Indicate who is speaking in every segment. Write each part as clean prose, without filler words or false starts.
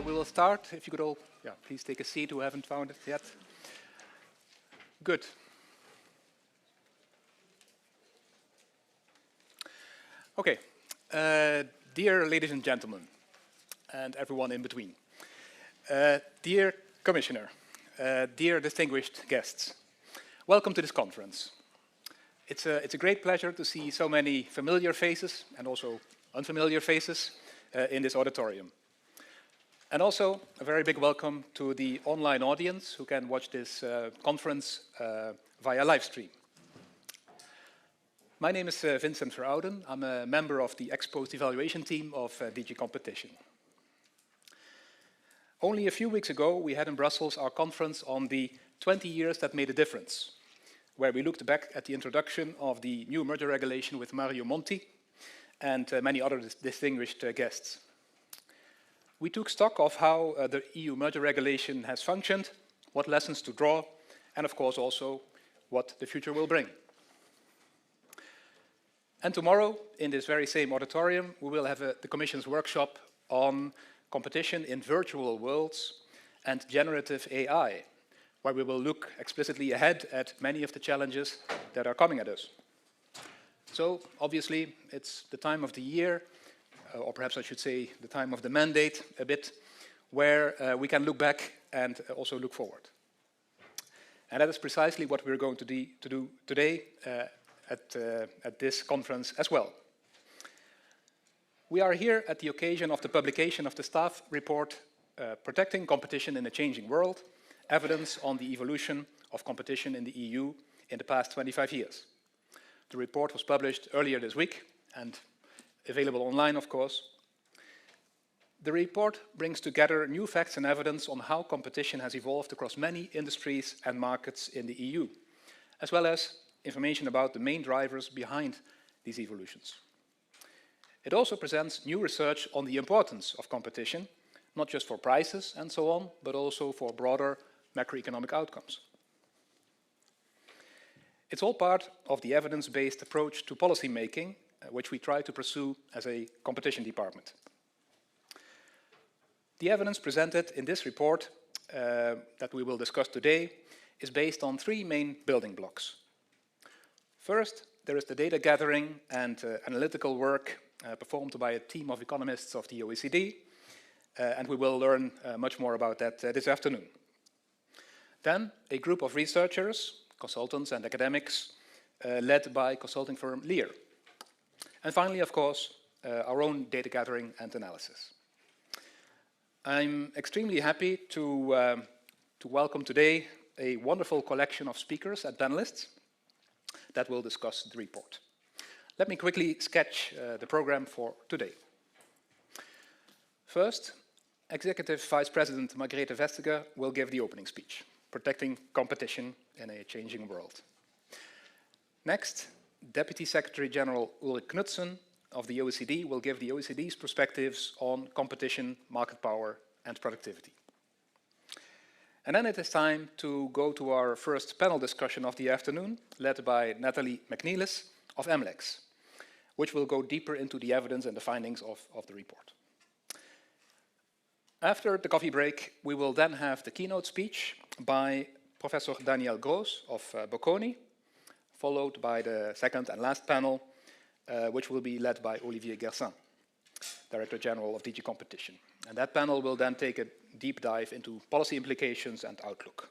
Speaker 1: we will start. If you could all, please take a seat who haven't found it yet. Good. Okay. Dear ladies and gentlemen, and everyone in between. Dear Commissioner, dear distinguished guests, welcome to this conference. It's a great pleasure to see so many familiar faces and also unfamiliar faces in this auditorium. And also a very big welcome to the online audience who can watch this conference via live stream. My name is Vincent Verouden. I'm a member of the ex-post evaluation team of DG Competition. Only a few weeks ago, we had in Brussels our conference on the 20 years that made a difference, where we looked back at the introduction of the new merger regulation with Mario Monti and many other distinguished guests. We took stock of how the EU merger regulation has functioned, what lessons to draw, and of course also what the future will bring. And tomorrow, in this very same auditorium, we will have the Commission's workshop on competition in virtual worlds and generative AI, where we will look explicitly ahead at many of the challenges that are coming at us. So, obviously, it's the time of the year, or perhaps I should say the time of the mandate a bit, where we can look back and also look forward. And that is precisely what we're going to do today at this conference as well. We are here at the occasion of the publication of the staff report, Protecting Competition in a Changing World, Evidence on the Evolution of Competition in the EU in the past 25 years. The report was published earlier this week and available online, of course. The report brings together new facts and evidence on how competition has evolved across many industries and markets in the EU, as well as information about the main drivers behind these evolutions. It also presents new research on the importance of competition, not just for prices and so on, but also for broader macroeconomic outcomes. It's all part of the evidence-based approach to policy making, which we try to pursue as a competition department. The evidence presented in this report that we will discuss today is based on three main building blocks. First, there is the data gathering and analytical work performed by a team of economists of the OECD, and we will learn much more about that this afternoon. Then, a group of researchers, consultants and academics, led by consulting firm Lear. And finally, of course, our own data gathering and analysis. I'm extremely happy to welcome today a wonderful collection of speakers and panelists that will discuss the report. Let me quickly sketch the program for today. First, Executive Vice President Margrethe Vestager will give the opening speech, Protecting Competition in a Changing World. Next, Deputy Secretary General Ulrich Knudsen of the OECD will give the OECD's perspectives on competition, market power, and productivity. And then it is time to go to our first panel discussion of the afternoon, led by Nathalie McNeilis of MLEX, which will go deeper into the evidence and the findings of the report. After the coffee break, we will then have the keynote speech by Professor Daniel Groos of Bocconi, followed by the second and last panel, which will be led by Olivier Gersin, Director General of DG Competition. And that panel will then take a deep dive into policy implications and outlook.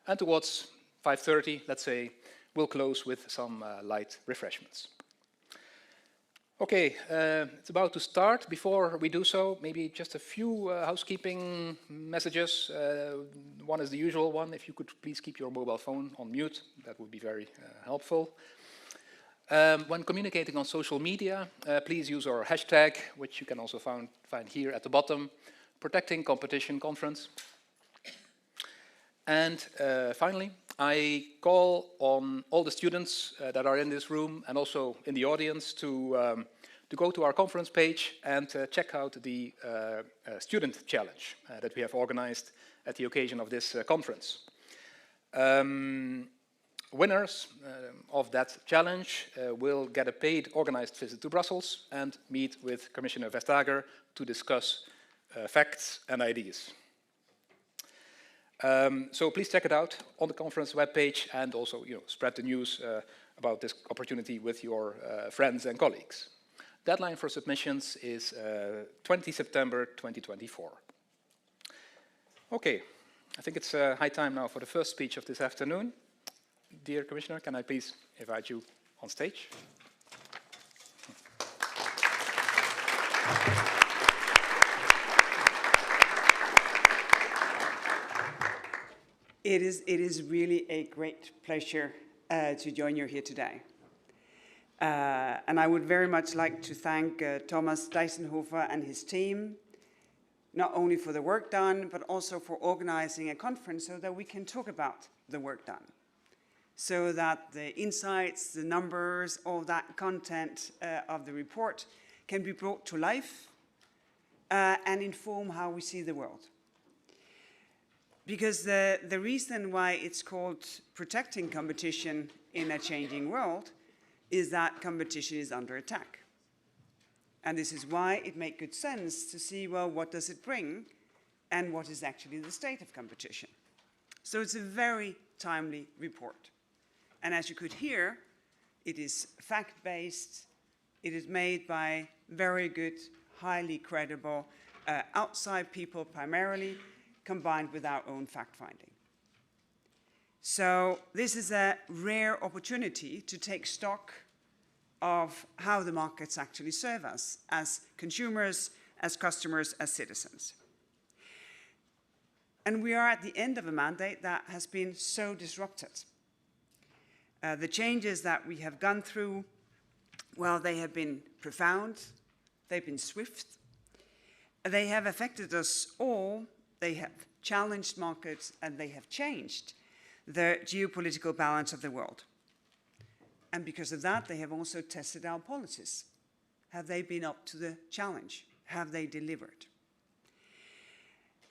Speaker 1: And towards 5:30, let's say, we'll close with some light refreshments. Okay, it's about to start. Before we do so, maybe just a few housekeeping messages. One is the usual one. If you could please keep your mobile phone on mute, that would be very helpful. When communicating on social media, please use our hashtag, which you can also find here at the bottom, Protecting Competition Conference. And finally, I call on all the students that are in this room and also in the audience to go to our conference page and check out the student challenge that we have organized at the occasion of this conference. Winners of that challenge will get a paid organized visit to Brussels and meet with Commissioner Vestager to discuss facts and ideas. So please check it out on the conference webpage, and also spread the news about this opportunity with your friends and colleagues. Deadline for submissions is 20 September 2024. Okay, I think it's high time now for the first speech of this afternoon. Dear Commissioner, can I please invite you on stage?
Speaker 2: It is really a great pleasure to join you here today. And I would very much like to thank Thomas Dijsselhofer and his team, not only for the work done, but also for organizing a conference so that we can talk about the work done, so that the insights, the numbers, all that content of the report can be brought to life and inform how we see the world. Because the reason why it's called protecting competition in a changing world is that competition is under attack. And this is why it makes good sense to see, well, what does it bring and what is actually the state of competition. So it's a very timely report. And as you could hear, it is fact-based. It is made by very good, highly credible outside people primarily, combined with our own fact-finding. So this is a rare opportunity to take stock of how the markets actually serve us as consumers, as customers, as citizens. And we are at the end of a mandate that has been so disrupted. The changes that we have gone through, well, they have been profound, they've been swift, they have affected us all. They have challenged markets, and they have changed the geopolitical balance of the world. And because of that, they have also tested our policies. Have they been up to the challenge? Have they delivered?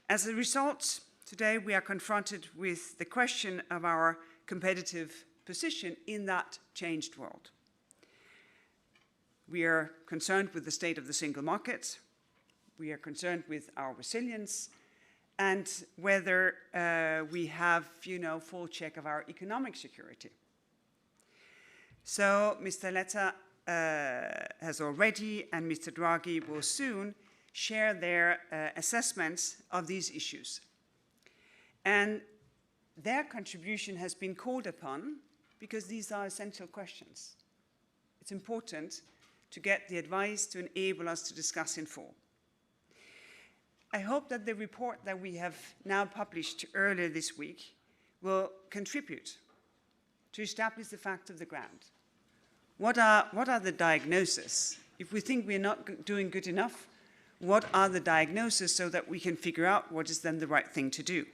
Speaker 2: As a result, today we are confronted with the question of our competitive position in that changed world. We are concerned with the state of the single market. We are concerned with our resilience, and whether we have, full check of our economic security. So Mr. Letta has already, and Mr. Draghi will soon, share their assessments of these issues. And their contribution has been called upon because these are essential questions. It's important to get the advice to enable us to discuss in full. I hope that the report that we have now published earlier this week will contribute to establish the facts of the ground. What are the diagnoses? If we think we're not doing good enough, what are the diagnoses so that we can figure out what is then the right thing to do?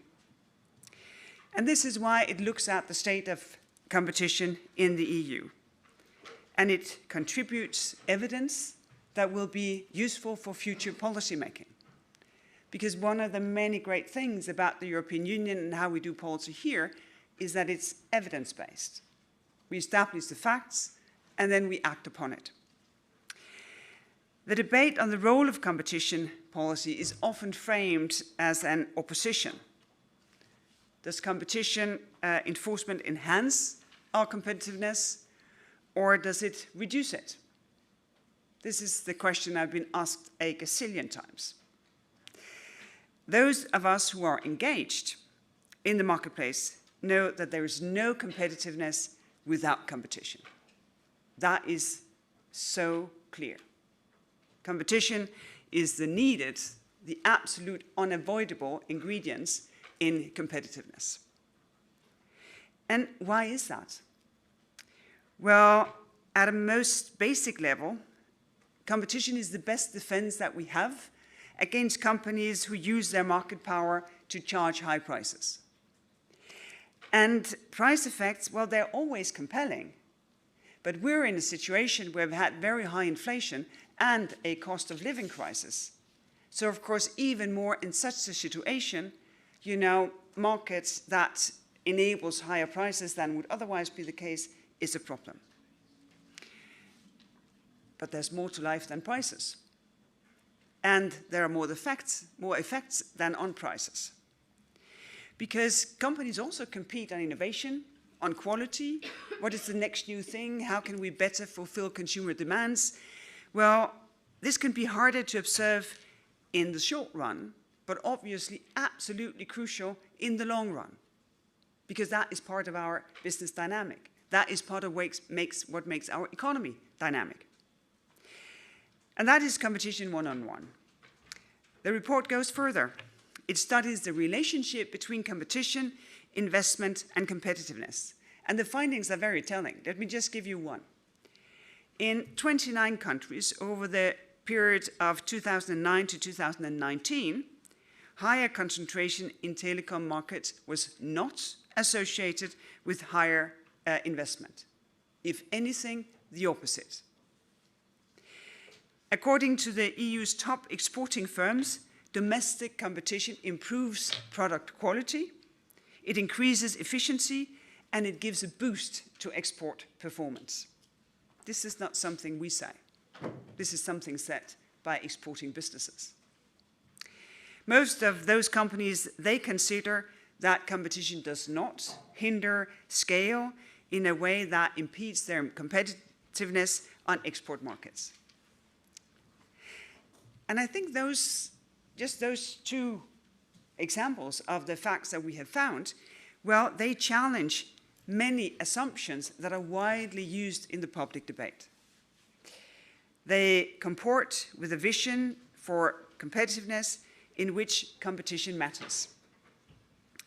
Speaker 2: And this is why it looks at the state of competition in the EU. And it contributes evidence that will be useful for future policy making. Because one of the many great things about the European Union and how we do policy here is that it's evidence-based. We establish the facts, and then we act upon it. The debate on the role of competition policy is often framed as an opposition. Does competition enforcement enhance our competitiveness, or does it reduce it? This is the question I've been asked a gazillion times. Those of us who are engaged in the marketplace know that there is no competitiveness without competition. That is so clear. Competition is the needed, the absolute unavoidable ingredients in competitiveness. And why is that? Well, at a most basic level, competition is the best defense that we have against companies who use their market power to charge high prices. And price effects, well, they're always compelling. But we're in a situation where we've had very high inflation and a cost of living crisis. So, of course, even more in such a situation, markets that enables higher prices than would otherwise be the case is a problem. But there's more to life than prices. and there are more effects than on prices. Because companies also compete on innovation, on quality. What is the next new thing? How can we better fulfill consumer demands? Well, this can be harder to observe in the short run, but obviously absolutely crucial in the long run, because that is part of our business dynamic. That is part of what makes our economy dynamic. And that is competition one-on-one. The report goes further. It studies the relationship between competition, investment, and competitiveness. And the findings are very telling. Let me just give you one. In 29 countries over the period of 2009 to 2019, higher concentration in telecom markets was not associated with higher investment. If anything, the opposite. According to the EU's top exporting firms, domestic competition improves product quality, it increases efficiency, and it gives a boost to export performance. This is not something we say. This is something said by exporting businesses. Most of those companies, they consider that competition does not hinder scale in a way that impedes their competitiveness on export markets. And I think just those two examples of the facts that we have found, well, they challenge many assumptions that are widely used in the public debate. They comport with a vision for competitiveness in which competition matters,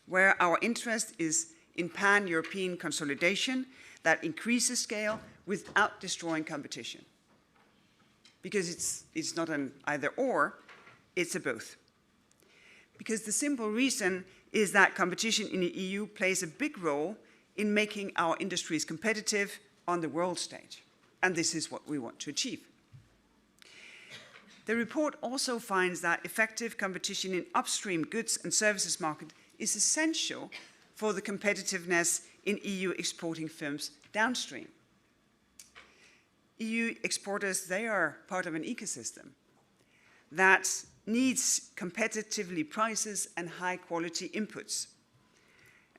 Speaker 2: where our interest is in pan-European consolidation that increases scale without destroying competition. Because it's not an either-or, it's a both. Because the simple reason is that competition in the EU plays a big role in making our industries competitive on the world stage. And this is what we want to achieve. The report also finds that effective competition in upstream goods and services market is essential for the competitiveness in EU exporting firms downstream. EU exporters, they are part of an ecosystem that needs competitively prices and high quality inputs.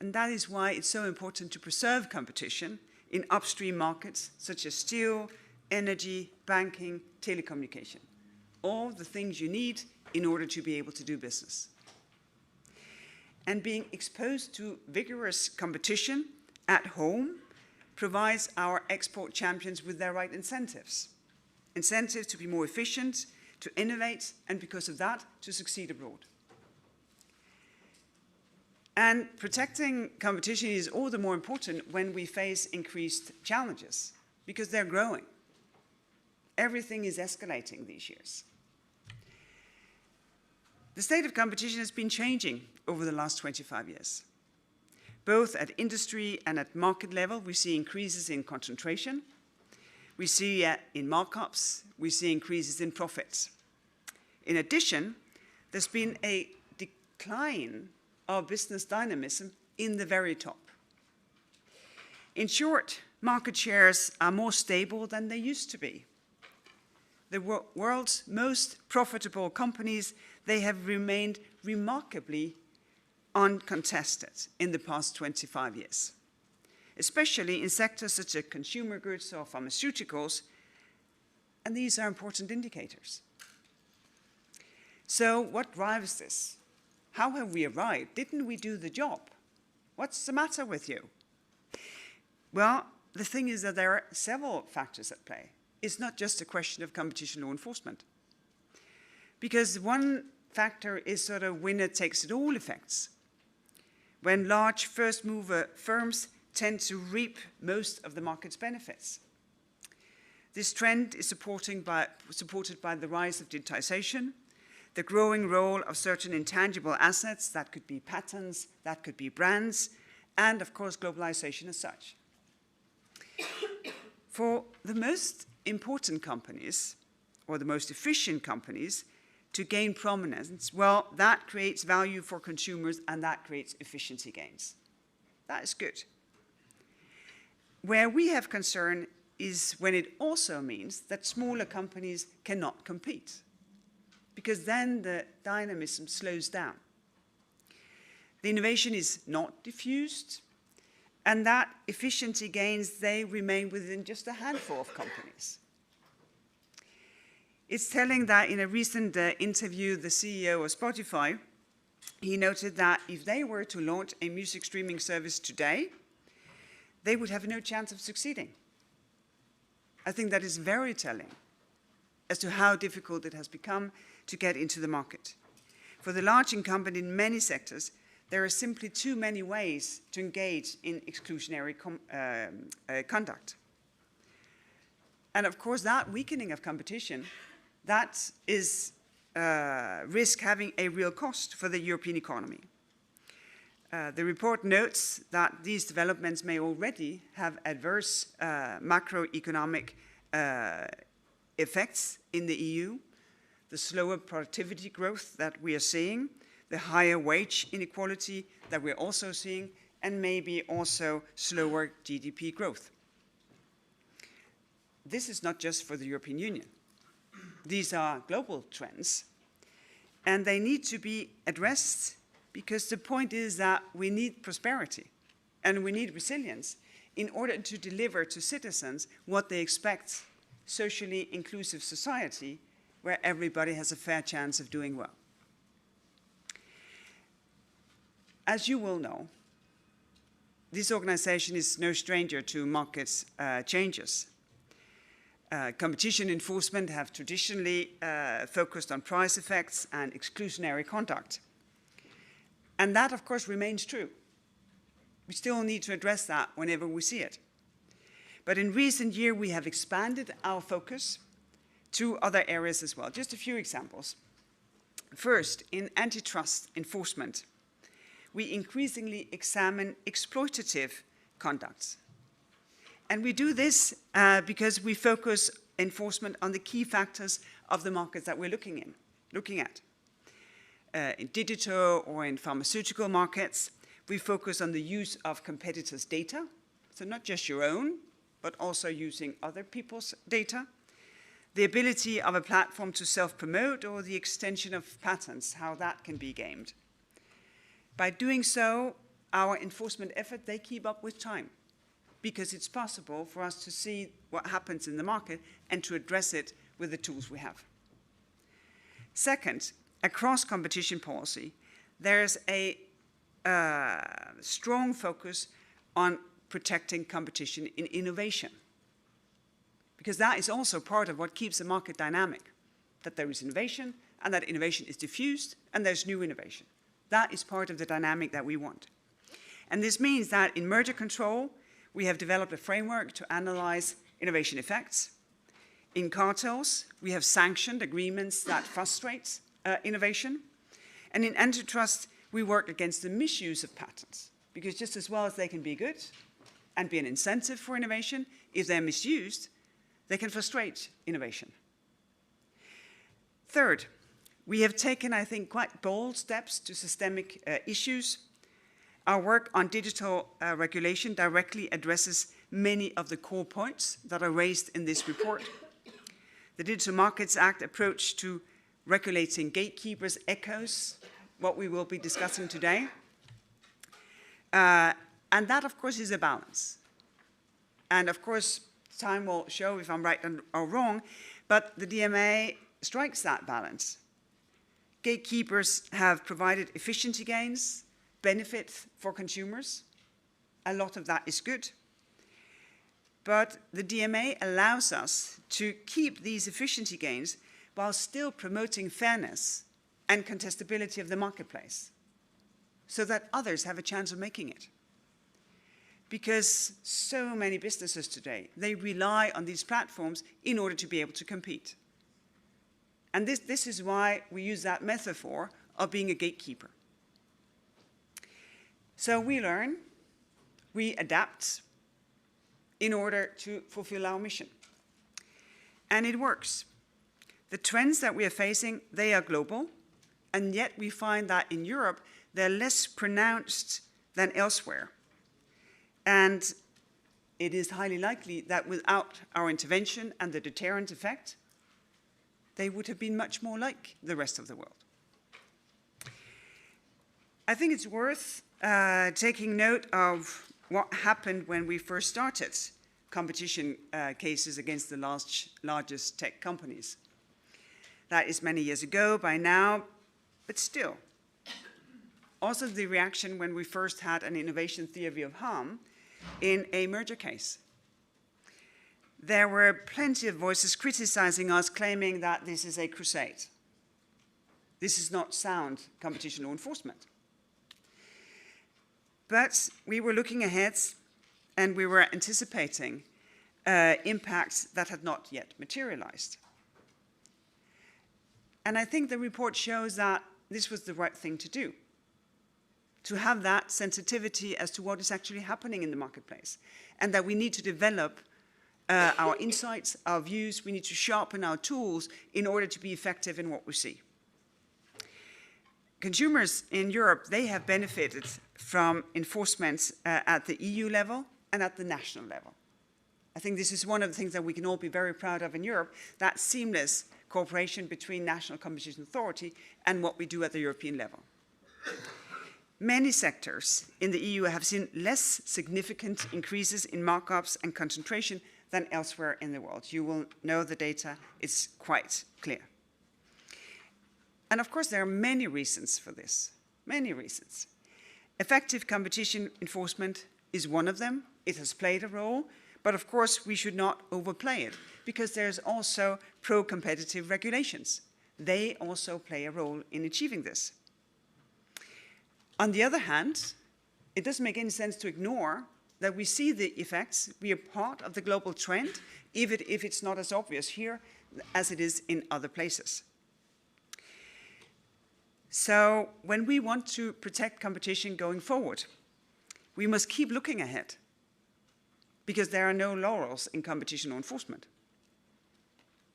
Speaker 2: And that is why it's so important to preserve competition in upstream markets such as steel, energy, banking, telecommunication. All the things you need in order to be able to do business. And being exposed to vigorous competition at home provides our export champions with their right incentives. Incentives to be more efficient, to innovate, and because of that, to succeed abroad. And protecting competition is all the more important when we face increased challenges, because they're growing. Everything is escalating these years. The state of competition has been changing over the last 25 years. Both at industry and at market level, we see increases in concentration. We see in markups, we see increases in profits. In addition, there's been a decline of business dynamism in the very top. In short, market shares are more stable than they used to be. The world's most profitable companies, they have remained remarkably uncontested in the past 25 years, especially in sectors such as consumer goods or pharmaceuticals, and these are important indicators. So what drives this? How have we arrived? Didn't we do the job? What's the matter with you? Well, the thing is that there are several factors at play. It's not just a question of competition law enforcement. Because one factor is sort of winner-takes-it-all effects, when large first-mover firms tend to reap most of the market's benefits. This trend is supported by the rise of digitization, the growing role of certain intangible assets, that could be patents, that could be brands, and of course globalization as such. For the most important companies, or the most efficient companies, to gain prominence, well, that creates value for consumers and that creates efficiency gains. That is good. Where we have concern is when it also means that smaller companies cannot compete. because then the dynamism slows down. The innovation is not diffused, and that efficiency gains, they remain within just a handful of companies. It's telling that in a recent interview, the CEO of Spotify, he noted that if they were to launch a music streaming service today, they would have no chance of succeeding. I think that is very telling as to how difficult it has become to get into the market. For the large incumbent in many sectors, there are simply too many ways to engage in exclusionary conduct. And of course, that weakening of competition, that is risk having a real cost for the European economy. The report notes that these developments may already have adverse macroeconomic effects in the EU, the slower productivity growth that we are seeing, the higher wage inequality that we're also seeing, and maybe also slower GDP growth. This is not just for the European Union. These are global trends, and they need to be addressed because the point is that we need prosperity and we need resilience in order to deliver to citizens what they expect, socially inclusive society where everybody has a fair chance of doing well. As you will know, this organization is no stranger to market changes. Competition enforcement have traditionally focused on price effects and exclusionary conduct. And that, of course, remains true. We still need to address that whenever we see it. But in recent years, we have expanded our focus to other areas as well. Just a few examples. First, in antitrust enforcement, we increasingly examine exploitative conducts. And we do this because we focus enforcement on the key factors of the markets that we're looking at. In digital or in pharmaceutical markets, we focus on the use of competitors' data, so not just your own, but also using other people's data, the ability of a platform to self-promote or the extension of patents, how that can be gamed. By doing so, our enforcement effort, they keep up with time, because it's possible for us to see what happens in the market and to address it with the tools we have. Second, across competition policy, there's a strong focus on protecting competition in innovation, because that is also part of what keeps the market dynamic, that there is innovation and that innovation is diffused and there's new innovation. That is part of the dynamic that we want. And this means that in merger control, we have developed a framework to analyze innovation effects. In cartels, we have sanctioned agreements that frustrate innovation. And in antitrust, we work against the misuse of patents, because just as well as they can be good and be an incentive for innovation, if they're misused, they can frustrate innovation. Third, we have taken, I think, quite bold steps to systemic issues. Our work on digital regulation directly addresses many of the core points that are raised in this report. The Digital Markets Act approach to regulating gatekeepers echoes what we will be discussing today. And that, of course, is a balance. And of course, time will show if I'm right or wrong, but the DMA strikes that balance. Gatekeepers have provided efficiency gains, benefits for consumers. A lot of that is good. But the DMA allows us to keep these efficiency gains while still promoting fairness and contestability of the marketplace, so that others have a chance of making it. Because so many businesses today, they rely on these platforms in order to be able to compete. And this is why we use that metaphor of being a gatekeeper. So we learn, we adapt in order to fulfill our mission. And it works. The trends that we are facing, they are global, and yet we find that in Europe, they're less pronounced than elsewhere. And it is highly likely that without our intervention and the deterrent effect, they would have been much more like the rest of the world. I think it's worth taking note of what happened when we first started competition cases against the largest tech companies. That is many years ago by now, but still. Also the reaction when we first had an innovation theory of harm in a merger case. There were plenty of voices criticizing us, claiming that this is a crusade. This is not sound competition law enforcement. But we were looking ahead and we were anticipating impacts that had not yet materialized. And I think the report shows that this was the right thing to do, to have that sensitivity as to what is actually happening in the marketplace, and that we need to develop our insights, our views, we need to sharpen our tools in order to be effective in what we see. Consumers in Europe, they have benefited from enforcement at the EU level and at the national level. I think this is one of the things that we can all be very proud of in Europe, that seamless cooperation between national competition authority and what we do at the European level. Many sectors in the EU have seen less significant increases in markups and concentration than elsewhere in the world. You will know the data is quite clear. And of course, there are many reasons for this, many reasons. Effective competition enforcement is one of them. It has played a role, but of course, we should not overplay it, because there's also pro-competitive regulations. They also play a role in achieving this. On the other hand, it doesn't make any sense to ignore that we see the effects. We are part of the global trend, even if it's not as obvious here as it is in other places. So when we want to protect competition going forward, we must keep looking ahead, because there are no laurels in competition law enforcement.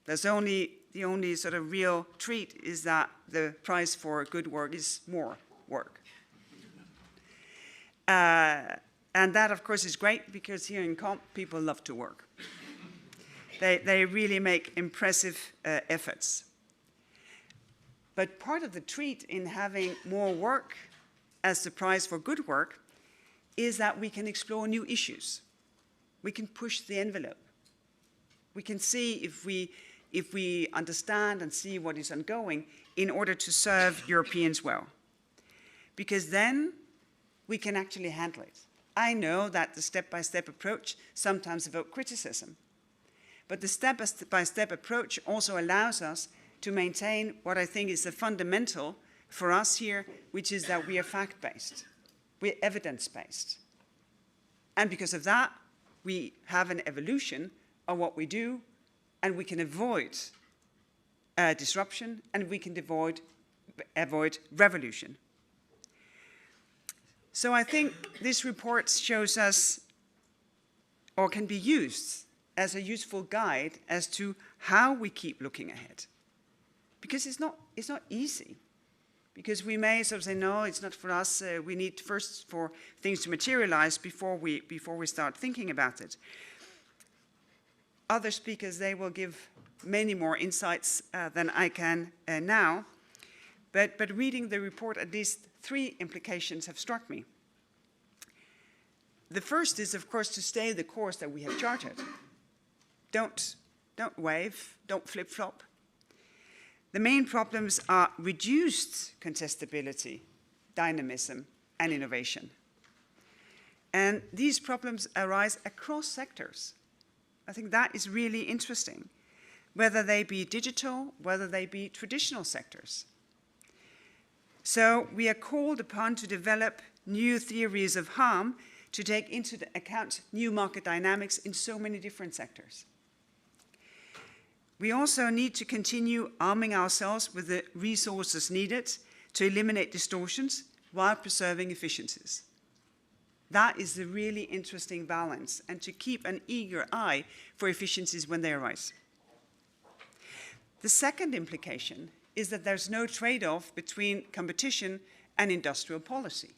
Speaker 2: The only sort of real treat is that the price for good work is more work. And that, of course, is great, because here in Comp, people love to work. They really make impressive efforts. But part of the treat in having more work as the price for good work is that we can explore new issues. We can push the envelope. We can see if we understand and see what is ongoing in order to serve Europeans well. Because then we can actually handle it. I know that the step-by-step approach sometimes evokes criticism, but the step-by-step approach also allows us to maintain what I think is the fundamental for us here, which is that we are fact-based, we're evidence-based. And because of that, we have an evolution of what we do, and we can avoid disruption, and we can avoid revolution. So I think this report shows us, or can be used as a useful guide as to how we keep looking ahead. Because it's not easy. Because we may sort of say, no, it's not for us. We need first for things to materialize before we start thinking about it. Other speakers, they will give many more insights than I can now. But reading the report, at least 3 implications have struck me. The first is, of course, to stay the course that we have charted. Don't wave, don't flip-flop. The main problems are reduced contestability, dynamism, and innovation. And these problems arise across sectors. I think that is really interesting, whether they be digital, whether they be traditional sectors. So we are called upon to develop new theories of harm to take into account new market dynamics in so many different sectors. We also need to continue arming ourselves with the resources needed to eliminate distortions while preserving efficiencies. That is the really interesting balance, and to keep an eager eye for efficiencies when they arise. The second implication is that there's no trade-off between competition and industrial policy.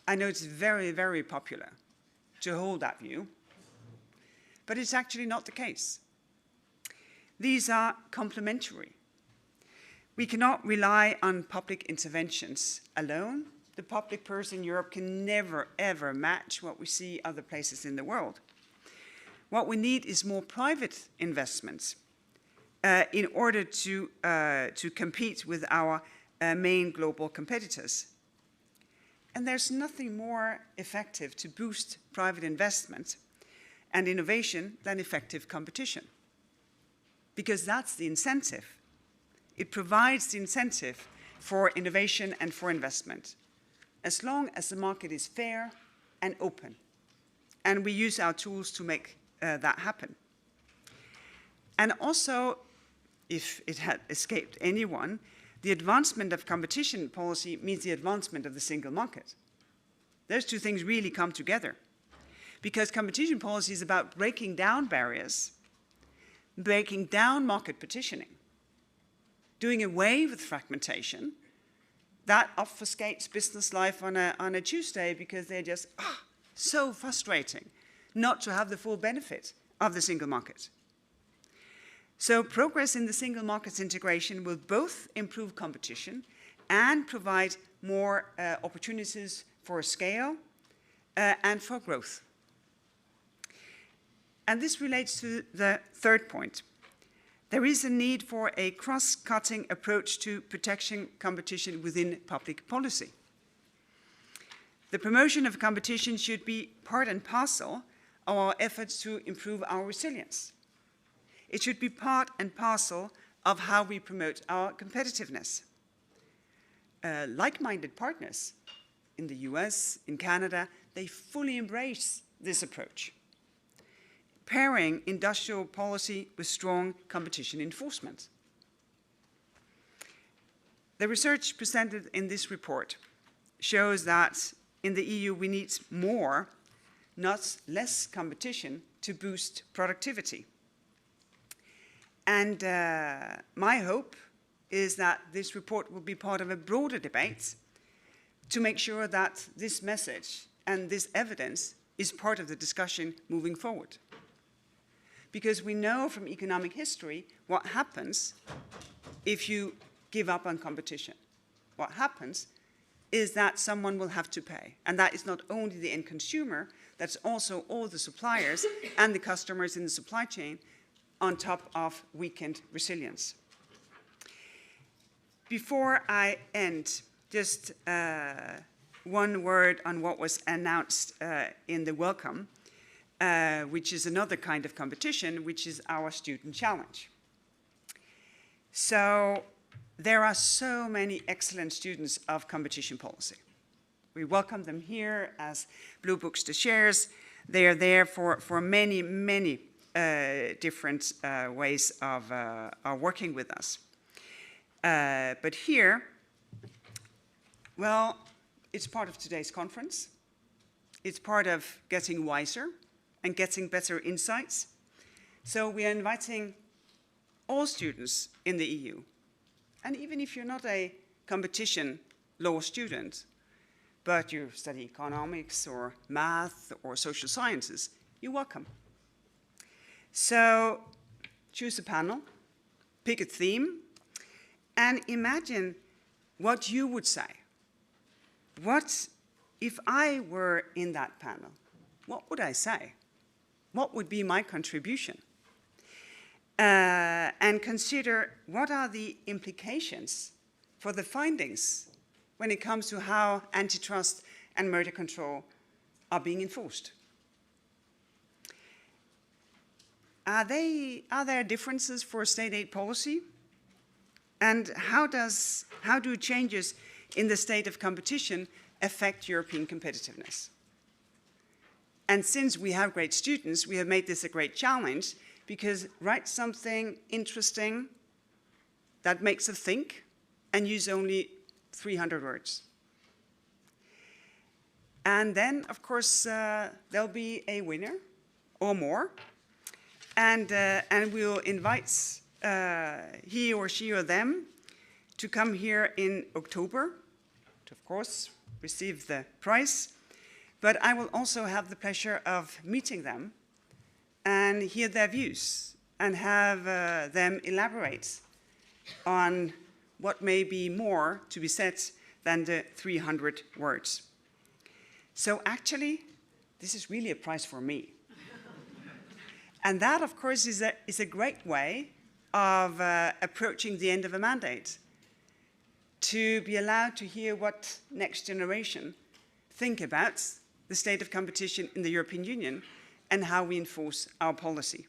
Speaker 2: I know it's very, very popular to hold that view, but it's actually not the case. These are complementary. We cannot rely on public interventions alone. The public purse in Europe can never, ever match what we see other places in the world. What we need is more private investments in order to compete with our main global competitors. And there's nothing more effective to boost private investment and innovation than effective competition, because that's the incentive. It provides the incentive for innovation and for investment, as long as the market is fair and open, and we use our tools to make that happen. And also, if it had escaped anyone, the advancement of competition policy means the advancement of the single market. Those two things really come together, because competition policy is about breaking down barriers, breaking down market partitioning, doing away with fragmentation. That obfuscates business life on a Tuesday, because they're just so frustrating not to have the full benefit of the single market. So progress in the single market's integration will both improve competition and provide more opportunities for scale and for growth. And this relates to the third point. There is a need for a cross-cutting approach to protection competition within public policy. The promotion of competition should be part and parcel of our efforts to improve our resilience. It should be part and parcel of how we promote our competitiveness. Like-minded partners in the US, in Canada, they fully embrace this approach, pairing industrial policy with strong competition enforcement. The research presented in this report shows that in the EU we need more, not less, competition to boost productivity. And my hope is that this report will be part of a broader debate to make sure that this message and this evidence is part of the discussion moving forward. Because we know from economic history what happens if you give up on competition. What happens is that someone will have to pay. And that is not only the end consumer, that's also all the suppliers and the customers in the supply chain, on top of weakened resilience. Before I end, just one word on what was announced in the welcome, which is another kind of competition, which is our student challenge. So there are so many excellent students of competition policy. We welcome them here as Blue Books to Shares. They are there for many, many different ways of working with us. But here, well, it's part of today's conference. It's part of getting wiser and getting better insights. So we are inviting all students in the EU. And even if you're not a competition law student, but you study economics or math or social sciences, you're welcome. So choose a panel, pick a theme, and imagine what you would say. What if I were in that panel? What would I say? What would be my contribution? And consider what are the implications for the findings when it comes to how antitrust and merger control are being enforced. Are there differences for state aid policy? And how do changes in the state of competition affect European competitiveness? And since we have great students, we have made this a great challenge, because write something interesting that makes us think and use only 300 words. And then, of course, there'll be a winner or more. And we'll invite he or she or them to come here in October to, of course, receive the prize. But I will also have the pleasure of meeting them and hear their views and have them elaborate on what may be more to be said than the 300 words. So actually, this is really a prize for me. And that, of course, is a great way of approaching the end of a mandate, to be allowed to hear what next generation think about the state of competition in the European Union and how we enforce our policy.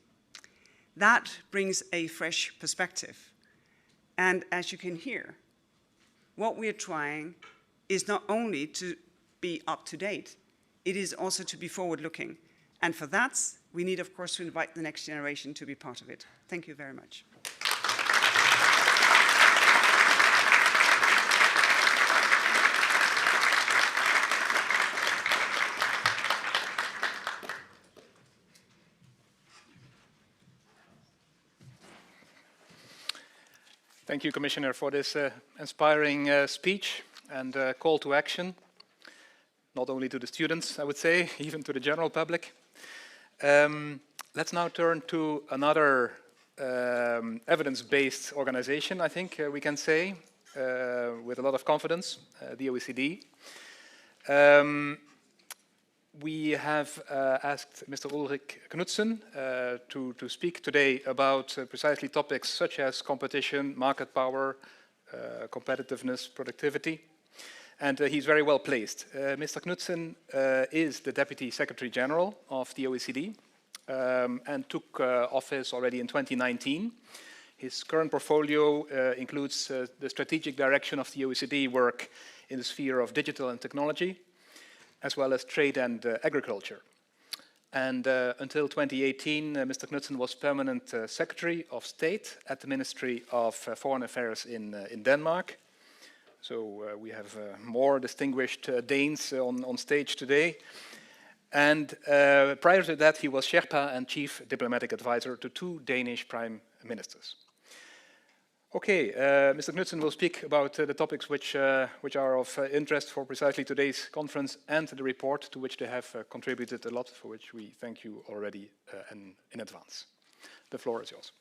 Speaker 2: That brings a fresh perspective. And as you can hear, what we are trying is not only to be up to date, it is also to be forward-looking. And for that, we need, of course, to invite the next generation to be part of it. Thank you very much.
Speaker 1: Thank you, Commissioner, for this inspiring speech and call to action, not only to the students, I would say, even to the general public. Let's now turn to another evidence-based organization, I think we can say, with a lot of confidence, the OECD. We have asked Mr. Ulrich Knudsen to speak today about precisely topics such as competition, market power, competitiveness, productivity. And he's very well placed. Mr. Knudsen is the Deputy Secretary General of the OECD and took office already in 2019. His current portfolio includes the strategic direction of the OECD work in the sphere of digital and technology, as well as trade and agriculture. And until 2018, Mr. Knudsen was permanent Secretary of State at the Ministry of Foreign Affairs in Denmark. So we have more distinguished Danes on stage today. And prior to that, he was Sherpa and Chief Diplomatic Advisor to 2 Danish Prime Ministers. Okay, Mr. Knudsen will speak about the topics which are of interest for precisely today's conference and the report to which they have contributed a lot, for which we thank you already in advance. The floor is yours.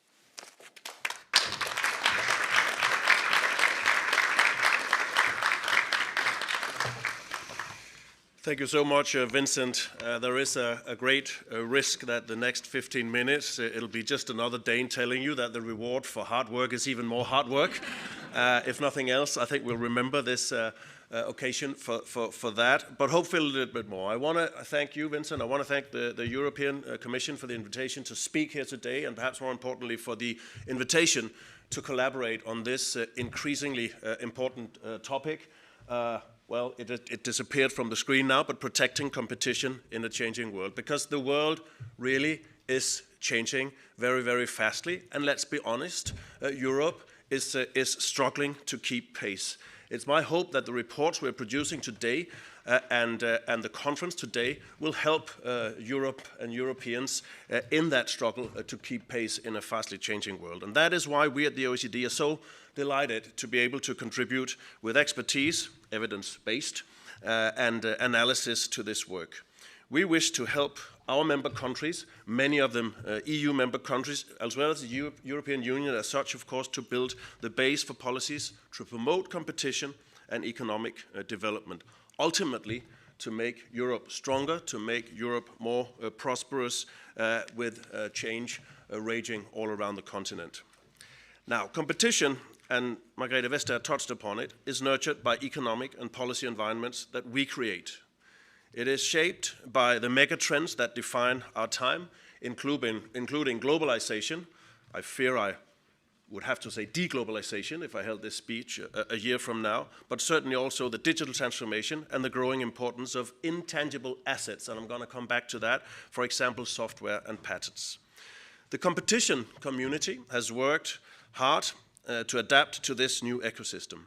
Speaker 3: Thank you so much, Vincent. There is a great risk that the next 15 minutes, it'll be just another Dane telling you that the reward for hard work is even more hard work. If nothing else, I think we'll remember this occasion for that, but hopefully a little bit more. I want to thank you, Vincent. I want to thank the European Commission for the invitation to speak here today, and perhaps more importantly for the invitation to collaborate on this increasingly important topic. Well, it disappeared from the screen now, but protecting competition in a changing world, because the world really is changing very, very fastly. And let's be honest, Europe is struggling to keep pace. It's my hope that the reports we're producing today and the conference today will help Europe and Europeans in that struggle to keep pace in a fastly changing world. And that is why we at the OECD are so delighted to be able to contribute with expertise, evidence-based, and analysis to this work. We wish to help our member countries, many of them EU member countries, as well as the European Union as such, of course, to build the base for policies to promote competition and economic development. Ultimately, to make Europe stronger, to make Europe more prosperous with change raging all around the continent. Now, competition, and Margrethe Vestager touched upon it, is nurtured by economic and policy environments that we create. It is shaped by the mega trends that define our time, including globalization. I fear I would have to say deglobalization if I held this speech a year from now, but certainly also the digital transformation and the growing importance of intangible assets, and I'm going to come back to that, for example, software and patents. The competition community has worked hard to adapt to this new ecosystem.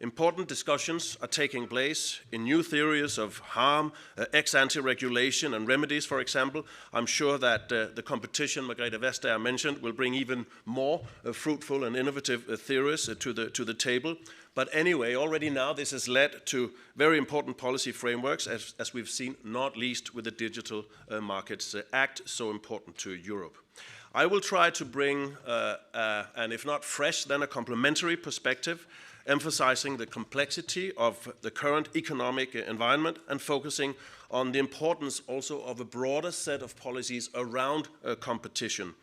Speaker 3: Important discussions are taking place in new theories of harm, ex-ante regulation and remedies, for example. I'm sure that the competition Margrethe Vestager mentioned will bring even more fruitful and innovative theories to the table. But anyway, already now this has led to very important policy frameworks, as we've seen, not least with the Digital Markets Act, so important to Europe. I will try to bring, and if not fresh, then a complementary perspective, emphasizing the complexity of the current economic environment and focusing on the importance also of a broader set of policies around competition.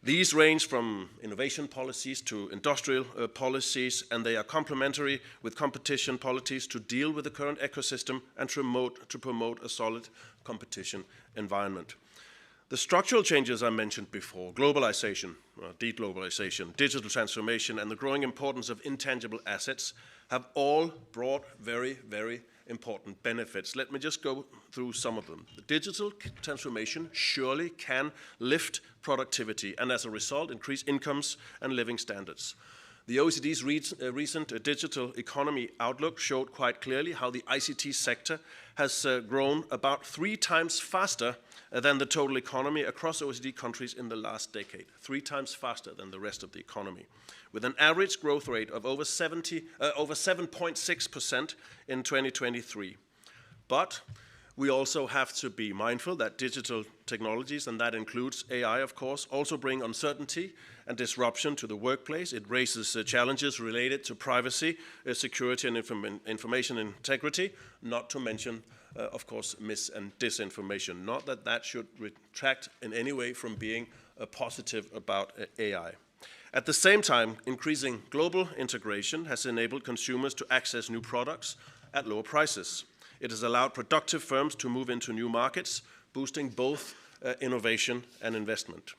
Speaker 3: These range from innovation policies to industrial policies, and they are complementary with competition policies to deal with the current ecosystem and to promote a solid competition environment. The structural changes I mentioned before, globalization, deglobalization, digital transformation, and the growing importance of intangible assets have all brought very, very important benefits. Let me just go through some of them. The digital transformation surely can lift productivity and as a result increase incomes and living standards. The OECD's recent digital economy outlook showed quite clearly how the ICT sector has grown about 3 times faster than the total economy across OECD countries in the last decade, 3 times faster than the rest of the economy, with an average growth rate of over 7.6% in 2023. But we also have to be mindful that digital technologies, and that includes AI, of course, also bring uncertainty and disruption to the workplace. It raises challenges related to privacy, security, and information integrity, not to mention, of course, mis- and disinformation. Not that that should retract in any way from being positive about AI. At the same time, increasing global integration has enabled consumers to access new products at lower prices. It has allowed productive firms to move into new markets, boosting both innovation and investment.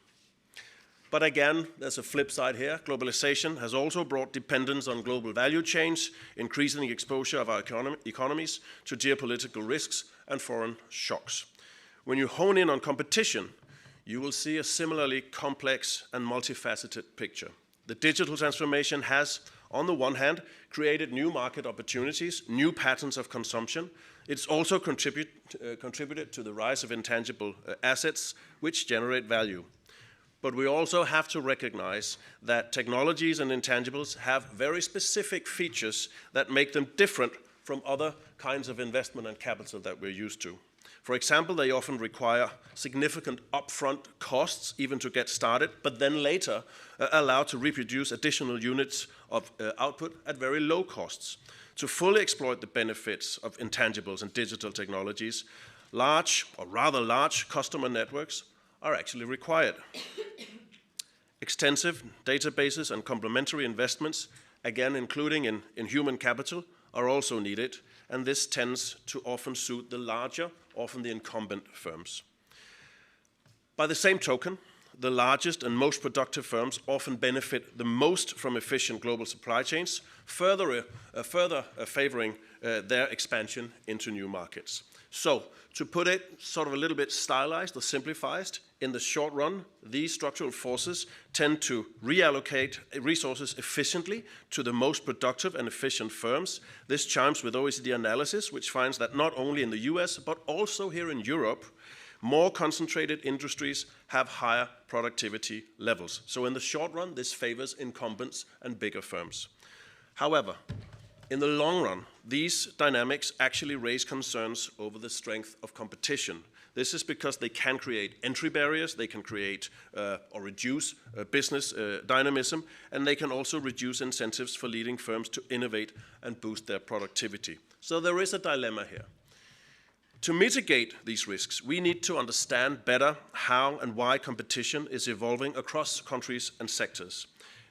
Speaker 3: But again, there's a flip side here. Globalization has also brought dependence on global value chains, increasing the exposure of our economies to geopolitical risks and foreign shocks. When you hone in on competition, you will see a similarly complex and multifaceted picture. The digital transformation has, on the one hand, created new market opportunities, new patterns of consumption. It's also contributed to the rise of intangible assets, which generate value. But we also have to recognize that technologies and intangibles have very specific features that make them different from other kinds of investment and capital that we're used to. For example, they often require significant upfront costs even to get started, but then later allow to reproduce additional units of output at very low costs. To fully exploit the benefits of intangibles and digital technologies, large, or rather large, customer networks are actually required. Extensive databases and complementary investments, again including in human capital, are also needed, and this tends to often suit the larger, often the incumbent firms. By the same token, the largest and most productive firms often benefit the most from efficient global supply chains, further favoring their expansion into new markets. So, to put it sort of a little bit stylized or simplified, in the short run, these structural forces tend to reallocate resources efficiently to the most productive and efficient firms. This chimes with OECD analysis, which finds that not only in the US, but also here in Europe, more concentrated industries have higher productivity levels. So in the short run, this favors incumbents and bigger firms. However, in the long run, these dynamics actually raise concerns over the strength of competition. This is because they can create entry barriers, they can create or reduce business dynamism, and they can also reduce incentives for leading firms to innovate and boost their productivity. So there is a dilemma here. To mitigate these risks, we need to understand better how and why competition is evolving across countries and sectors.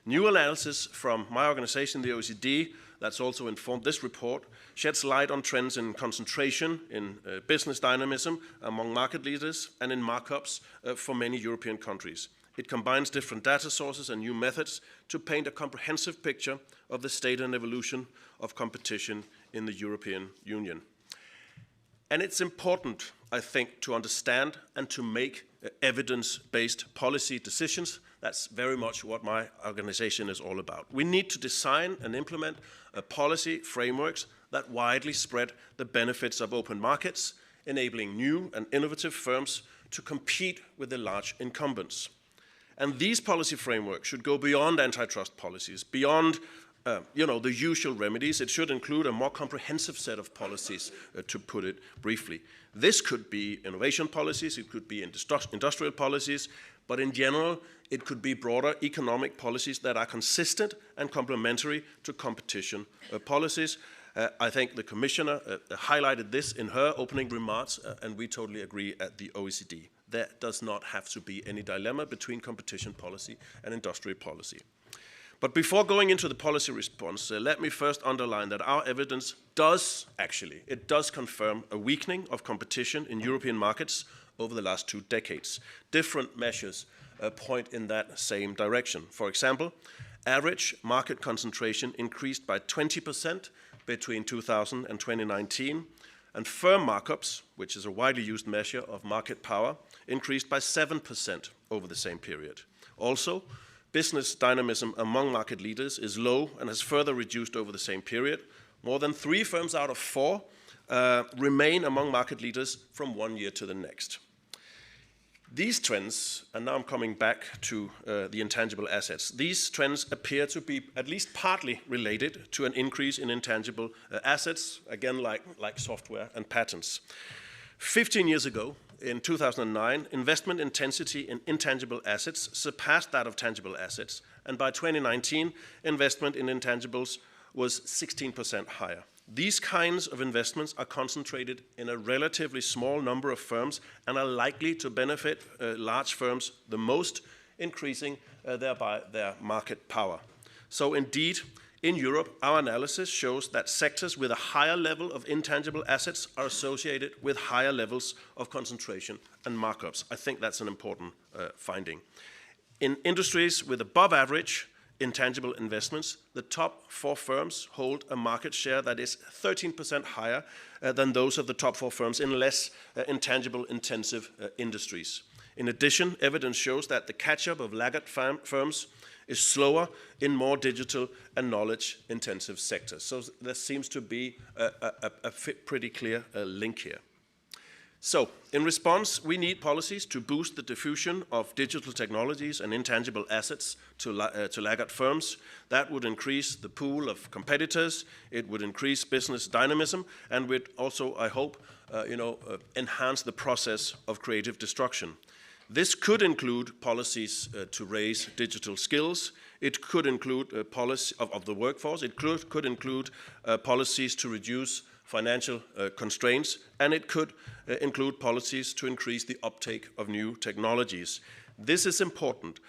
Speaker 3: New analysis from my organization, the OECD, that's also informed this report, sheds light on trends in concentration, in business dynamism among market leaders, and in markups for many European countries. It combines different data sources and new methods to paint a comprehensive picture of the state and evolution of competition in the European Union. And it's important, I think, to understand and to make evidence-based policy decisions. That's very much what my organization is all about. We need to design and implement policy frameworks that widely spread the benefits of open markets, enabling new and innovative firms to compete with the large incumbents. And these policy frameworks should go beyond antitrust policies, beyond the usual remedies. It should include a more comprehensive set of policies, to put it briefly. This could be innovation policies, it could be industrial policies, but in general, it could be broader economic policies that are consistent and complementary to competition policies. I think the Commissioner highlighted this in her opening remarks, and we totally agree at the OECD. There does not have to be any dilemma between competition policy and industrial policy. But before going into the policy response, let me first underline that our evidence does confirm a weakening of competition in European markets over the last 2 decades. Different measures point in that same direction. For example, average market concentration increased by 20% between 2000 and 2019, and firm markups, which is a widely used measure of market power, increased by 7% over the same period. Also, business dynamism among market leaders is low and has further reduced over the same period. More than 3 firms out of 4 remain among market leaders from one year to the next. These trends, and now I'm coming back to the intangible assets, these trends appear to be at least partly related to an increase in intangible assets, again like software and patents. 15 years ago, in 2009, investment intensity in intangible assets surpassed that of tangible assets, and by 2019, investment in intangibles was 16% higher. These kinds of investments are concentrated in a relatively small number of firms and are likely to benefit large firms the most, increasing thereby their market power. So indeed, in Europe, our analysis shows that sectors with a higher level of intangible assets are associated with higher levels of concentration and markups. I think that's an important finding. In industries with above average intangible investments, the top 4 firms hold a market share that is 13% higher than those of the top 4 firms in less intangible intensive industries. In addition, evidence shows that the catch-up of laggard firms is slower in more digital and knowledge-intensive sectors. So there seems to be a pretty clear link here. So, in response, we need policies to boost the diffusion of digital technologies and intangible assets to laggard firms. That would increase the pool of competitors, it would increase business dynamism, and would also, I hope, enhance the process of creative destruction. This could include policies to raise digital skills. It could include policy of the workforce. It could include policies to reduce financial constraints, and it could include policies to increase the uptake of new technologies. This is important.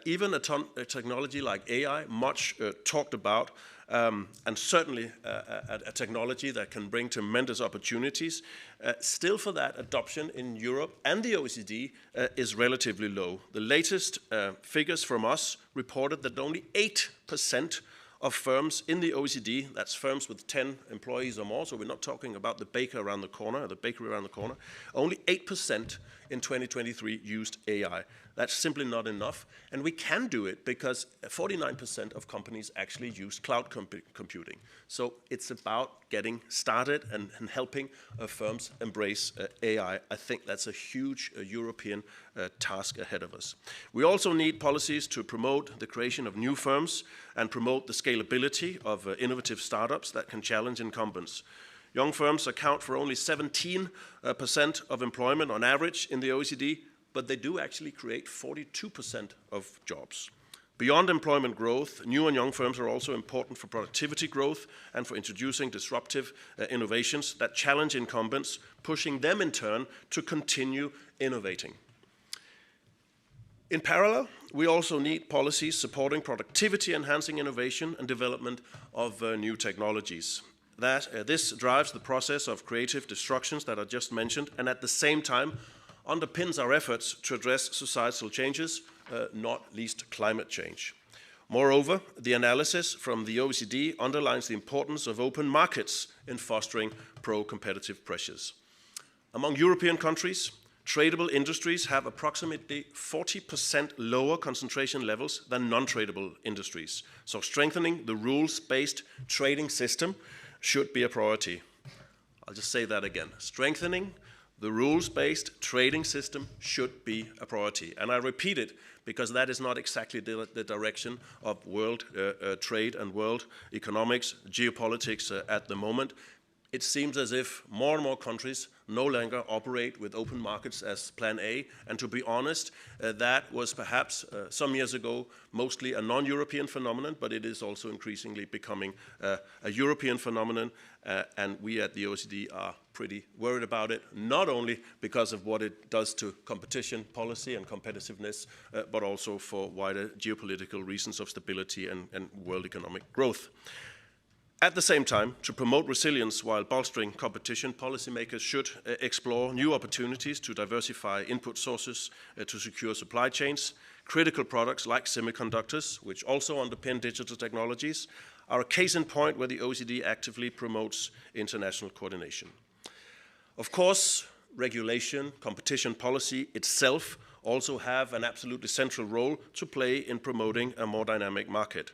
Speaker 3: Even a technology like AI, much talked about, and certainly a technology that can bring tremendous opportunities, still for that adoption in Europe and the OECD is relatively low. The latest figures from us reported that only 8% of firms in the OECD, that's firms with 10 employees or more, so we're not talking about the bakery around the corner, only 8% in 2023 used AI. That's simply not enough, and we can do it because 49% of companies actually use cloud computing. So it's about getting started and helping firms embrace AI. I think that's a huge European task ahead of us. We also need policies to promote the creation of new firms and promote the scalability of innovative startups that can challenge incumbents. Young firms account for only 17% of employment on average in the OECD, but they do actually create 42% of jobs. Beyond employment growth, new and young firms are also important for productivity growth and for introducing disruptive innovations that challenge incumbents, pushing them in turn to continue innovating. In parallel, we also need policies supporting productivity-enhancing innovation and development of new technologies. This drives the process of creative destructions that I just mentioned, and at the same time underpins our efforts to address societal changes, not least climate change. Moreover, the analysis from the OECD underlines the importance of open markets in fostering pro-competitive pressures. Among European countries, tradable industries have approximately 40% lower concentration levels than non-tradable industries. So strengthening the rules-based trading system should be a priority. I'll just say that again. Strengthening The rules-based trading system should be a priority. And I repeat it because that is not exactly the direction of world trade and world economics, geopolitics at the moment. It seems as if more and more countries no longer operate with open markets as plan A. And to be honest, that was perhaps some years ago mostly a non-European phenomenon, but it is also increasingly becoming a European phenomenon. And we at the OECD are pretty worried about it, not only because of what it does to competition policy and competitiveness, but also for wider geopolitical reasons of stability and world economic growth. At the same time, to promote resilience while bolstering competition, policymakers should explore new opportunities to diversify input sources to secure supply chains. Critical products like semiconductors, which also underpin digital technologies, are a case in point where the OECD actively promotes international coordination. Of course, regulation, competition policy itself also have an absolutely central role to play in promoting a more dynamic market.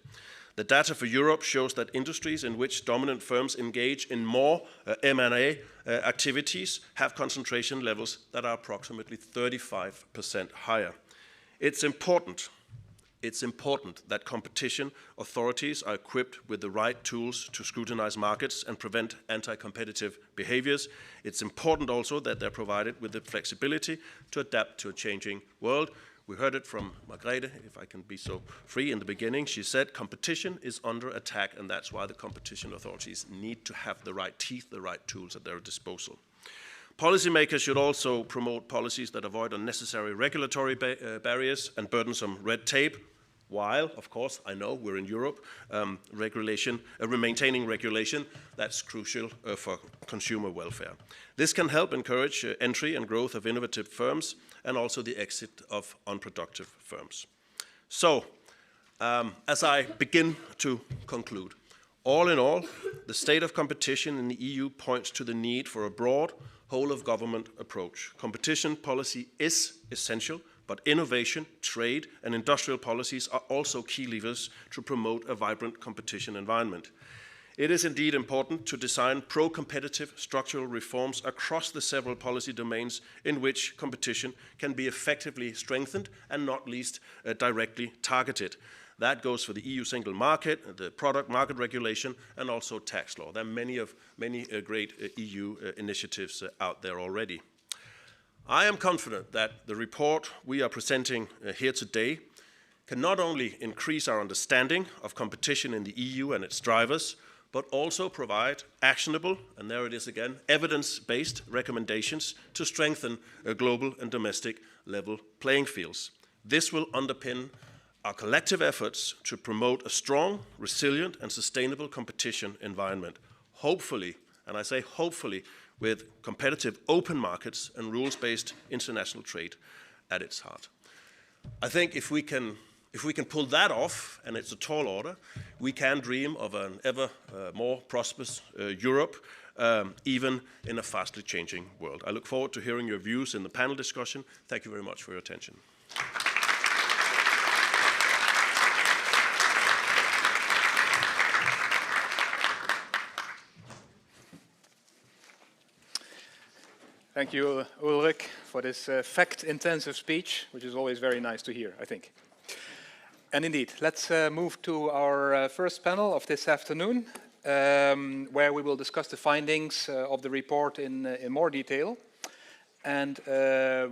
Speaker 3: The data for Europe shows that industries in which dominant firms engage in more M&A activities have concentration levels that are approximately 35% higher. It's important that competition authorities are equipped with the right tools to scrutinize markets and prevent anti-competitive behaviors. It's important also that they're provided with the flexibility to adapt to a changing world. We heard it from Margrethe, if I can be so free, in the beginning. She said competition is under attack, and that's why the competition authorities need to have the right teeth, the right tools at their disposal. Policymakers should also promote policies that avoid unnecessary regulatory barriers and burdensome red tape, while, of course, I know we're in Europe, maintaining regulation, that's crucial for consumer welfare. This can help encourage entry and growth of innovative firms and also the exit of unproductive firms. So, as I begin to conclude, all in all, the state of competition in the EU points to the need for a broad, whole-of-government approach. Competition policy is essential, but innovation, trade, and industrial policies are also key levers to promote a vibrant competition environment. It is indeed important to design pro-competitive structural reforms across the several policy domains in which competition can be effectively strengthened and not least directly targeted. That goes for the EU single market, the product market regulation, and also tax law. There are many great EU initiatives out there already. I am confident that the report we are presenting here today can not only increase our understanding of competition in the EU and its drivers, but also provide actionable, and there it is again, evidence-based recommendations to strengthen global and domestic level playing fields. This will underpin our collective efforts to promote a strong, resilient, and sustainable competition environment. Hopefully, and I say hopefully, with competitive open markets and rules-based international trade at its heart. I think if we can pull that off, and it's a tall order, we can dream of an ever more prosperous Europe, even in a fastly changing world. I look forward to hearing your views in the panel discussion. Thank you very much for your attention.
Speaker 1: Thank you, Ulrich, for this fact-intensive speech, which is always very nice to hear, I think. And indeed, let's move to our first panel of this afternoon, where we will discuss the findings of the report in more detail. And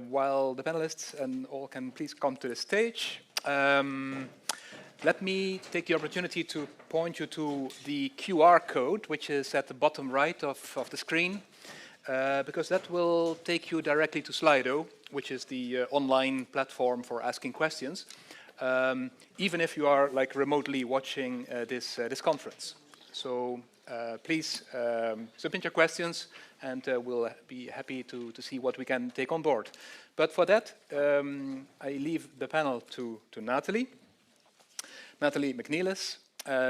Speaker 1: while the panelists and all can please come to the stage, let me take the opportunity to point you to the QR code, which is at the bottom right of the screen, because that will take you directly to Slido, which is the online platform for asking questions, even if you are like remotely watching this conference. So please submit your questions, and we'll be happy to see what we can take on board. But for that, I leave the panel to Nathalie McNeilis.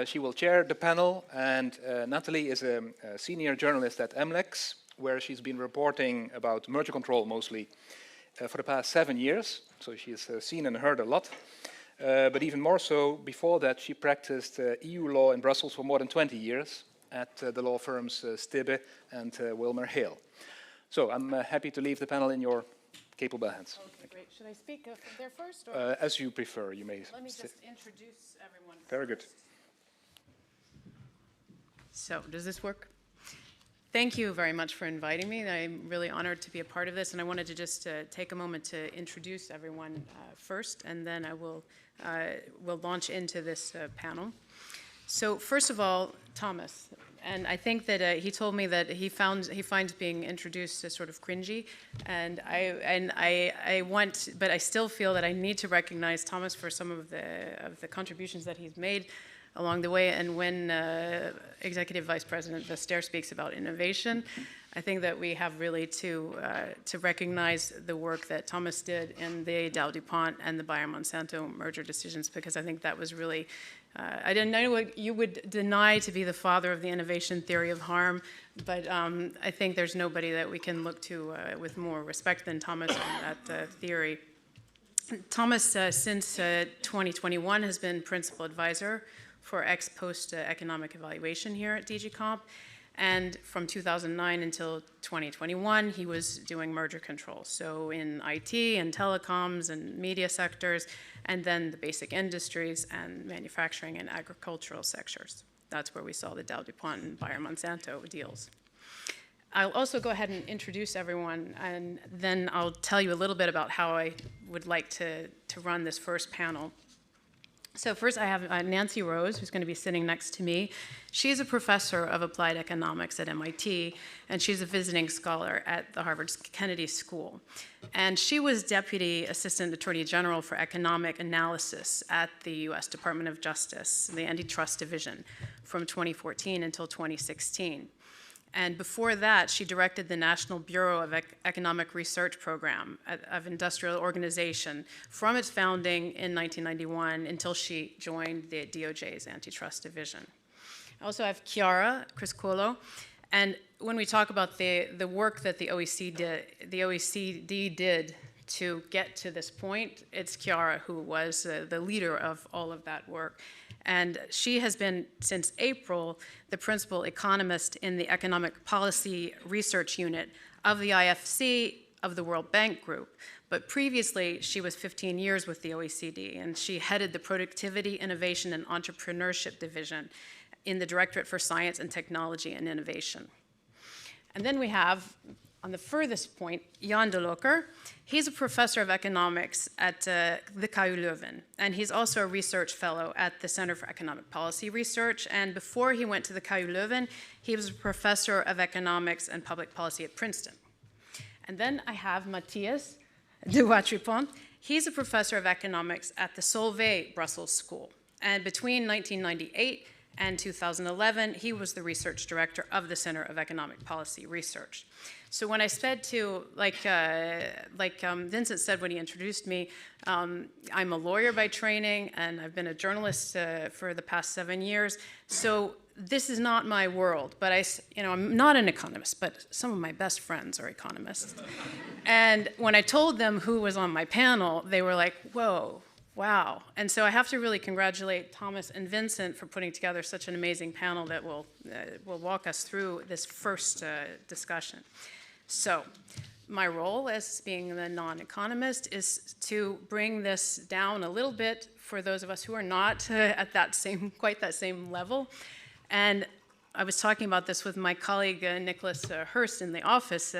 Speaker 1: She will chair the panel, and Nathalie is a senior journalist at MLEX, where she's been reporting about merger control mostly for the past 7 years. So she's seen and heard a lot. But even more so, before that, she practiced EU law in Brussels for more than 20 years at the law firms Stibbe and Wilmer Hale. So I'm happy to leave the panel in your capable hands.
Speaker 4: Okay, great. Should I speak from there first? Or
Speaker 1: As you prefer, you may.
Speaker 4: let me just introduce everyone.
Speaker 1: Very good.
Speaker 4: So, does this work? Thank you very much for inviting me. I'm really honored to be a part of this, and I wanted to just take a moment to introduce everyone first, and then I will launch into this panel. So, first of all, Thomas, and I think that he told me that he finds being introduced as sort of cringy, and I want, but I still feel that I need to recognize Thomas for some of the contributions that he's made along the way. And when Executive Vice President Vestager speaks about innovation, I think that we have really to recognize the work that Thomas did in the Dow-DuPont and the Bayer-Monsanto merger decisions, because I think that was really, I didn't know what you would deny to be the father of the innovation theory of harm, but I think there's nobody that we can look to with more respect than Thomas on that theory. Thomas, since 2021, has been principal advisor for ex-post economic evaluation here at DG Comp. And from 2009 until 2021, he was doing merger control. So in IT and telecoms and media sectors, and then the basic industries and manufacturing and agricultural sectors. That's where we saw the Dow-DuPont and Bayer-Monsanto deals. I'll also go ahead and introduce everyone, and then I'll tell you a little bit about how I would like to run this first panel. So first I have Nancy Rose, who's going to be sitting next to me. She's a professor of applied economics at MIT, and she's a visiting scholar at the Harvard Kennedy School. And she was Deputy Assistant Attorney General for Economic Analysis at the U.S. Department of Justice, the Antitrust Division, from 2014 until 2016. And before that, she directed the National Bureau of Economic Research Program of Industrial Organization from its founding in 1991 until she joined the DOJ's Antitrust Division. I also have Chiara Criscuolo. And when we talk about the work that the OECD did to get to this point, it's Chiara who was the leader of all of that work. And she has been, since April, the principal economist in the Economic Policy Research Unit of the IFC of the World Bank Group. But previously, she was 15 years with the OECD, and she headed the Productivity, Innovation, and Entrepreneurship Division in the Directorate for Science and Technology and Innovation. And then we have, on the furthest point, Jan de Locker. He's a professor of economics at the KU Leuven, and he's also a research fellow at the Center for Economic Policy Research. And before he went to the KU Leuven, he was a professor of economics and public policy at Princeton. And then I have Matthias de Watripont. He's a professor of economics at the Solvay Brussels School. And between 1998 and 2011, he was the research director of the Center of Economic Policy Research. So when I said to, like Vincent said when he introduced me, I'm a lawyer by training, and I've been a journalist for the past 7 years. So this is not my world, but I'm not an economist, but some of my best friends are economists. And when I told them who was on my panel, they were like, whoa. Wow. And so I have to really congratulate Thomas and Vincent for putting together such an amazing panel that will walk us through this first discussion. So my role as being the non-economist is to bring this down a little bit for those of us who are not at quite that same level. And I was talking about this with my colleague Nicholas Hurst in the office,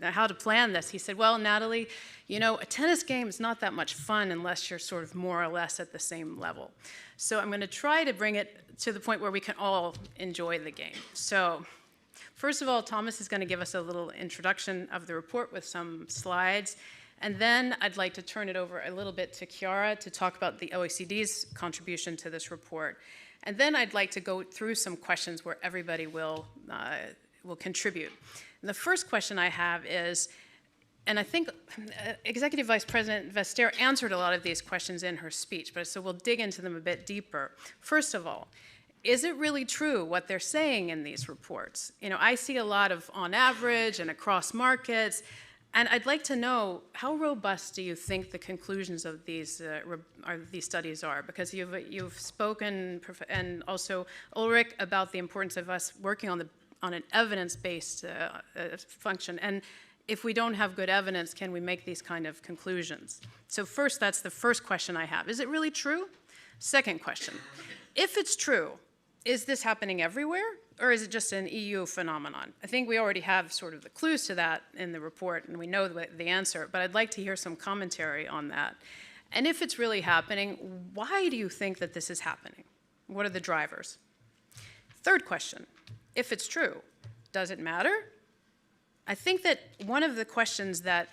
Speaker 4: how to plan this. He said, well, Natalie, a tennis game is not that much fun unless you're sort of more or less at the same level. So I'm going to try to bring it to the point where we can all enjoy the game. So first of all, Thomas is going to give us a little introduction of the report with some slides. And then I'd like to turn it over a little bit to Chiara to talk about the OECD's contribution to this report. And then I'd like to go through some questions where everybody will contribute. And the first question I have is, and I think Executive Vice President Vestager answered a lot of these questions in her speech, but so we'll dig into them a bit deeper. First of all, is it really true what they're saying in these reports? I see a lot of on average and across markets, and I'd like to know, how robust do you think the conclusions of these studies are? Because you've spoken, and also Ulrich, about the importance of us working on on an evidence-based function. And if we don't have good evidence, can we make these kind of conclusions? So first, that's the first question I have. Is it really true? Second question, if it's true, is this happening everywhere, or is it just an EU phenomenon? I think we already have sort of the clues to that in the report, and we know the answer, but I'd like to hear some commentary on that. And if it's really happening, why do you think that this is happening? What are the drivers? Third question, if it's true, does it matter? I think that one of the questions that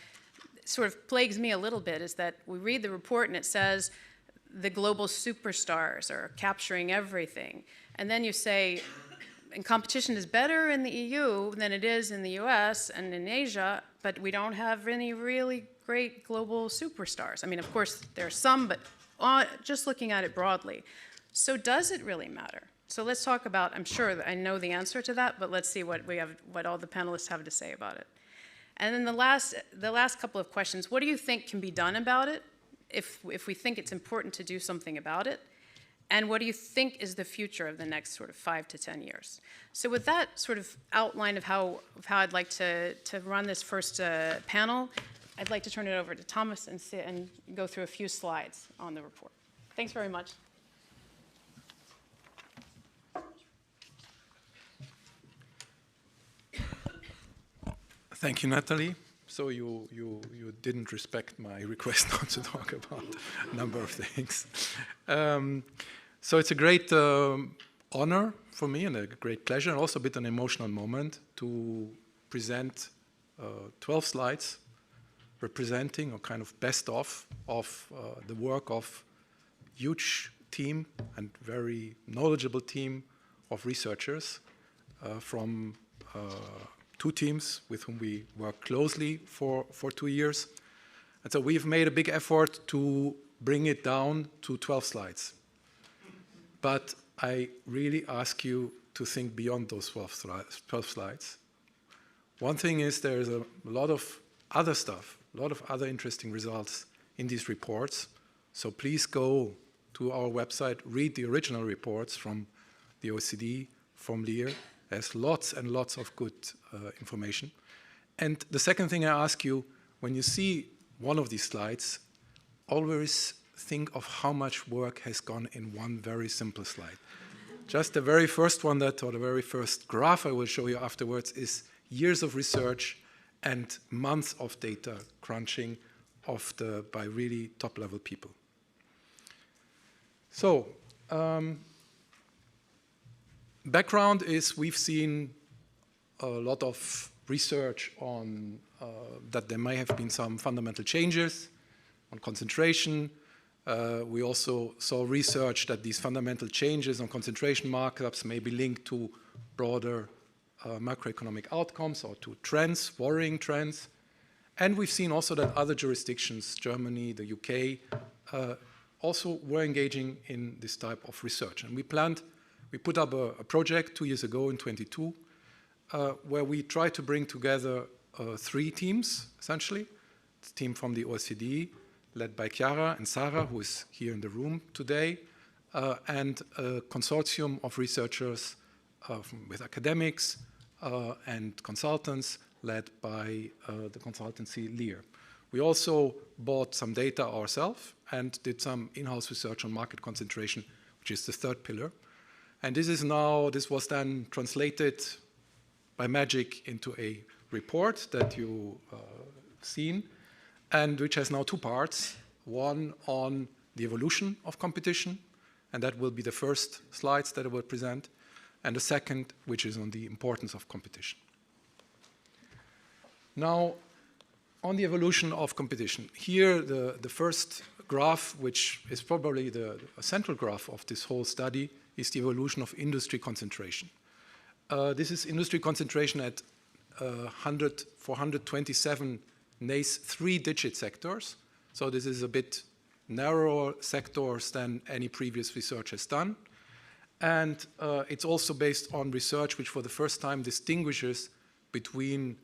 Speaker 4: sort of plagues me a little bit is that we read the report and it says the global superstars are capturing everything. And then you say, and competition is better in the EU than it is in the US and in Asia, but we don't have any really great global superstars. I mean, of course, there are some, but just looking at it broadly. So does it really matter? So let's talk about, I'm sure that I know the answer to that, but let's see what all the panelists have to say about it. And then the last couple of questions, what do you think can be done about it if we think it's important to do something about it? And what do you think is the future of the next sort of 5 to 10 years? So with that sort of outline of how I'd like to run this first panel, I'd like to turn it over to Thomas and go through a few slides on the report. Thanks very much.
Speaker 5: Thank you, Natalie. So you didn't respect my request not to talk about a number of things. So it's a great honor for me and a great pleasure, and also a bit an emotional moment to present 12 slides representing a kind of best of the work of huge team and very knowledgeable team of researchers from 2 teams with whom we work closely for 2 years. And so we've made a big effort to bring it down to 12 slides. But I really ask you to think beyond those 12 slides. One thing is there's a lot of other stuff, a lot of other interesting results in these reports. So please go to our website, read the original reports from the OECD, from Lear. There's lots and lots of good information. And the second thing I ask you, when you see one of these slides, always think of how much work has gone in one very simple slide. Just the very first one or the very first graph I will show you afterwards is years of research and months of data crunching by really top-level people. So, background is we've seen a lot of research on that there may have been some fundamental changes on concentration. We also saw research that these fundamental changes on concentration markups may be linked to broader macroeconomic outcomes or to trends, worrying trends. And we've seen also that other jurisdictions, Germany, the UK, also were engaging in this type of research. And we put up a project 2 years ago in 22, where we tried to bring together 3 teams, essentially. The team from the OECD, led by Chiara and Sarah, who is here in the room today, and a consortium of researchers with academics and consultants, led by the consultancy Lear. We also bought some data ourselves and did some in-house research on market concentration, which is the third pillar. And this was then translated by magic into a report that you've seen, and which has now 2 parts. One on the evolution of competition, and that will be the first slides that I will present, and the second, which is on the importance of competition. Now, on the evolution of competition, here the first graph, which is probably the central graph of this whole study, is the evolution of industry concentration. This is industry concentration at 427 NACE 3-digit sectors. So this is a bit narrower sectors than any previous research has done. And it's also based on research which for the first time distinguishes between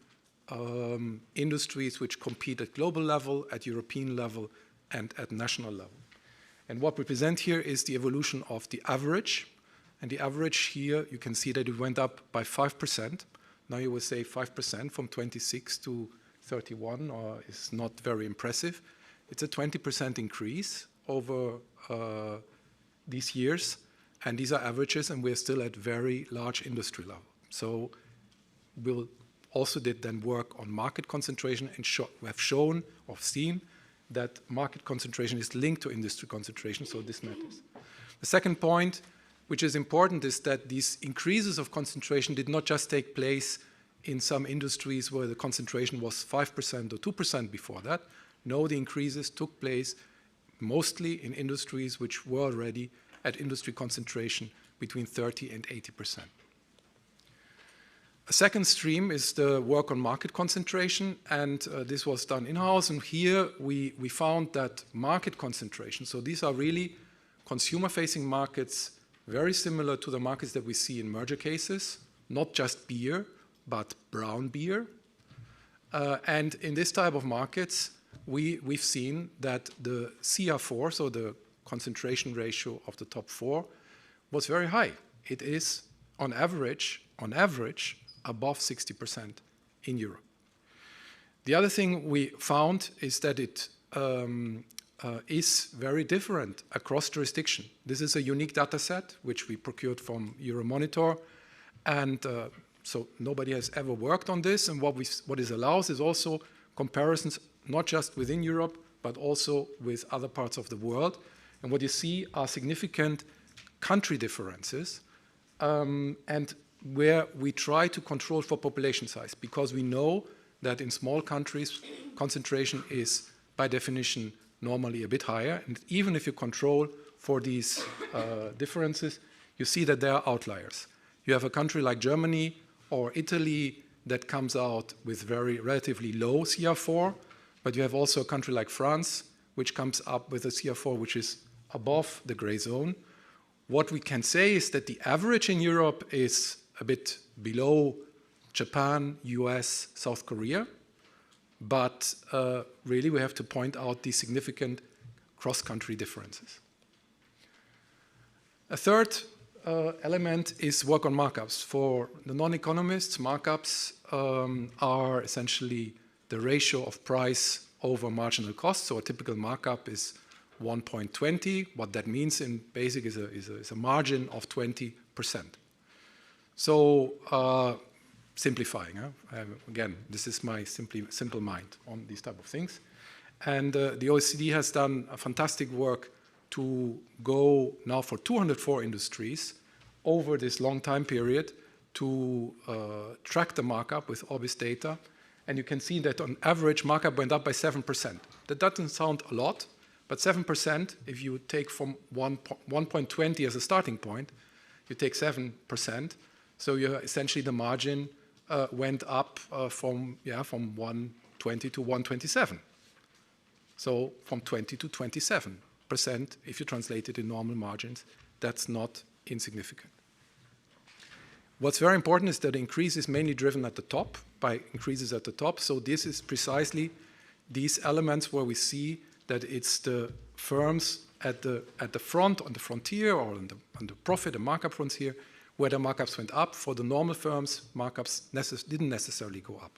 Speaker 5: industries which compete at global level, at European level, and at national level. And what we present here is the evolution of the average. And the average here, you can see that it went up by 5%. Now you will say 5% from 26 to 31 or is not very impressive. It's a 20% increase over these years. And these are averages, and we're still at very large industry level. So we'll also did then work on market concentration, and we have shown or seen that market concentration is linked to industry concentration, so this matters. The second point, which is important, is that these increases of concentration did not just take place in some industries where the concentration was 5% or 2% before that. No, the increases took place mostly in industries which were already at industry concentration between 30 and 80%. A second stream is the work on market concentration, and this was done in-house. And here we found that market concentration, so these are really consumer-facing markets, very similar to the markets that we see in merger cases, not just beer, but brown beer. And in this type of markets, we've seen that the CR4, so the concentration ratio of the top 4, was very high. It is on average, above 60% in Europe. The other thing we found is that it is very different across jurisdiction. This is a unique data set which we procured from Euromonitor, and so nobody has ever worked on this. And what this allows is also comparisons not just within Europe, but also with other parts of the world. And what you see are significant country differences, and where we try to control for population size, because we know that in small countries, concentration is by definition normally a bit higher. And even if you control for these differences, you see that there are outliers. You have a country like Germany or Italy that comes out with very relatively low CR4, but you have also a country like France, which comes up with a CR4 which is above the gray zone. What we can say is that the average in Europe is a bit below Japan, US, South Korea, but really we have to point out the significant cross-country differences. A third element is work on markups. For the non-economists, markups are essentially the ratio of price over marginal cost. So a typical markup is 1.20. What that means in basic is a margin of 20%. So simplifying, again, this is my simple mind on these type of things. And the OECD has done a fantastic work to go now for 204 industries over this long time period to track the markup with Orbis data. And you can see that on average, markup went up by 7%. That doesn't sound a lot, but 7%, if you take from 1.20 as a starting point, you take 7%. So essentially the margin went up from 120 to 127. So from 20 to 27%, if you translate it in normal margins, that's not insignificant. What's very important is that the increase is mainly driven at the top, by increases at the top. So this is precisely these elements where we see that it's the firms at the front, on the frontier, or on the profit and markup frontier, where the markups went up. For the normal firms, markups didn't necessarily go up.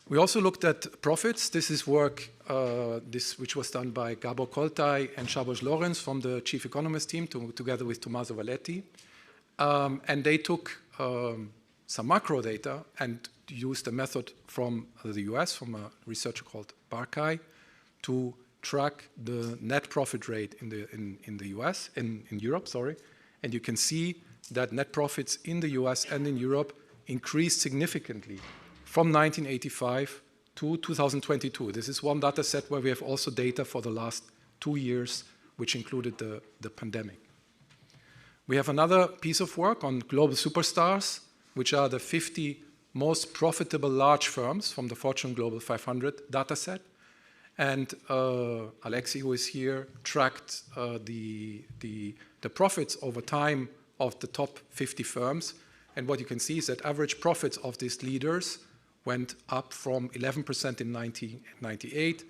Speaker 5: We also looked at profits. This is work which was done by Gabor Koltai and Szabolcs Lorenz from the chief economist team together with Tommaso Valetti. And they took some macro data and used a method from the US, from a researcher called Barkai, to track the net profit rate in the US, in Europe, sorry. And you can see that net profits in the US and in Europe increased significantly from 1985 to 2022. This is one data set where we have also data for the last 2 years, which included the pandemic. We have another piece of work on global superstars, which are the 50 most profitable large firms from the Fortune Global 500 data set. And Alexi, who is here, tracked the profits over time of the top 50 firms. And what you can see is that average profits of these leaders went up from 11% in 1998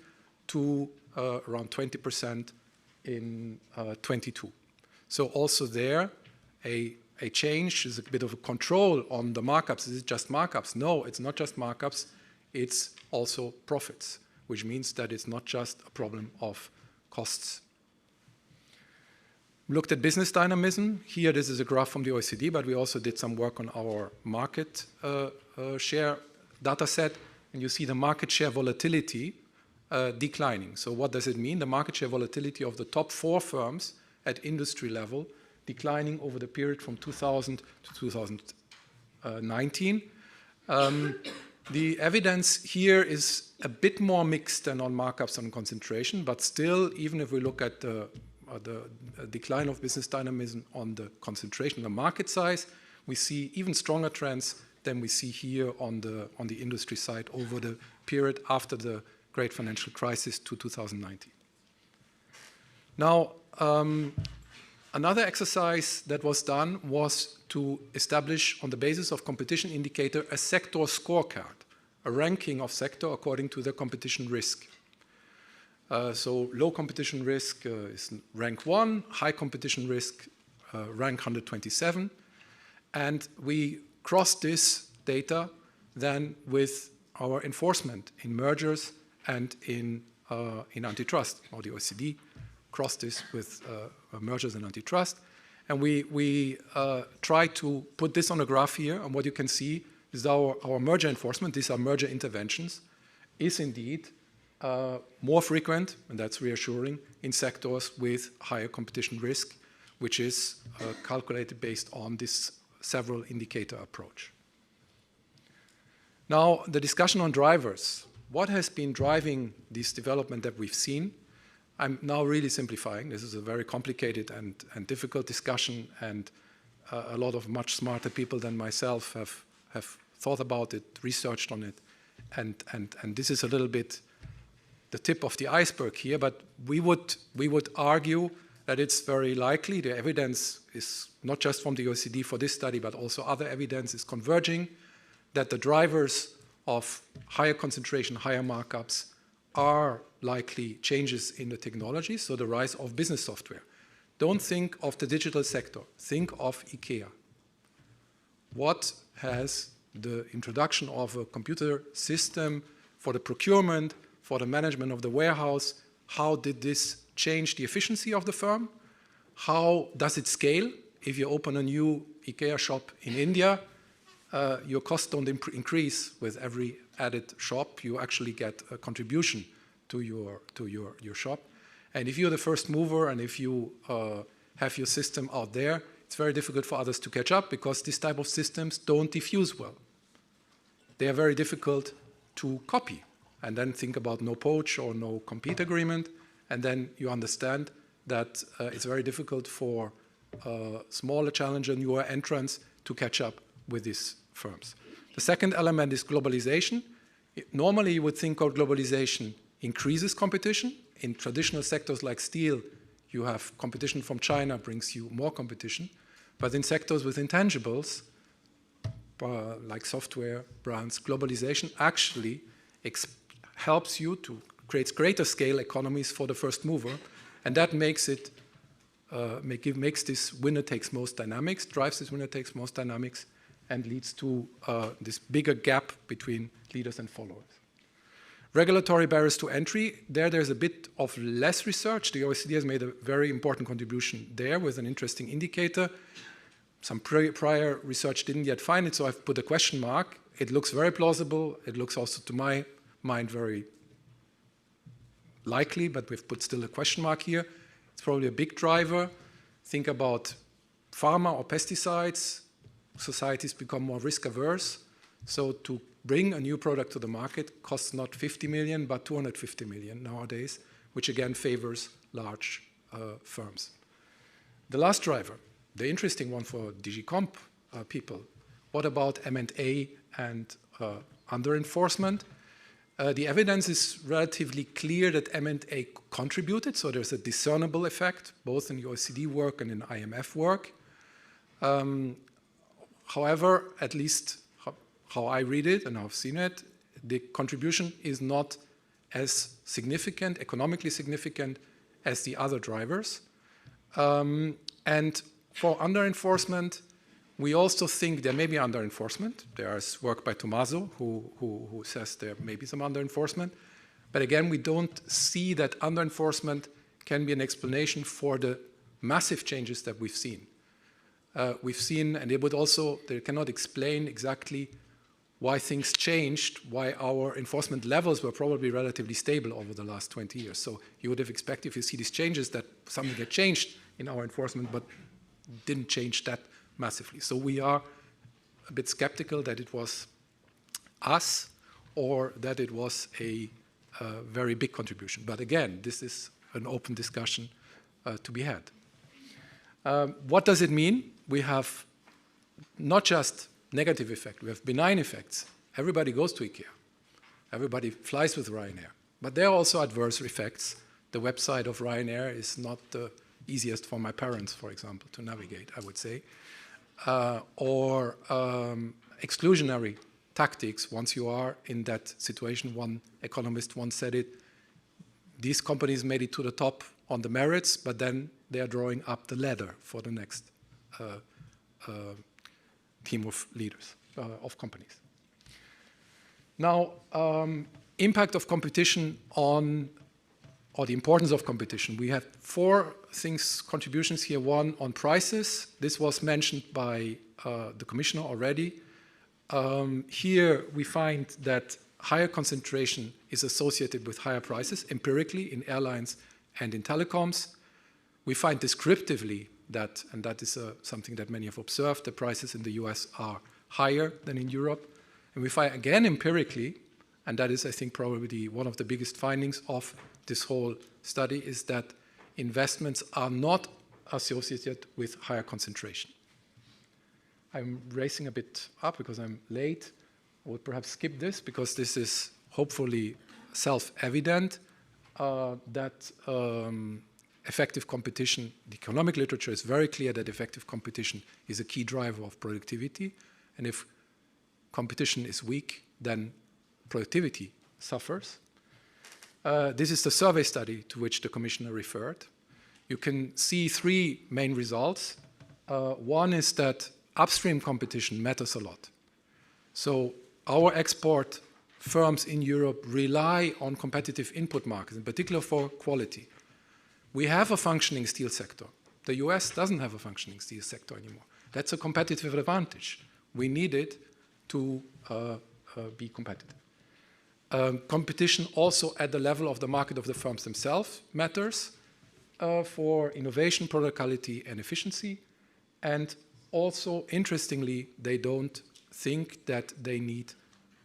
Speaker 5: to around 20% in 22. So also there, a change is a bit of a control on the markups. Is it just markups? No, it's not just markups. It's also profits, which means that it's not just a problem of costs. Looked at business dynamism. Here, this is a graph from the OECD, but we also did some work on our market share data set. And you see the market share volatility declining. So what does it mean? The market share volatility of the top 4 firms at industry level declining over the period from 2000 to 2019. The evidence here is a bit more mixed than on markups and concentration, but still, even if we look at the decline of business dynamism on the concentration, the market size, we see even stronger trends than we see here on the industry side over the period after the great financial crisis to 2019. Now, another exercise that was done was to establish, on the basis of competition indicator, a sector scorecard, a ranking of sector according to the competition risk. So low competition risk is rank 1, high competition risk rank 127. And we crossed this data then with our enforcement in mergers and in antitrust, or the OECD crossed this with mergers and antitrust. And we try to put this on a graph here, and what you can see is our merger enforcement, these are merger interventions, is indeed more frequent, and that's reassuring, in sectors with higher competition risk, which is calculated based on this several indicator approach. Now, the discussion on drivers. What has been driving this development that we've seen? I'm now really simplifying. This is a very complicated and difficult discussion, and a lot of much smarter people than myself have thought about it, researched on it, and this is a little bit the tip of the iceberg here, but we would argue that it's very likely, the evidence is not just from the OECD for this study, but also other evidence is converging, that the drivers of higher concentration, higher markups are likely changes in the technology, so the rise of business software. Don't think of the digital sector, think of IKEA. What has the introduction of a computer system for the procurement, for the management of the warehouse, how did this change the efficiency of the firm? How does it scale? If you open a new IKEA shop in India, your costs don't increase with every added shop. You actually get a contribution to your shop. And if you're the first mover and if you have your system out there, it's very difficult for others to catch up because this type of systems don't diffuse well. They are very difficult to copy. And then think about no poach or no compete agreement. And then you understand that it's very difficult for smaller challenger, newer entrants to catch up with these firms. The second element is globalization. Normally, you would think of globalization increases competition. In traditional sectors like steel, you have competition from China brings you more competition. But in sectors with intangibles, like software, brands, globalization actually helps you to create greater scale economies for the first mover. And that makes it makes this winner takes most dynamics, drives this winner takes most dynamics, and leads to this bigger gap between leaders and followers. Regulatory barriers to entry, there's a bit of less research. The OECD has made a very important contribution there with an interesting indicator. Some prior research didn't yet find it, so I've put a question mark. It looks very plausible. It looks also, to my mind, very likely, but we've put still a question mark here. It's probably a big driver. Think about pharma or pesticides. Societies become more risk averse. So to bring a new product to the market costs not 50 million, but 250 million nowadays, which again favors large firms. The last driver, the interesting one for DG Comp people, what about M&A and under-enforcement? The evidence is relatively clear that M&A contributed, so there's a discernible effect, both in the OECD work and in IMF work. However, at least how I read it and I've seen it, the contribution is not as significant, economically significant, as the other drivers. And for under-enforcement, we also think there may be under-enforcement. There is work by Tommaso who says there may be some under-enforcement. But again, we don't see that under-enforcement can be an explanation for the massive changes that we've seen. And they cannot explain exactly why things changed, why our enforcement levels were probably relatively stable over the last 20 years. So you would have expected, if you see these changes, that something had changed in our enforcement, but didn't change that massively. So we are a bit skeptical that it was us or that it was a very big contribution. But again, this is an open discussion to be had. What does it mean? We have not just negative effect, we have benign effects. Everybody goes to IKEA. Everybody flies with Ryanair. But there are also adverse effects. The website of Ryanair is not the easiest for my parents, for example, to navigate, I would say. Or exclusionary tactics once you are in that situation. One economist once said it, these companies made it to the top on the merits, but then they are drawing up the ladder for the next team of leaders, of companies. Now, impact of competition on, or the importance of competition. We have 4 contributions here. One on prices. This was mentioned by the commissioner already. Here we find that higher concentration is associated with higher prices, empirically in airlines and in telecoms. We find descriptively that, and that is something that many have observed, the prices in the US are higher than in Europe. And we find again empirically, and that is, I think, probably one of the biggest findings of this whole study, is that investments are not associated with higher concentration. I'm racing a bit up because I'm late. I would perhaps skip this because this is hopefully self-evident that effective competition, the economic literature is very clear that effective competition is a key driver of productivity. And if competition is weak, then productivity suffers. This is the survey study to which the commissioner referred. You can see 3 main results. One is that upstream competition matters a lot. So our export firms in Europe rely on competitive input markets, in particular for quality. We have a functioning steel sector. The US doesn't have a functioning steel sector anymore. That's a competitive advantage. We need it to be competitive. Competition also at the level of the market of the firms themselves matters for innovation, product quality, and efficiency. And also, interestingly, they don't think that they need,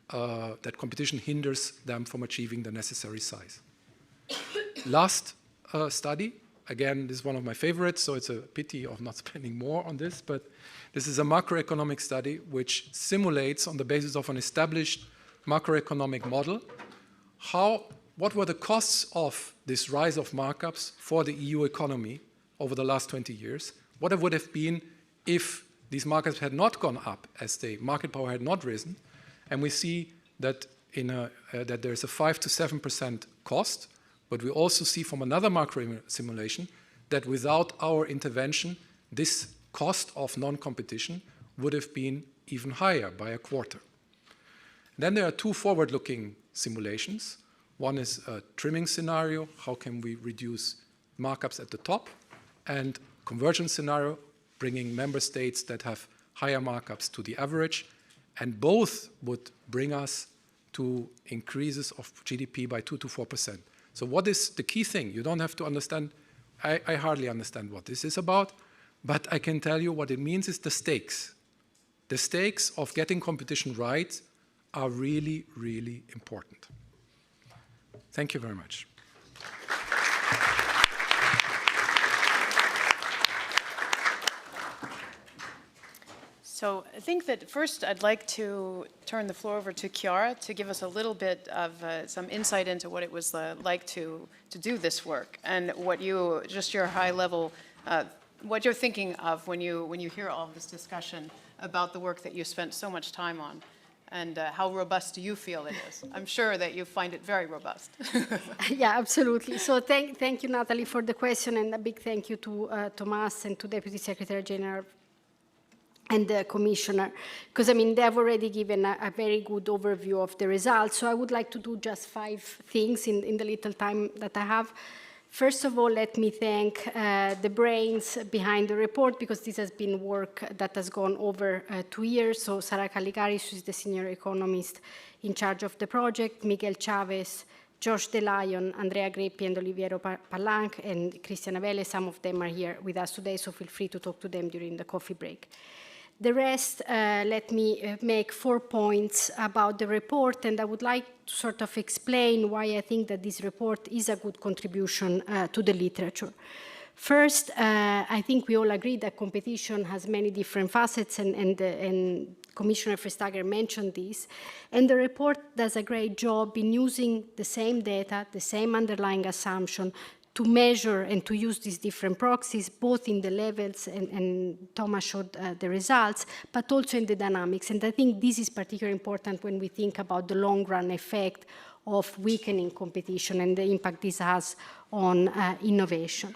Speaker 5: that competition hinders them from achieving the necessary size. Last study, again, this is one of my favorites, so it's a pity of not spending more on this, but this is a macroeconomic study which simulates, on the basis of an established macroeconomic model, what were the costs of this rise of markups for the EU economy over the last 20 years, what it would have been if these markets had not gone up, as the market power had not risen. And we see that, that there's a 5 to 7% cost, but we also see from another macro simulation that without our intervention, this cost of non-competition would have been even higher by a quarter. Then there are 2 forward-looking simulations. One is a trimming scenario, how can we reduce markups at the top, and convergence scenario, bringing member states that have higher markups to the average, and both would bring us to increases of GDP by 2 to 4%. So what is the key thing? You don't have to understand, I hardly understand what this is about, but I can tell you what it means is the stakes. The stakes of getting competition right are really, really important. Thank you very much.
Speaker 4: So I think that first I'd like to turn the floor over to Chiara to give us a little bit of some insight into what it was like to do this work and what you, just your high level, what you're thinking of when you hear all of this discussion about the work that you spent so much time on. And how robust do you feel it is? I'm sure that you find it very robust.
Speaker 6: Yeah, absolutely. So thank you, Natalie, for the question, and a big thank you to Thomas and to Deputy Secretary General and the Commissioner, because I mean, they have already given a very good overview of the results. So I would like to do just 5 things in the little time that I have. First of all, let me thank the brains behind the report, because this has been work that has gone over 2 years. So Sara Caligaris, who is the senior economist in charge of the project, Miguel Chavez, Josh DeLion, Andrea Greppi, and Oliviero Palanc, and Christian Avele. Some of them are here with us today, so feel free to talk to them during the coffee break. The rest, let me make 4 points about the report, and I would like to sort of explain why I think that this report is a good contribution to the literature. First, I think we all agree that competition has many different facets, and Commissioner Vestager mentioned this, and the report does a great job in using the same data, the same underlying assumption, to measure and to use these different proxies, both in the levels, and Thomas showed the results, but also in the dynamics. And I think this is particularly important when we think about the long-run effect of weakening competition and the impact this has on innovation.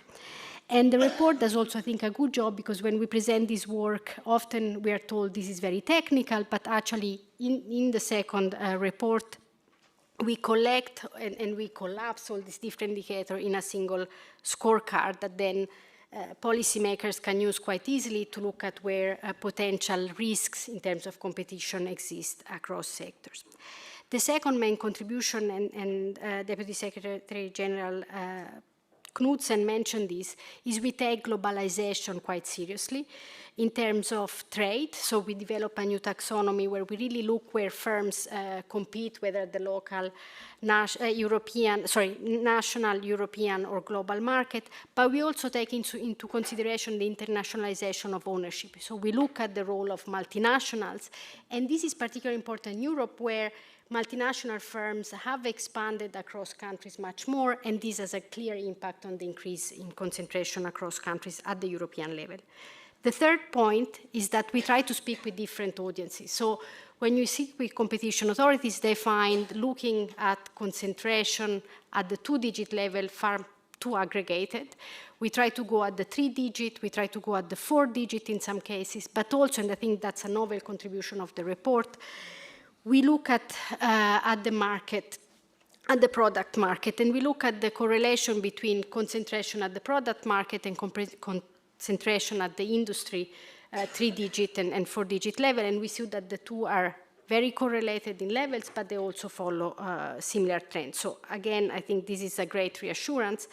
Speaker 6: And the report does also, I think, a good job, because when we present this work, often we are told this is very technical, but actually in the second report, we collect and we collapse all these different indicators in a single scorecard that then policymakers can use quite easily to look at where potential risks in terms of competition exist across sectors. The second main contribution, and Deputy Secretary General Knudsen mentioned this, is we take globalization quite seriously in terms of trade. So we develop a new taxonomy where we really look where firms compete, whether the local, national, European, or global market. But we also take into consideration the internationalization of ownership. So we look at the role of multinationals, and this is particularly important in Europe, where multinational firms have expanded across countries much more, and this has a clear impact on the increase in concentration across countries at the European level. The third point is that we try to speak with different audiences. So when you speak with competition authorities, they find looking at concentration at the 2-digit level far too aggregated. We try to go at the 3-digit, we try to go at the 4-digit in some cases, but also, and I think that's a novel contribution of the report, we look at the market, at the product market, and we look at the correlation between concentration at the product market and concentration at the industry 3-digit and 4-digit level, and we see that the two are very correlated in levels, but they also follow similar trends. So again, I think this is a great reassurance.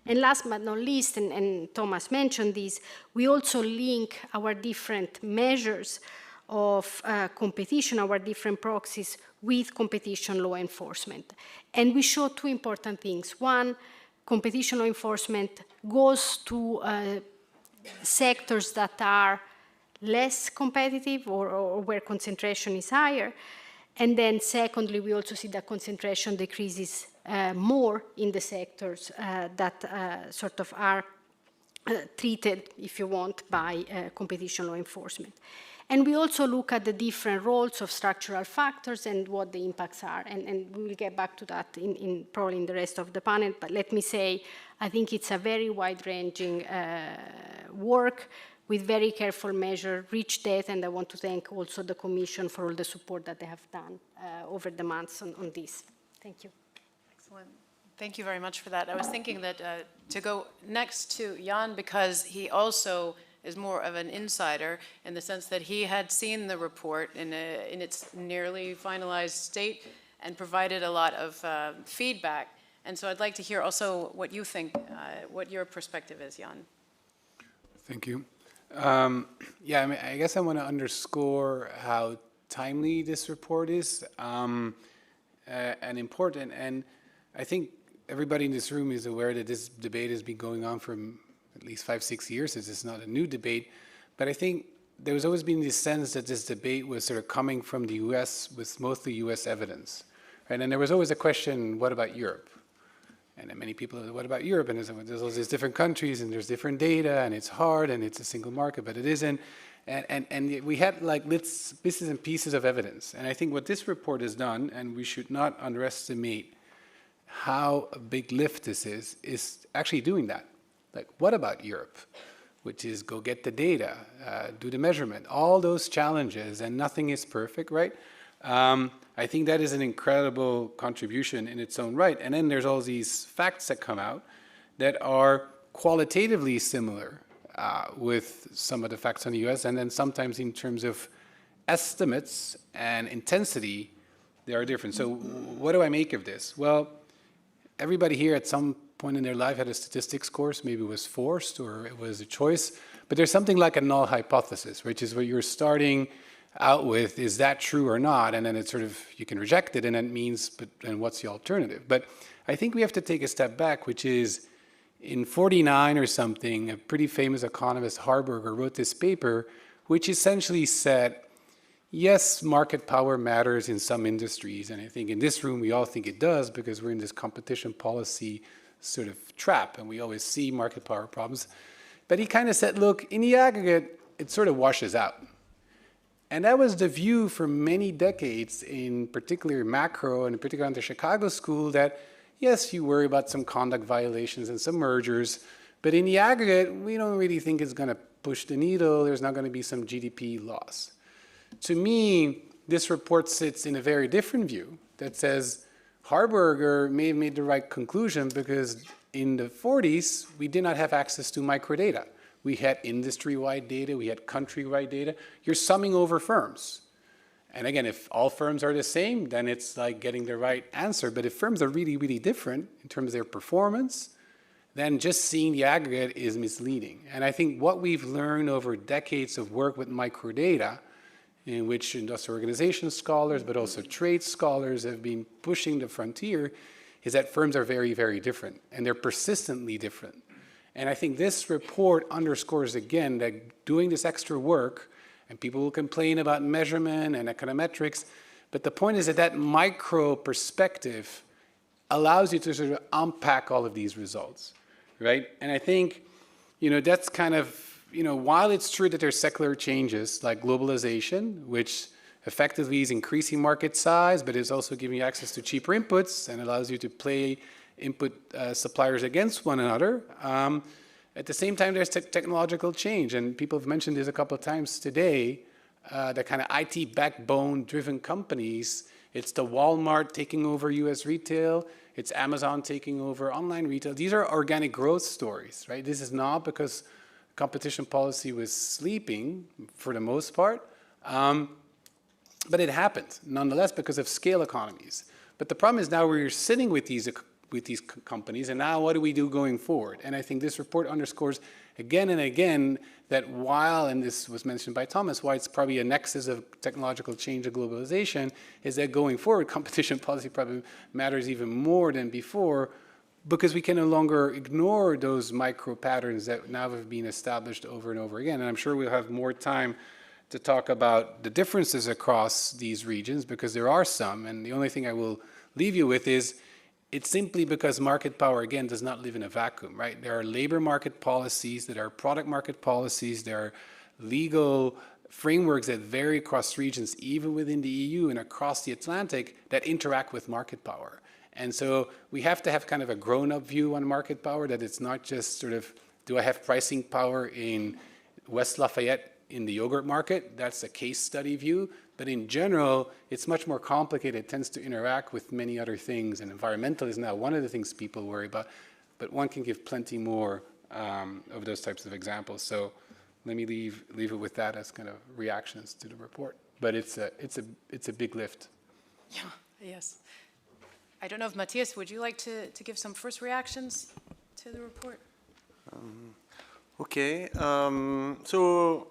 Speaker 6: And last but not least, and Thomas mentioned this, we also link our different measures of competition, our different proxies, with competition law enforcement. And we show 2 important things. One, competition law enforcement goes to sectors that are less competitive or where concentration is higher. And then secondly, we also see that concentration decreases more in the sectors that sort of are treated, if you want, by competition law enforcement. And we also look at the different roles of structural factors and what the impacts are. And we will get back to that probably in the rest of the panel. But let me say, I think it's a very wide-ranging work with very careful measure, rich data, and I want to thank also the Commission for all the support that they have done over the months on this. Thank you.
Speaker 4: Excellent. Thank you very much for that. I was thinking that to go next to Jan, because he also is more of an insider in the sense that he had seen the report in its nearly finalized state and provided a lot of feedback. And so I'd like to hear also what you think, what your perspective is, Jan.
Speaker 7: Thank you. Yeah, I mean, I guess I want to underscore how timely this report is and important. And I think everybody in this room is aware that this debate has been going on for at least 5-6 years. This is not a new debate. But I think there was always been this sense that this debate was sort of coming from the US with mostly US evidence. Right? And there was always a question, what about Europe? And then many people, what about Europe? And there's all these different countries and there's different data and it's hard and it's a single market, but it isn't. And we had like pieces and pieces of evidence. And I think what this report has done, and we should not underestimate how a big lift this is actually doing that. Like, what about Europe? Which is go get the data, do the measurement, all those challenges, and nothing is perfect, right? I think that is an incredible contribution in its own right. And then there's all these facts that come out that are qualitatively similar with some of the facts on the US, and then sometimes in terms of estimates and intensity, they are different. So what do I make of this? Well, everybody here at some point in their life had a statistics course, maybe it was forced or it was a choice, but there's something like a null hypothesis, which is what you're starting out with, is that true or not? And then it's sort of, you can reject it, and that means, but then what's the alternative? But I think we have to take a step back, which is in 49 or something, a pretty famous economist, Harburger, wrote this paper, which essentially said, yes, market power matters in some industries, and I think in this room we all think it does because we're in this competition policy sort of trap, and we always see market power problems. But he kind of said, look, in the aggregate, it sort of washes out. And that was the view for many decades, in particular macro, and in particular in the Chicago school, that yes, you worry about some conduct violations and some mergers, but in the aggregate, we don't really think it's going to push the needle. There's not going to be some GDP loss. To me, this report sits in a very different view that says Harburger may have made the right conclusion because in the 40s, we did not have access to microdata. We had industry-wide data, we had country-wide data. You're summing over firms. And again, if all firms are the same, then it's like getting the right answer. But if firms are really, really different in terms of their performance, then just seeing the aggregate is misleading. And I think what we've learned over decades of work with microdata, in which industrial organization scholars, but also trade scholars have been pushing the frontier, is that firms are very, very different, and they're persistently different. And I think this report underscores again that doing this extra work, and people will complain about measurement and econometrics, but the point is that that micro perspective allows you to sort of unpack all of these results, right? And I think, that's kind of, while it's true that there's secular changes like globalization, which effectively is increasing market size, but is also giving you access to cheaper inputs and allows you to play input suppliers against one another. At the same time, there's technological change, and people have mentioned this a couple of times today, the kind of IT backbone-driven companies. It's the Walmart taking over US retail. It's Amazon taking over online retail. These are organic growth stories, right? This is not because competition policy was sleeping for the most part, but it happened nonetheless because of scale economies. But the problem is now we're sitting with these companies, and now what do we do going forward? And I think this report underscores again and again that while, and this was mentioned by Thomas, why it's probably a nexus of technological change and globalization, is that going forward, competition policy probably matters even more than before, because we can no longer ignore those micro patterns that now have been established over and over again. And I'm sure we'll have more time to talk about the differences across these regions, because there are some, and the only thing I will leave you with is it's simply because market power, again, does not live in a vacuum, right? There are labor market policies, there are product market policies, there are legal frameworks that vary across regions, even within the EU and across the Atlantic, that interact with market power. And so we have to have kind of a grown-up view on market power, that it's not just sort of, do I have pricing power in West Lafayette in the yogurt market? That's a case study view. But in general, it's much more complicated. It tends to interact with many other things. And environmental is now one of the things people worry about. But one can give plenty more of those types of examples. So let me leave it with that as kind of reactions to the report. But it's a big lift.
Speaker 4: Yeah, yes. I don't know if Matthias, would you like to give some first reactions to the report?
Speaker 8: Okay. So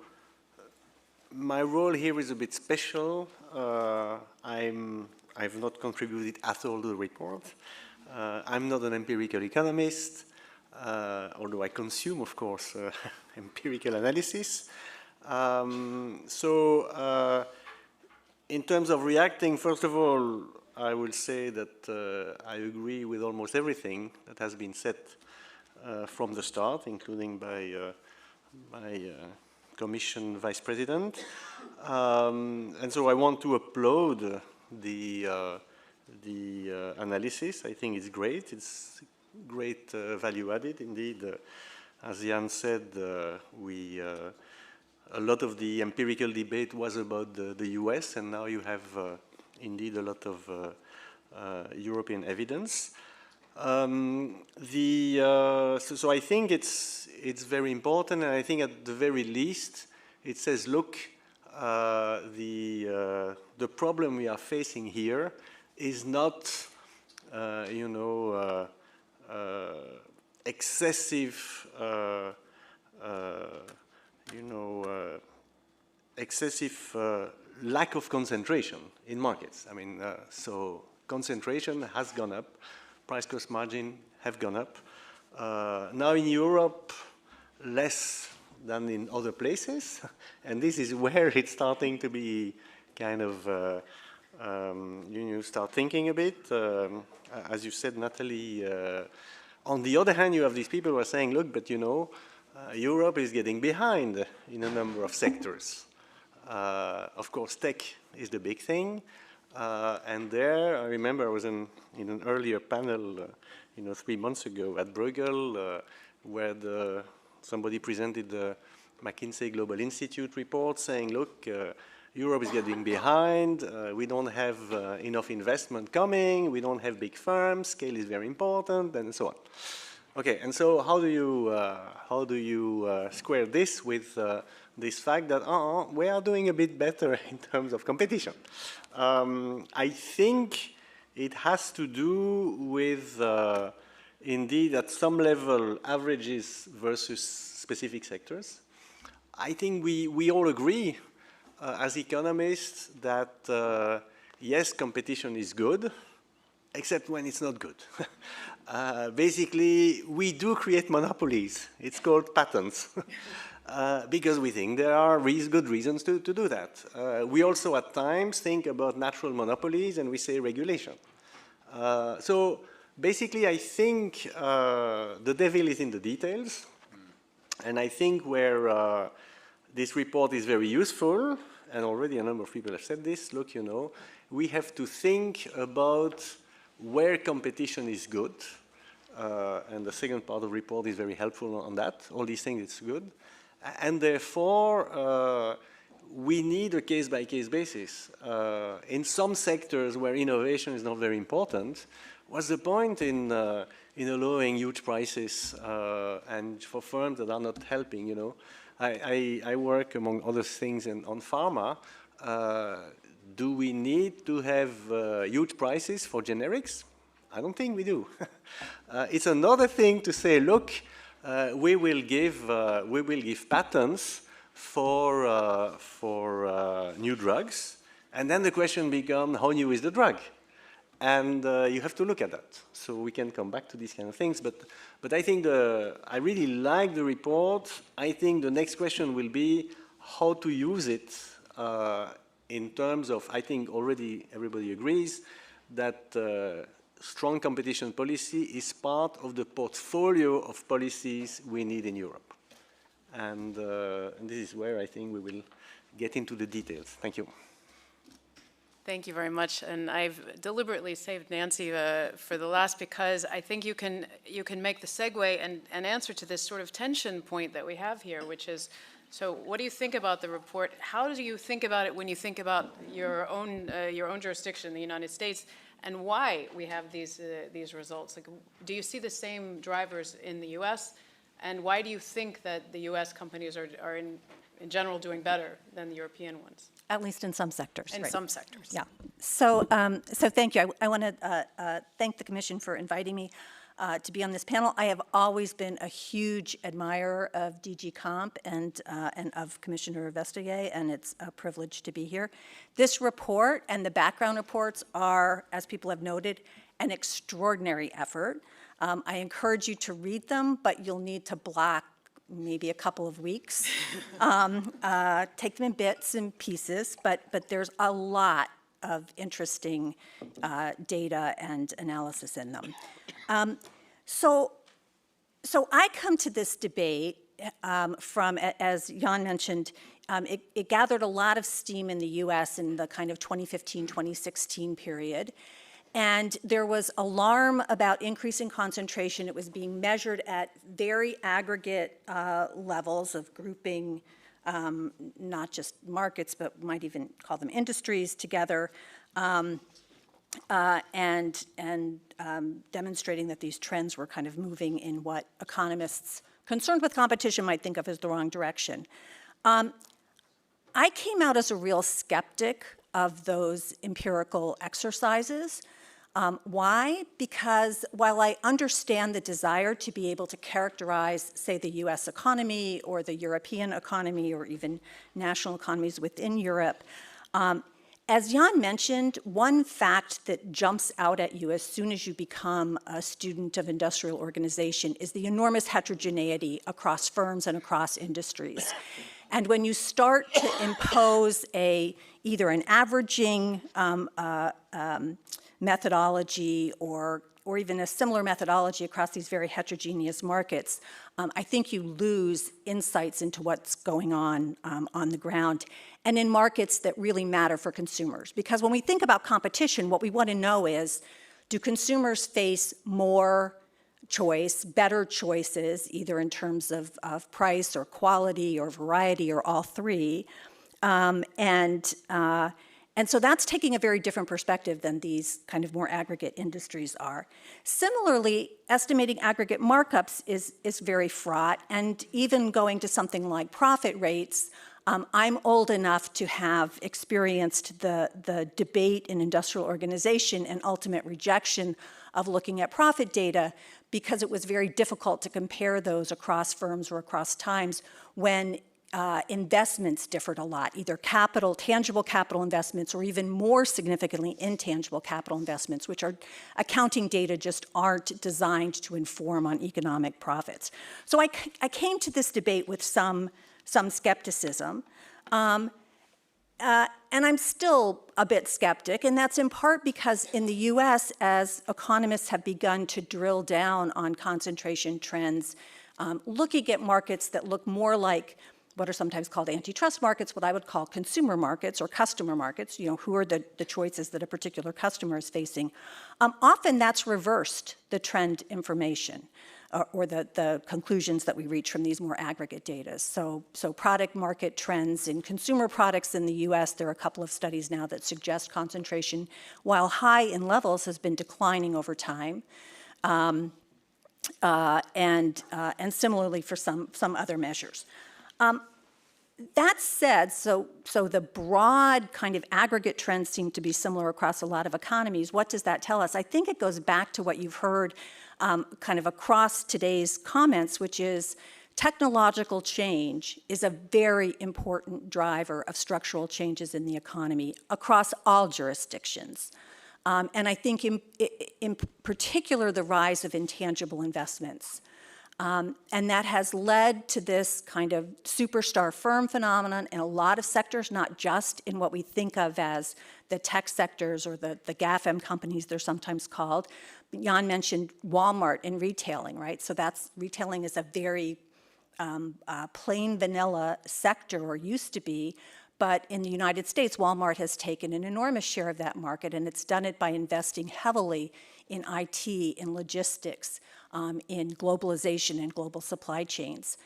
Speaker 8: my role here is a bit special. I've not contributed at all to the report. I'm not an empirical economist, although I consume, of course, empirical analysis. So in terms of reacting, first of all, I will say that I agree with almost everything that has been said from the start, including by Commission Vice President. And so I want to applaud the analysis. I think it's great. It's great value added indeed. As Jan said, a lot of the empirical debate was about the US, and now you have indeed a lot of European evidence. So I think it's very important, and I think at the very least it says, look, the problem we are facing here is not, you know, excessive, you know, excessive lack of concentration in markets. I mean, so concentration has gone up, price-cost margin have gone up. Now in Europe, less than in other places, and this is where it's starting to be kind of, you start thinking a bit. As you said, Natalie, on the other hand, you have these people who are saying, look, but you know, Europe is getting behind in a number of sectors. Of course, tech is the big thing. And there, I remember I was in an earlier panel, you know, 3 months ago at Bruegel, where somebody presented the McKinsey Global Institute report saying, look, Europe is getting behind, we don't have enough investment coming, we don't have big firms, scale is very important, and so on. Okay, and so how do you square this with this fact that we are doing a bit better in terms of competition? I think it has to do with, indeed, at some level, averages versus specific sectors. I think we all agree, as economists, that yes, competition is good, except when it's not good. Basically, we do create monopolies. It's called patents. Because we think there are good reasons to do that. We also at times think about natural monopolies and we say regulation. So basically I think the devil is in the details, and I think where this report is very useful, and already a number of people have said this, look, you know, we have to think about where competition is good, and the second part of the report is very helpful on that. All these things, it's good. And therefore, we need a case-by-case basis. In some sectors where innovation is not very important, what's the point in allowing huge prices and for firms that are not helping, you know? I work, among other things, on pharma. Do we need to have huge prices for generics? I don't think we do. It's another thing to say, look, we will give patents for new drugs, and then the question becomes, how new is the drug? And you have to look at that. So we can come back to these kind of things, but I think I really like the report. I think the next question will be how to use it in terms of, I think already everybody agrees that strong competition policy is part of the portfolio of policies we need in Europe. And this is where I think we will get into the details. Thank you.
Speaker 4: Thank you very much. And I've deliberately saved Nancy for the last because I think you can make the segue and answer to this sort of tension point that we have here, which is, so what do you think about the report? How do you think about it when you think about your own jurisdiction, the United States, and why we have these results? Like, do you see the same drivers in the U.S., and why do you think that the U.S. companies are in general doing better than the European ones?
Speaker 9: At least in some sectors.
Speaker 4: In some sectors.
Speaker 9: Yeah. So thank you. I want to thank the Commission for inviting me to be on this panel. I have always been a huge admirer of DG Comp and of Commissioner Vestager, and it's a privilege to be here. This report and the background reports are, as people have noted, an extraordinary effort. I encourage you to read them, but you'll need to block maybe a couple of weeks. Take them in bits and pieces, but there's a lot of interesting data and analysis in them. So I come to this debate as Jan mentioned, it gathered a lot of steam in the US in the kind of 2015-2016 period. And there was alarm about increasing concentration. It was being measured at very aggregate levels of grouping not just markets, but might even call them industries together, and demonstrating that these trends were kind of moving in what economists concerned with competition might think of as the wrong direction. I came out as a real skeptic of those empirical exercises. Why? Because while I understand the desire to be able to characterize, say, the US economy or the European economy or even national economies within Europe, as Jan mentioned, one fact that jumps out at you as soon as you become a student of industrial organization is the enormous heterogeneity across firms and across industries. And when you start to impose either an averaging methodology or even a similar methodology across these very heterogeneous markets, I think you lose insights into what's going on the ground and in markets that really matter for consumers. Because when we think about competition, what we want to know is, do consumers face more choice, better choices, either in terms of price or quality or variety or all three? And so that's taking a very different perspective than these kind of more aggregate industries are. Similarly, estimating aggregate markups is very fraught, and even going to something like profit rates, I'm old enough to have experienced the debate in industrial organization and ultimate rejection of looking at profit data because it was very difficult to compare those across firms or across times when investments differed a lot, either capital, tangible capital investments, or even more significantly, intangible capital investments, which are accounting data just aren't designed to inform on economic profits. So I came to this debate with some skepticism, and I'm still a bit skeptic, and that's in part because in the US, as economists have begun to drill down on concentration trends, looking at markets that look more like what are sometimes called antitrust markets, what I would call consumer markets or customer markets, who are the choices that a particular customer is facing. Often that's reversed the trend information or the conclusions that we reach from these more aggregate data. So product market trends in consumer products in the US, there are a couple of studies now that suggest concentration, while high in levels, has been declining over time. And similarly for some other measures. That said, so the broad kind of aggregate trends seem to be similar across a lot of economies. What does that tell us? I think it goes back to what you've heard kind of across today's comments, which is technological change is a very important driver of structural changes in the economy across all jurisdictions. And I think in particular, the rise of intangible investments. And that has led to this kind of superstar firm phenomenon in a lot of sectors, not just in what we think of as the tech sectors or the GAFAM companies they're sometimes called. Jan mentioned Walmart in retailing, right? So retailing is a very plain vanilla sector, or used to be. But in the United States, Walmart has taken an enormous share of that market, and it's done it by investing heavily in IT, in logistics, in globalization and global supply chains.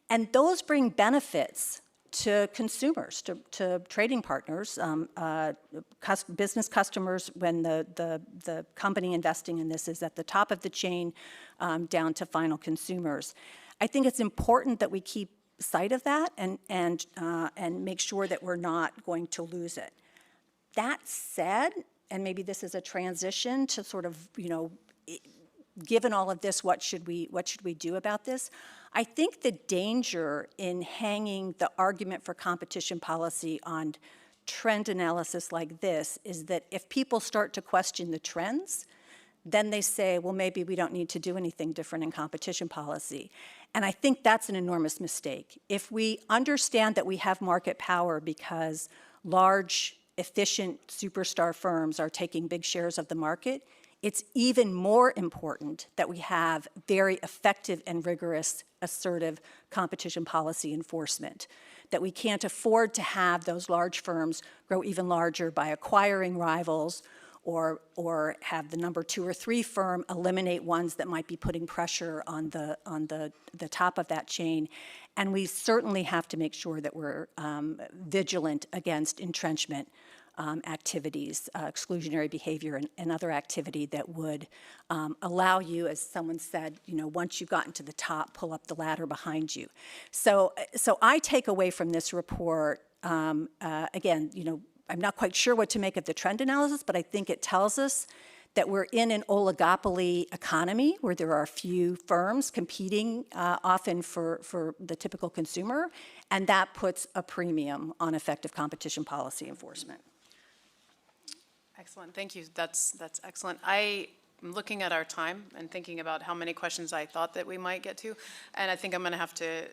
Speaker 9: And those bring benefits to consumers, to trading partners, business customers, when the company investing in this is at the top of the chain, down to final consumers. I think it's important that we keep sight of that and make sure that we're not going to lose it. That said, and maybe this is a transition to sort of, given all of this, what should we do about this? I think the danger in hanging the argument for competition policy on trend analysis like this is that if people start to question the trends, then they say, well, maybe we don't need to do anything different in competition policy. And I think that's an enormous mistake. If we understand that we have market power because large, efficient superstar firms are taking big shares of the market, it's even more important that we have very effective and rigorous, assertive competition policy enforcement, that we can't afford to have those large firms grow even larger by acquiring rivals or have the number 2 or 3 firm eliminate ones that might be putting pressure on the top of that chain. And we certainly have to make sure that we're vigilant against entrenchment activities, exclusionary behavior, and other activity that would allow you, as someone said, once you've gotten to the top, pull up the ladder behind you. So I take away from this report, again, I'm not quite sure what to make of the trend analysis, but I think it tells us that we're in an oligopoly economy where there are a few firms competing often for the typical consumer, and that puts a premium on effective competition policy enforcement.
Speaker 4: Excellent, thank you. That's excellent. I'm looking at our time and thinking about how many questions I thought that we might get to, and I think I'm going to have to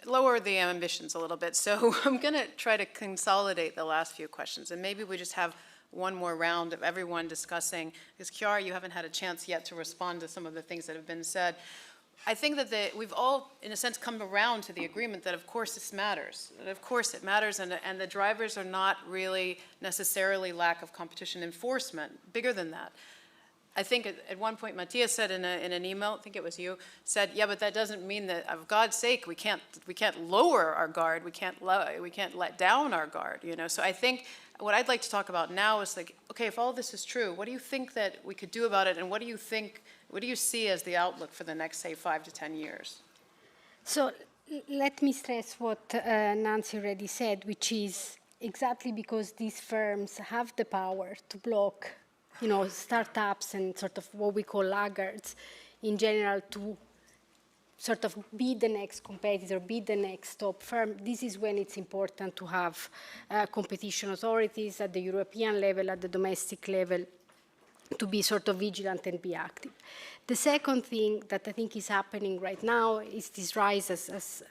Speaker 4: lower the ambitions a little bit. So I'm going to try to consolidate the last few questions, and maybe we just have one more round of everyone discussing, because Chiara, you haven't had a chance yet to respond to some of the things that have been said. I think that we've all, in a sense, come around to the agreement that, of course, this matters. That, of course, it matters, and the drivers are not really necessarily lack of competition enforcement. Bigger than that. I think at one point, Matthias said in an email, I think it was you, said, yeah, but that doesn't mean that, of God's sake, we can't lower our guard. We can't let down our guard. So I think what I'd like to talk about now is like, okay, if all this is true, what do you think that we could do about it, and what do you see as the outlook for the next, say, 5 to 10 years?
Speaker 6: So let me stress what Nancy already said, which is exactly because these firms have the power to block, startups and sort of what we call laggards in general to sort of be the next competitor, be the next top firm. This is when it's important to have competition authorities at the European level, at the domestic level, to be sort of vigilant and be active. The second thing that I think is happening right now is this rise, as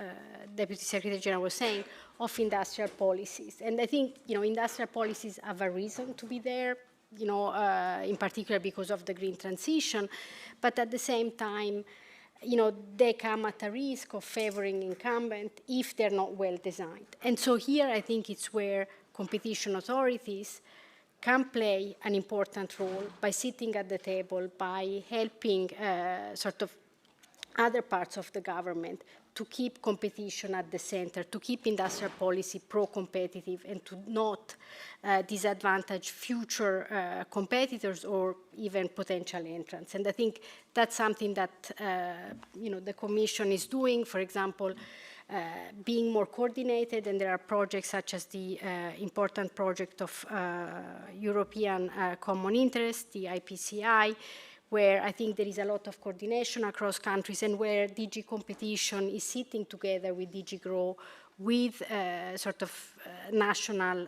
Speaker 6: Deputy Secretary General was saying, of industrial policies. And I think, industrial policies have a reason to be there, in particular because of the green transition, but at the same time, they come at a risk of favoring incumbent if they're not well designed. And so here I think it's where competition authorities can play an important role by sitting at the table, by helping sort of other parts of the government to keep competition at the center, to keep industrial policy pro-competitive, and to not disadvantage future competitors or even potential entrants. And I think that's something that the Commission is doing. For example, being more coordinated, and there are projects such as the important project of European Common Interest, the IPCI, where I think there is a lot of coordination across countries, and where DG Competition is sitting together with DG Grow with sort of national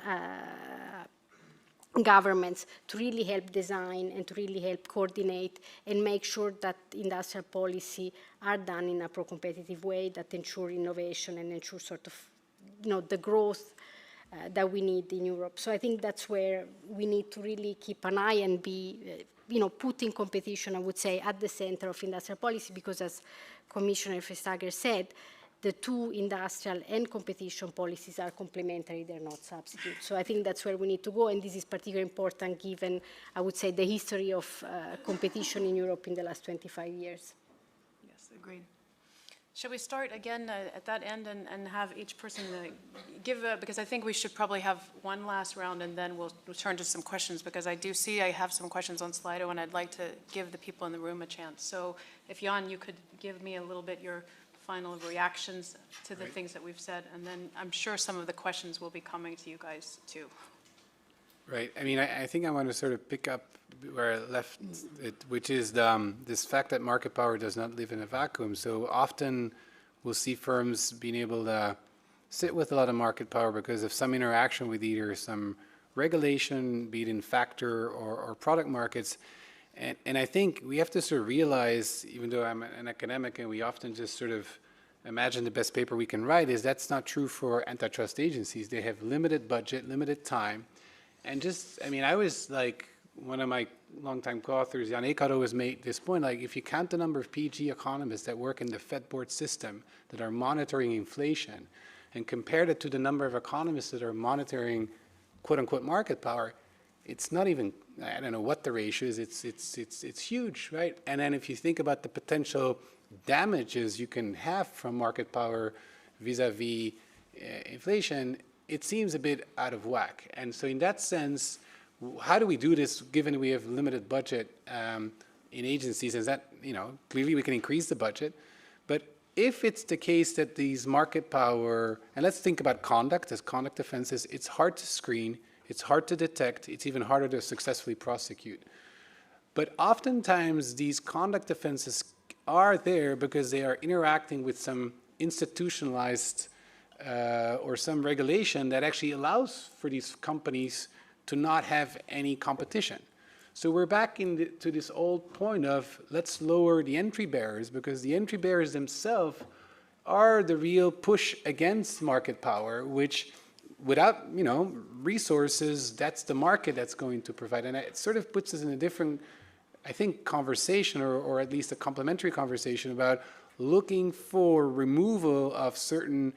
Speaker 6: governments to really help design and to really help coordinate and make sure that industrial policy are done in a pro-competitive way that ensure innovation and ensure sort of, the growth that we need in Europe. So I think that's where we need to really keep an eye and be, putting competition, I would say, at the center of industrial policy, because as Commissioner Vestager said, the two industrial and competition policies are complementary, they're not substitutes. So I think that's where we need to go, and this is particularly important given, I would say, the history of competition in Europe in the last 25 years.
Speaker 4: Yes, agreed. Shall we start again at that end and have each person give, because I think we should probably have one last round and then we'll turn to some questions, because I do see I have some questions on Slido and I'd like to give the people in the room a chance. So if Jan, you could give me a little bit your final reactions to the things that we've said, and then I'm sure some of the questions will be coming to you guys too.
Speaker 7: Right. I mean, I think I want to sort of pick up where I left it, which is this fact that market power does not live in a vacuum. So often we'll see firms being able to sit with a lot of market power because of some interaction with either some regulation, be it in factor or product markets. And I think we have to sort of realize, even though I'm an academic and we often just sort of imagine the best paper we can write, is that's not true for antitrust agencies. They have limited budget, limited time. And just, I mean, I was like one of my longtime co-authors, Jan Eekhout, always made this point, like if you count the number of PhD economists that work in the Fed board system that are monitoring inflation and compare that to the number of economists that are monitoring quote unquote market power, it's not even, I don't know what the ratio is, it's huge, right? And then if you think about the potential damages you can have from market power vis-a-vis inflation, it seems a bit out of whack. And so in that sense, how do we do this given we have limited budget in agencies? Is that, clearly we can increase the budget, but if it's the case that these market power, and let's think about conduct as conduct offenses, it's hard to screen, it's hard to detect, it's even harder to successfully prosecute. But oftentimes these conduct offenses are there because they are interacting with some institutionalized or some regulation that actually allows for these companies to not have any competition. So we're back to this old point of let's lower the entry barriers, because the entry barriers themselves are the real push against market power, which without resources, that's the market that's going to provide. And it sort of puts us in a different, I think, conversation, or at least a complementary conversation about looking for removal of certain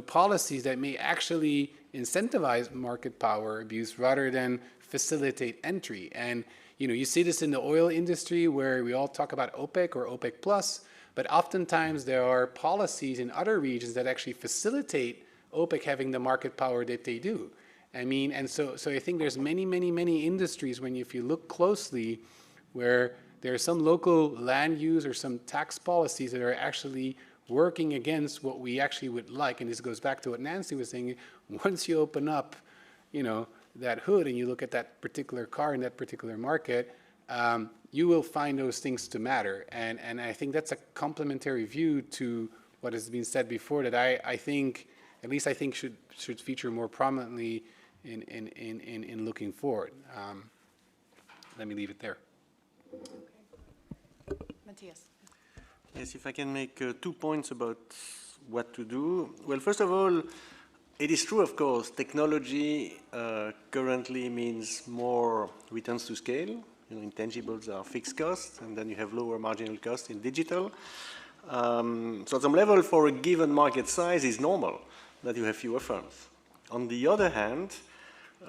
Speaker 7: policies that may actually incentivize market power abuse rather than facilitate entry. And you see this in the oil industry where we all talk about OPEC or OPEC plus, but oftentimes there are policies in other regions that actually facilitate OPEC having the market power that they do. I mean, and so I think there's many industries if you look closely where there are some local land use or some tax policies that are actually working against what we actually would like. And this goes back to what Nancy was saying. Once you open up, that hood and you look at that particular car in that particular market, you will find those things to matter. And I think that's a complementary view to what has been said before that I think, at least I think should feature more prominently in looking forward. Let me leave it there.
Speaker 4: Okay. Matthias.
Speaker 8: Yes, if I can make 2 points about what to do. Well, first of all, it is true, of course, technology currently means more returns to scale. Intangibles are fixed costs, and then you have lower marginal costs in digital. So at some level, for a given market size, it's normal that you have fewer firms. On the other hand,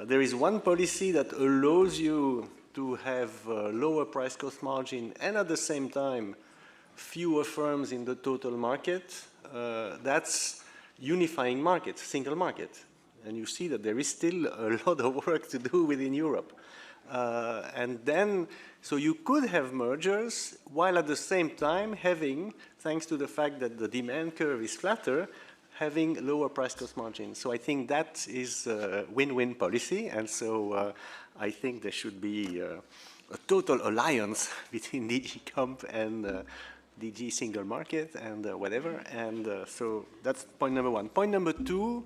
Speaker 8: there is one policy that allows you to have lower price cost margin and at the same time fewer firms in the total market. That's unifying market, single market. And you see that there is still a lot of work to do within Europe. And then, so you could have mergers while at the same time having, thanks to the fact that the demand curve is flatter, having lower price cost margin. So I think that is a win-win policy. And so I think there should be a total alliance between DG Comp and DG Single Market and whatever. And so that's point number one. Point number two,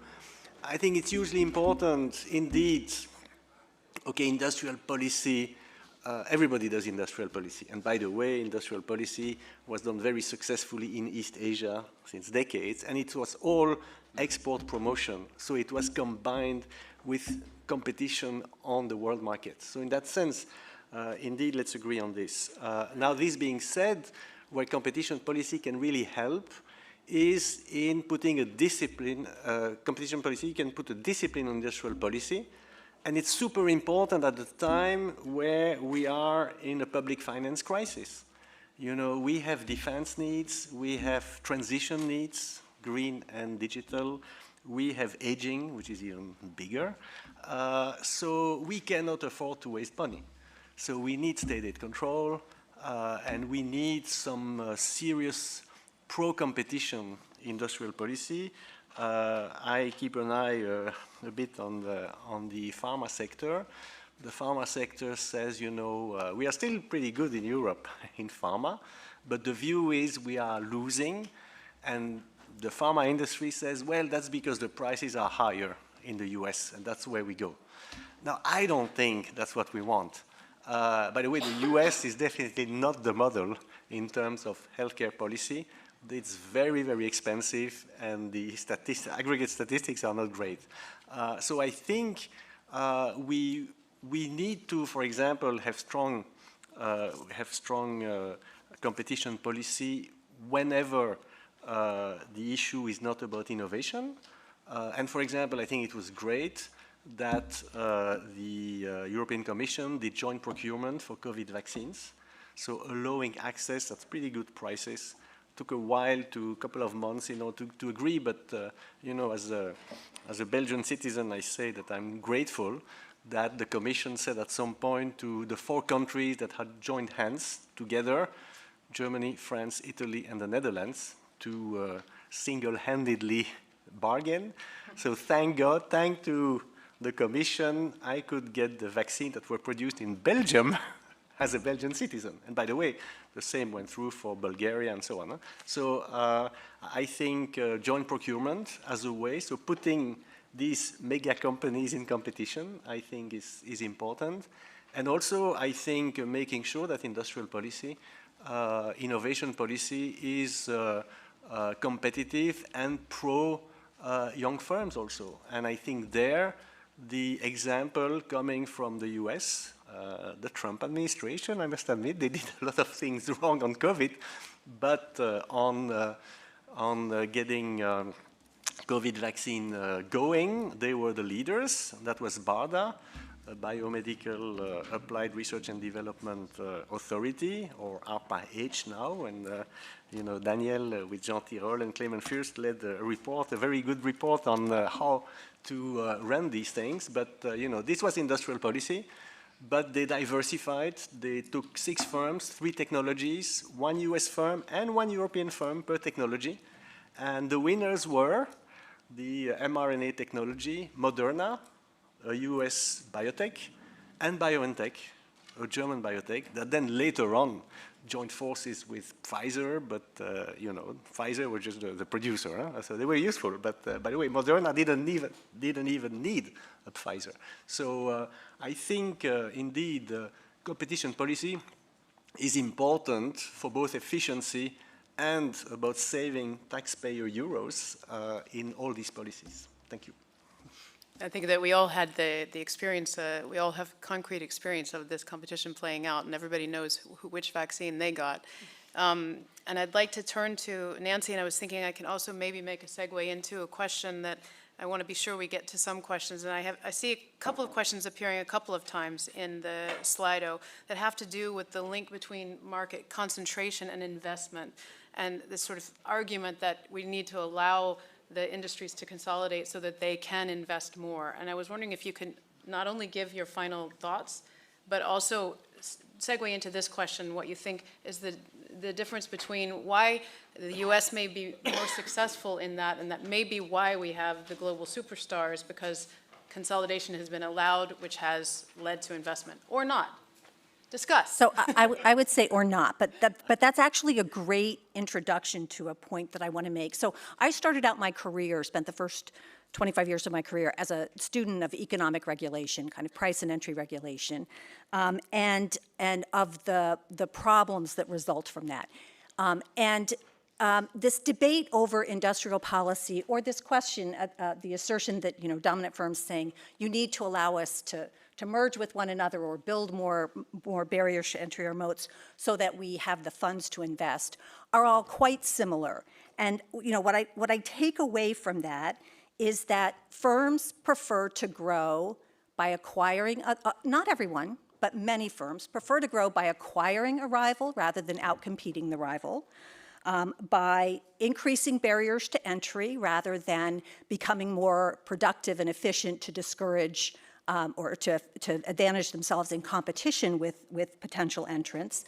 Speaker 8: I think it's hugely important indeed. Okay, industrial policy, everybody does industrial policy. And by the way, industrial policy was done very successfully in East Asia since decades, and it was all export promotion. So it was combined with competition on the world market. So in that sense, indeed, let's agree on this. Now, this being said, where competition policy can really help is in putting a discipline, competition policy can put a discipline on industrial policy. And it's super important at the time where we are in a public finance crisis. We have defense needs, we have transition needs, green and digital. We have aging, which is even bigger. So we cannot afford to waste money. So we need state aid control, and we need some serious pro-competition industrial policy. I keep an eye a bit on the pharma sector. The pharma sector says, we are still pretty good in Europe in pharma, but the view is we are losing, and the pharma industry says, well, that's because the prices are higher in the US, and that's where we go. Now, I don't think that's what we want. By the way, the US is definitely not the model in terms of healthcare policy. It's very, very expensive, and the aggregate statistics are not great. So I think we we need to, for example, have strong competition policy whenever the issue is not about innovation. And for example, I think it was great that the European Commission did joint procurement for COVID vaccines, so allowing access at pretty good prices. Took a while, a couple of months, to agree, but as a Belgian citizen, I say that I'm grateful that the Commission said at some point to the 4 countries that had joined hands together, Germany, France, Italy, and the Netherlands, to single-handedly bargain. So thank God, thanks to the Commission, I could get the vaccine that were produced in Belgium as a Belgian citizen. And by the way, the same went through for Bulgaria and so on. Huh? So I think joint procurement as a way, so putting these mega companies in competition, I think is important. And also, I think making sure that industrial policy, innovation policy is competitive and pro young firms also. And I think there, the example coming from the US, the Trump administration, I must admit, they did a lot of things wrong on COVID, but on getting COVID vaccine going, they were the leaders. That was BARDA, a Biomedical Applied Research and Development Authority, or ARPA-H now, and Daniel with Jean Tirole and Clement Fürst led a report, a very good report on how to run these things. But this was industrial policy, but they diversified. They took 6 firms, 3 technologies, 1 US firm and 1 European firm per technology. And the winners were the mRNA technology, Moderna, a US biotech, and BioNTech, a German biotech, that then later on joined forces with Pfizer, but Pfizer was just the producer, huh? So they were useful. But by the way, Moderna didn't even need a Pfizer. So I think indeed competition policy is important for both efficiency and about saving taxpayer euros in all these policies. Thank you.
Speaker 4: I think that we all had the experience, we all have concrete experience of this competition playing out, and everybody knows which vaccine they got. And I'd like to turn to Nancy, and I was thinking I can also maybe make a segue into a question that I want to be sure we get to some questions. And I see a couple of questions appearing a couple of times in the Slido that have to do with the link between market concentration and investment, and this sort of argument that we need to allow the industries to consolidate so that they can invest more. And I was wondering if you could not only give your final thoughts, but also segue into this question, what you think is the difference between why the US may be more successful in that, and that may be why we have the global superstars, because consolidation has been allowed, which has led to investment, or not. Discuss.
Speaker 9: So I would say or not, but that's actually a great introduction to a point that I want to make. So I started out my career, spent the first 25 years of my career as a student of economic regulation, kind of price and entry regulation, and of the problems that result from that. This debate over industrial policy, or this question, the assertion that dominant firms saying you need to allow us to merge with one another or build more barriers to entry or moats so that we have the funds to invest, are all quite similar. And what I take away from that is that firms prefer to grow by acquiring, not everyone, but many firms prefer to grow by acquiring a rival rather than outcompeting the rival, by increasing barriers to entry rather than becoming more productive and efficient to discourage or to advantage themselves in competition with potential entrants.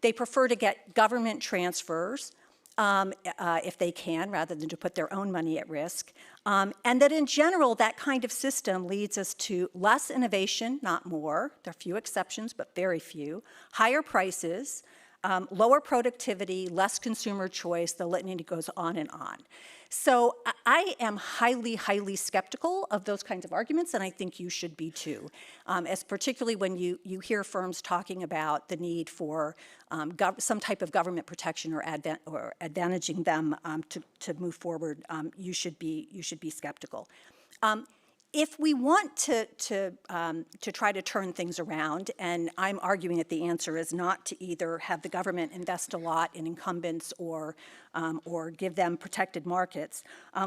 Speaker 9: They prefer to get government transfers if they can, rather than to put their own money at risk. And that in general, that kind of system leads us to less innovation, not more. There are few exceptions, but very few. Higher prices, lower productivity, less consumer choice, the litany goes on and on. So I am highly, highly skeptical of those kinds of arguments, and I think you should be too, as particularly when you hear firms talking about the need for some type of government protection or advantaging them to move forward. You should be skeptical. if we want to try to turn things around, and I'm arguing that the answer is not to either have the government invest a lot in incumbents or give them protected markets,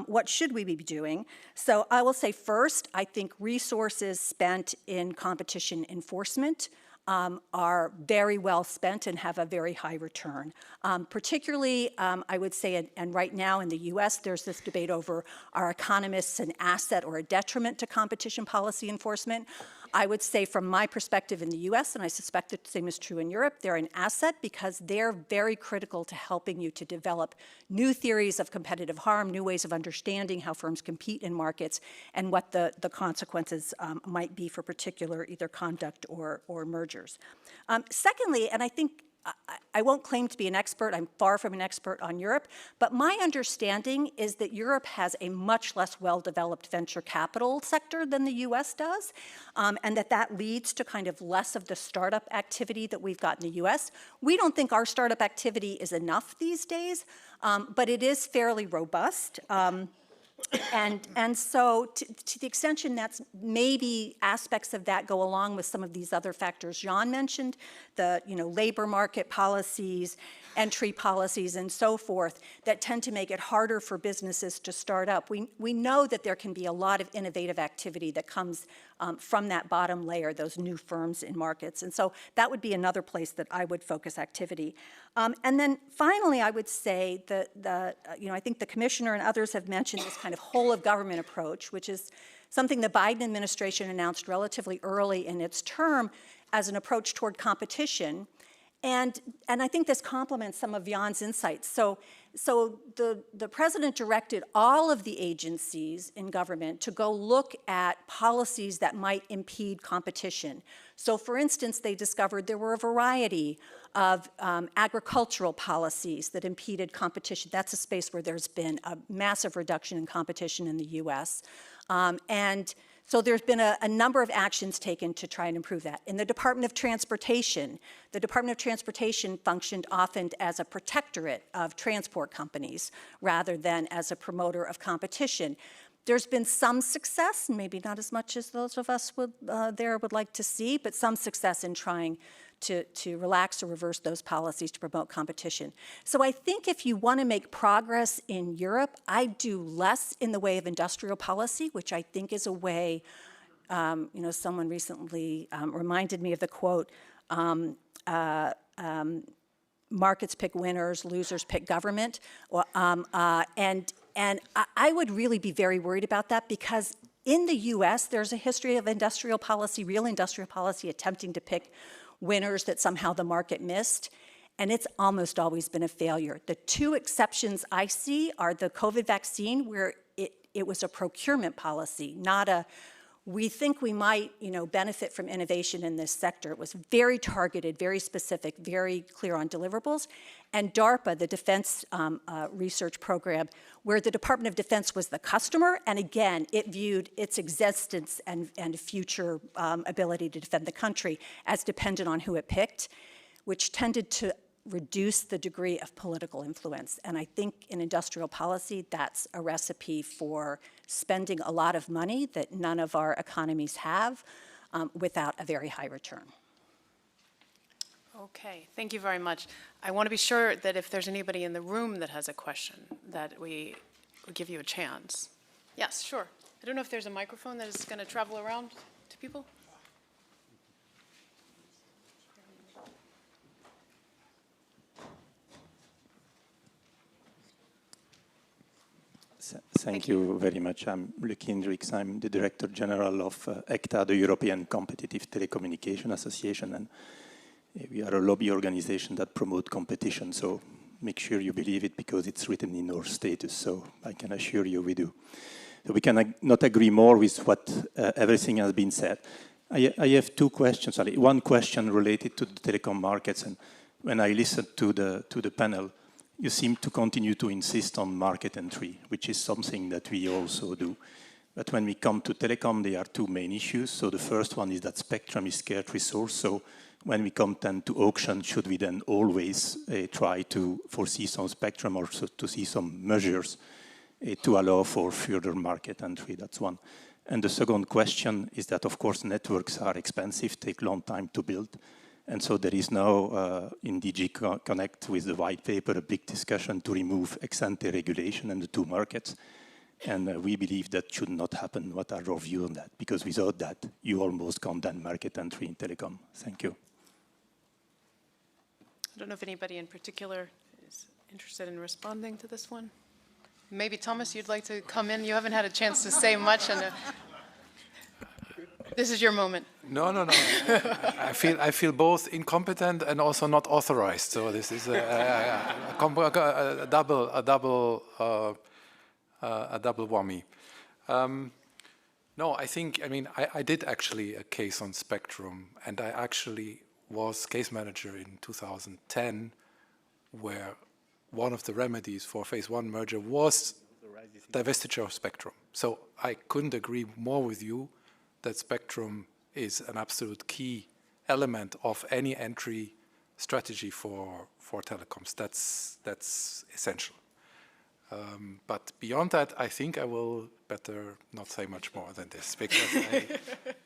Speaker 9: what should we be doing? So I will say first, I think resources spent in competition enforcement are very well spent and have a very high return. Particularly, I would say, and right now in the US, there's this debate over are economists an asset or a detriment to competition policy enforcement. I would say from my perspective in the US, and I suspect the same is true in Europe, they're an asset because they're very critical to helping you to develop new theories of competitive harm, new ways of understanding how firms compete in markets, and what the consequences might be for particular either conduct or mergers. Secondly, and I think I won't claim to be an expert, I'm far from an expert on Europe, but my understanding is that Europe has a much less well-developed venture capital sector than the US does, and that leads to kind of less of the startup activity that we've got in the US. We don't think our startup activity is enough these days, but it is fairly robust. And so to the extension that's maybe aspects of that go along with some of these other factors Jean mentioned, the labor market policies, entry policies, and so forth, that tend to make it harder for businesses to start up. We know that there can be a lot of innovative activity that comes from that bottom layer, those new firms in markets. And so that would be another place that I would focus activity. And then finally, I would say that I think the commissioner and others have mentioned this kind of whole of government approach, which is something the Biden administration announced relatively early in its term as an approach toward competition. And I think this complements some of Jan's insights. So the president directed all of the agencies in government to go look at policies that might impede competition. So for instance, they discovered there were a variety of agricultural policies that impeded competition. That's a space where there's been a massive reduction in competition in the US. And so there's been a number of actions taken to try and improve that. In the Department of Transportation functioned often as a protectorate of transport companies rather than as a promoter of competition. There's been some success, maybe not as much as those of us would like to see, but some success in trying to relax or reverse those policies to promote competition. So I think if you want to make progress in Europe, I'd do less in the way of industrial policy, which I think is a way, someone recently reminded me of the quote, markets pick winners, losers pick government. And I would really be very worried about that because in the US, there's a history of industrial policy, real industrial policy attempting to pick winners that somehow the market missed, and it's almost always been a failure. The two exceptions I see are the COVID vaccine, where it was a procurement policy, not a, we think we might benefit from innovation in this sector. It was very targeted, very specific, very clear on deliverables. And DARPA, the Defense Research Program, where the Department of Defense was the customer, and again, it viewed its existence and future ability to defend the country as dependent on who it picked, which tended to reduce the degree of political influence. And I think in industrial policy, that's a recipe for spending a lot of money that none of our economies have without a very high return.
Speaker 4: Okay, thank you very much. I want to be sure that if there's anybody in the room that has a question, that we give you a chance. Yes, sure. I don't know if there's a microphone that is going to travel around to people.
Speaker 10: Thank you very much. I'm Luc Hendricks. I'm the Director General of ECTA, the European Competitive Telecommunication Association, and we are a lobby organization that promotes competition, so make sure you believe it because it's written in our status, so I can assure you we do. So we cannot agree more with what everything has been said. I have two questions. One question related to the telecom markets, and when I listened to the panel, you seem to continue to insist on market entry, which is something that we also do. But when we come to telecom, there are two main issues. So the first one is that spectrum is scarce resource. So when we come then to auction, should we then always try to foresee some spectrum or to see some measures to allow for further market entry? That's one. And the second question is that, of course, networks are expensive, take long time to build. And so there is now, in DG Connect with the white paper, a big discussion to remove ex-ante regulation in the two markets. And we believe that should not happen. What are your views on that? Because without that, you almost condemn market entry in telecom. Thank you.
Speaker 4: I don't know if anybody in particular is interested in responding to this one. Maybe Thomas, you'd like to come in. You haven't had a chance to say much, and this is your moment.
Speaker 5: No. I feel both incompetent and also not authorized. So this is a double whammy. No, I did actually a case on spectrum, and I actually was case manager in 2010, where one of the remedies for phase one merger was divestiture of spectrum. So I couldn't agree more with you that spectrum is an absolute key element of any entry strategy for telecoms. That's essential. But beyond that, I think I will better not say much more than this, because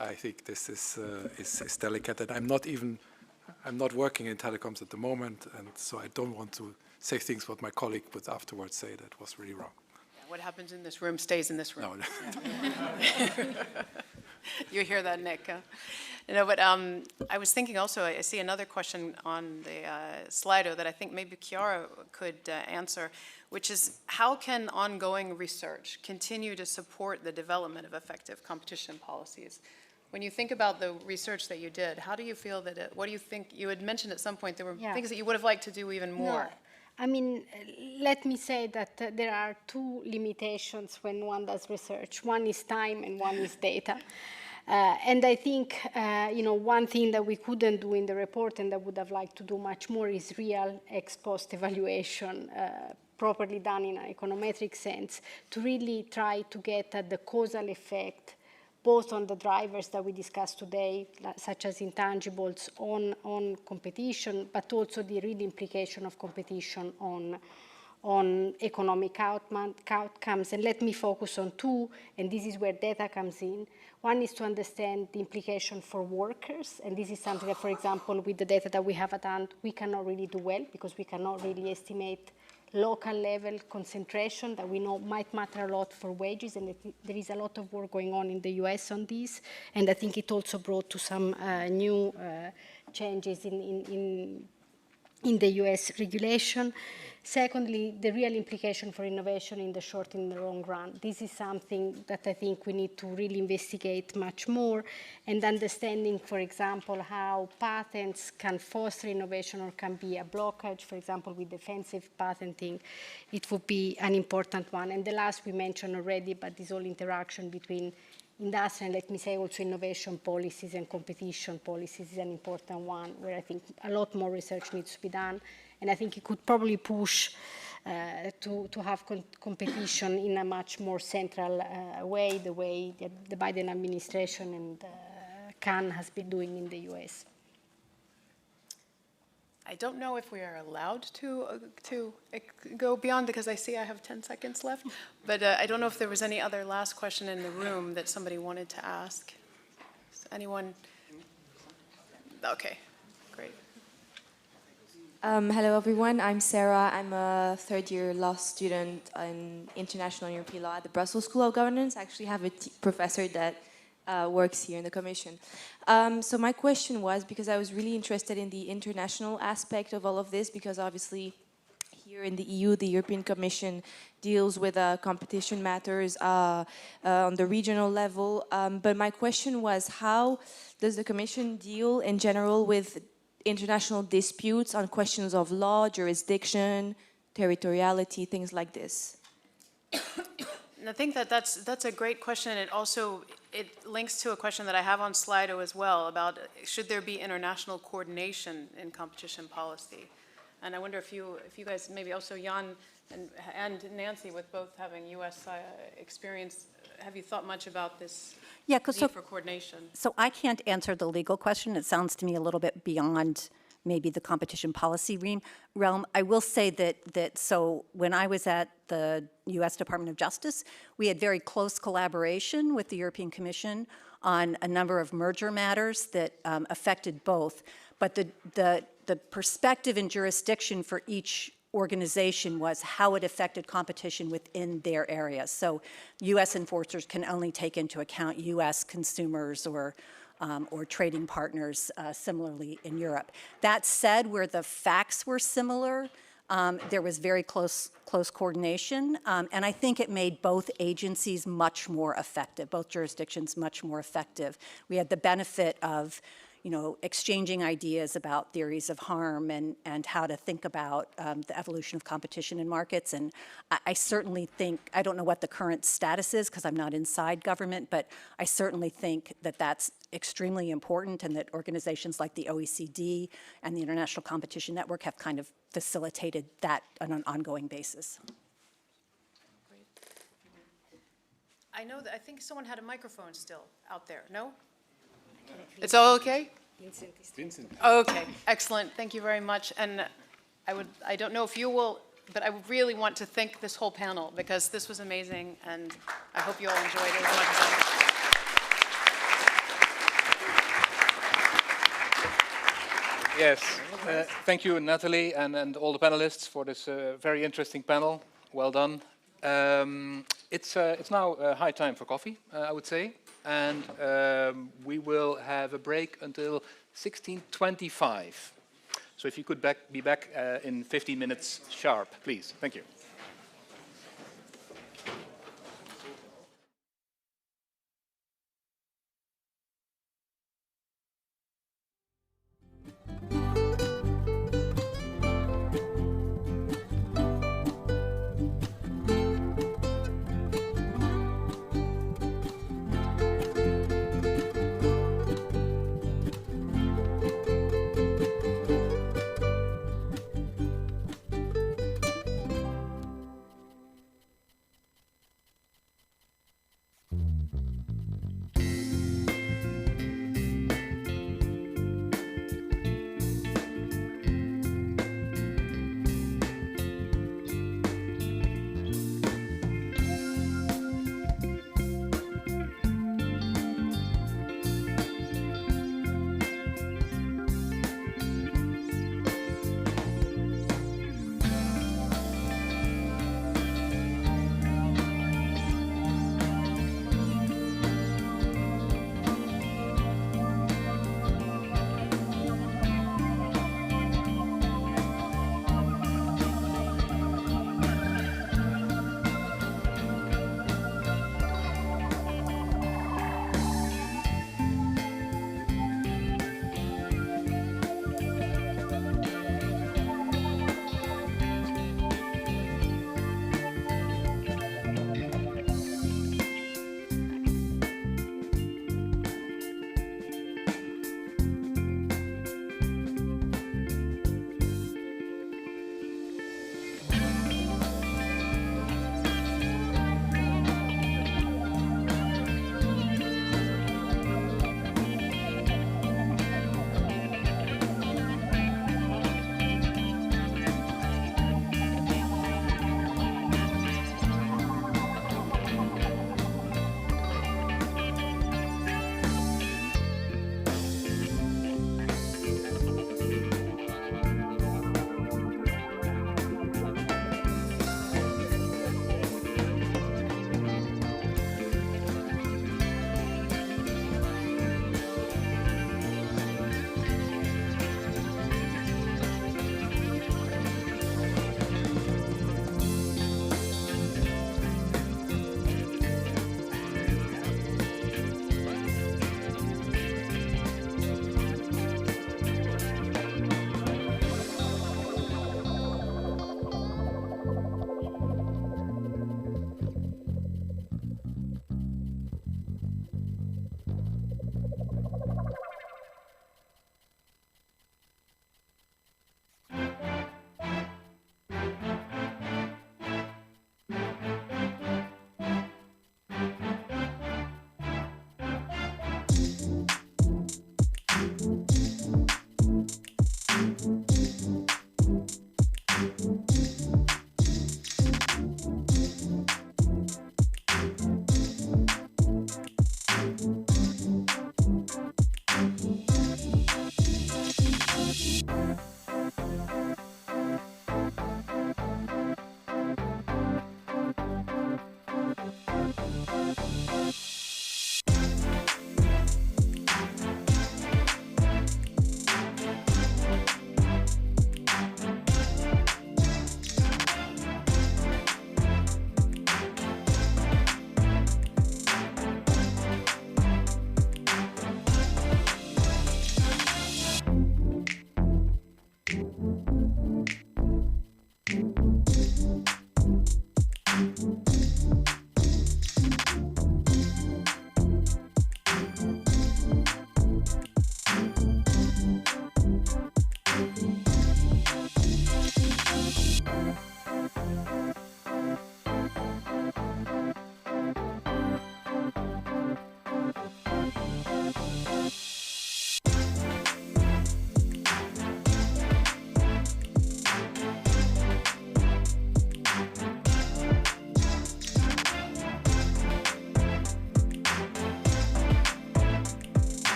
Speaker 5: I think this is delicate, and I'm not working in telecoms at the moment, and so I don't want to say things what my colleague would afterwards say that was really wrong.
Speaker 4: Yeah, what happens in this room stays in this room.
Speaker 5: No.
Speaker 4: You hear that, Nick? But I was thinking also, I see another question on the Slido that I think maybe Chiara could answer, which is how can ongoing research continue to support the development of effective competition policies? When you think about the research that you did, how do you feel that what do you think, you had mentioned at some point there were things that you would have liked to do even more.
Speaker 6: No. Let me say that there are two limitations when one does research. One is time and one is data. And I think, one thing that we couldn't do in the report and that would have liked to do much more is real ex post evaluation, properly done in an econometric sense, to really try to get at the causal effect, both on the drivers that we discussed today, such as intangibles on competition, but also the real implication of competition on economic outcomes. And let me focus on two, and this is where data comes in. One is to understand the implication for workers, and this is something that, for example, with the data that we have at hand, we cannot really do well, because we cannot really estimate local level concentration that we know might matter a lot for wages, and there is a lot of work going on in the US on this, and I think it also brought to some new changes in the US regulation. Secondly, the real implication for innovation in the short and the long run. This is something that I think we need to really investigate much more, and understanding, for example, how patents can foster innovation or can be a blockage. For example, with defensive patenting, it would be an important one. And the last we mentioned already, but this whole interaction between industry and, let me say, also innovation policies and competition policies is an important one, where I think a lot more research needs to be done. And I think it could probably push to have competition in a much more central way, the way that the Biden administration and Khan has been doing in the US.
Speaker 4: I don't know if we are allowed to go beyond, because I see I have 10 seconds left, but I don't know if there was any other last question in the room that somebody wanted to ask. Is anyone? Okay, great.
Speaker 11: Hello, everyone. I'm Sarah. I'm a third-year law student in International and European Law at the Brussels School of Governance. I actually have a professor that works here in the Commission. So my question was, because I was really interested in the international aspect of all of this, because obviously here in the EU, the European Commission deals with competition matters on the regional level. But my question was, how does the Commission deal in general with international disputes on questions of law, jurisdiction, territoriality, things like this?
Speaker 4: And I think that's a great question, and it links to a question that I have on Slido as well about should there be international coordination in competition policy. And I wonder if you guys, maybe also Jan and Nancy, with both having U.S. experience, have you thought much about this need for coordination?
Speaker 9: So I can't answer the legal question. It sounds to me a little bit beyond maybe the competition policy realm. I will say that so when I was at the U.S. Department of Justice, we had very close collaboration with the European Commission on a number of merger matters that affected both. But the perspective and jurisdiction for each organization was how it affected competition within their areas. So U.S. enforcers can only take into account U.S. consumers or trading partners similarly in Europe. That said, where the facts were similar, there was very close coordination, and I think it made both agencies much more effective, both jurisdictions much more effective. We had the benefit of exchanging ideas about theories of harm and how to think about the evolution of competition in markets. And I certainly think, I don't know what the current status is because I'm not inside government, but I certainly think that that's extremely important and that organizations like the OECD and the International Competition Network have kind of facilitated that on an ongoing basis.
Speaker 4: I know that I think someone had a microphone still out there. No? It's all okay?
Speaker 7: Vincent.
Speaker 4: Okay, excellent. Thank you very much. And I don't know if you will, but I really want to thank this whole panel because this was amazing and I hope you all enjoyed it as much as I did.
Speaker 1: Yes, thank you, Natalie, and all the panelists for this very interesting panel. Well done. It's now high time for coffee, I would say, and we will have a break until 16:25. So if you could be back in 15 minutes sharp, please. Thank you.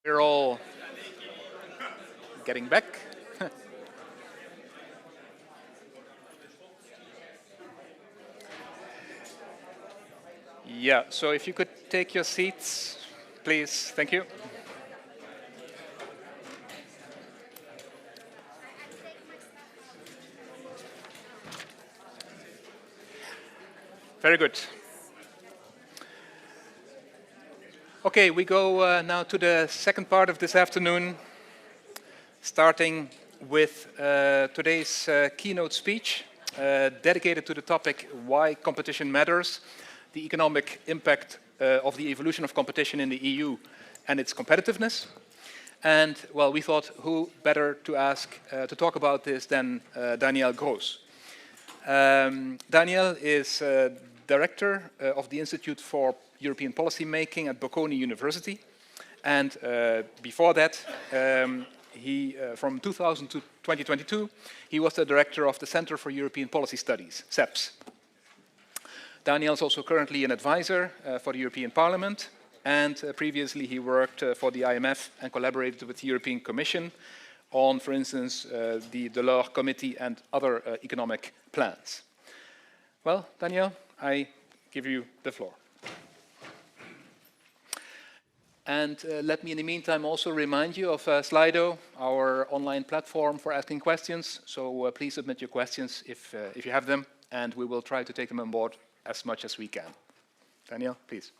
Speaker 1: We're all getting back. Yeah, so if you could take your seats, please. Thank you. Very good. Okay, we go now to the second part of this afternoon, starting with today's keynote speech, dedicated to the topic why competition matters, the economic impact of the evolution of competition in the EU and its competitiveness. And, well, we thought who better to ask to talk about this than Daniel Gross. Daniel is director of the Institute for European Policy Making at Bocconi University. And before that, from 2000 to 2022, he was the director of the Center for European Policy Studies, CEPS. Daniel is also currently an advisor for the European Parliament, and previously he worked for the IMF and collaborated with the European Commission on, for instance, the Lear Committee and other economic plans. Well, Daniel, I give you the floor. And let me in the meantime also remind you of Slido, our online platform for asking questions. So please submit your questions if you have them, and we will try to take them on board as much as we can. Daniel, please.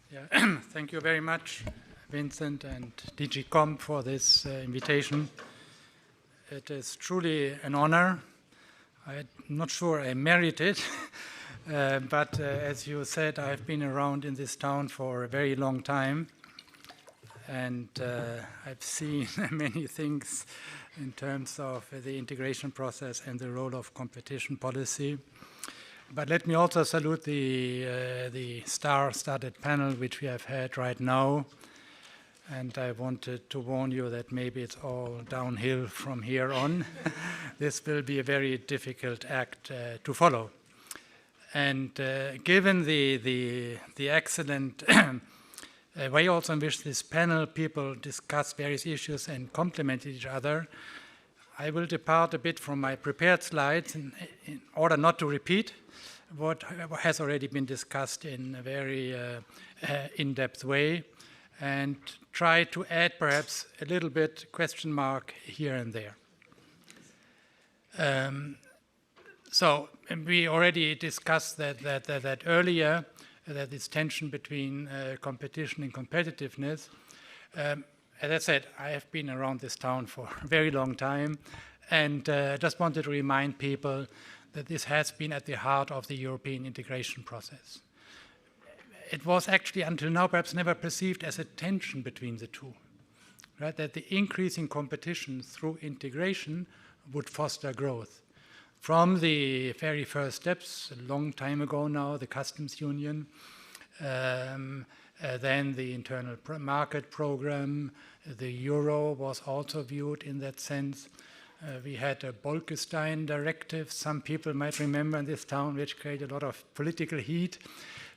Speaker 12: Yeah, thank you very much, Vincent and DG Comp, for this invitation. It is truly an honor. I'm not sure I merit it, but as you said, I've been around in this town for a very long time, and I've seen many things in terms of the integration process and the role of competition policy. But let me also salute the star-studded panel which we have had right now. And I wanted to warn you that maybe it's all downhill from here on. This will be a very difficult act to follow. And given the excellent way also in which this panel people discuss various issues and complement each other, I will depart a bit from my prepared slides in order not to repeat what has already been discussed in a very in-depth way, and try to add perhaps a little bit question mark here and there. So we already discussed that earlier, that this tension between competition and competitiveness. As I said, I have been around this town for a very long time, and just wanted to remind people that this has been at the heart of the European integration process. It was actually until now perhaps never perceived as a tension between the two, right? That the increasing competition through integration would foster growth. From the very first steps, a long time ago now, the customs union, then the internal market program, the euro was also viewed in that sense. We had a Bolkestein directive, some people might remember in this town, which created a lot of political heat.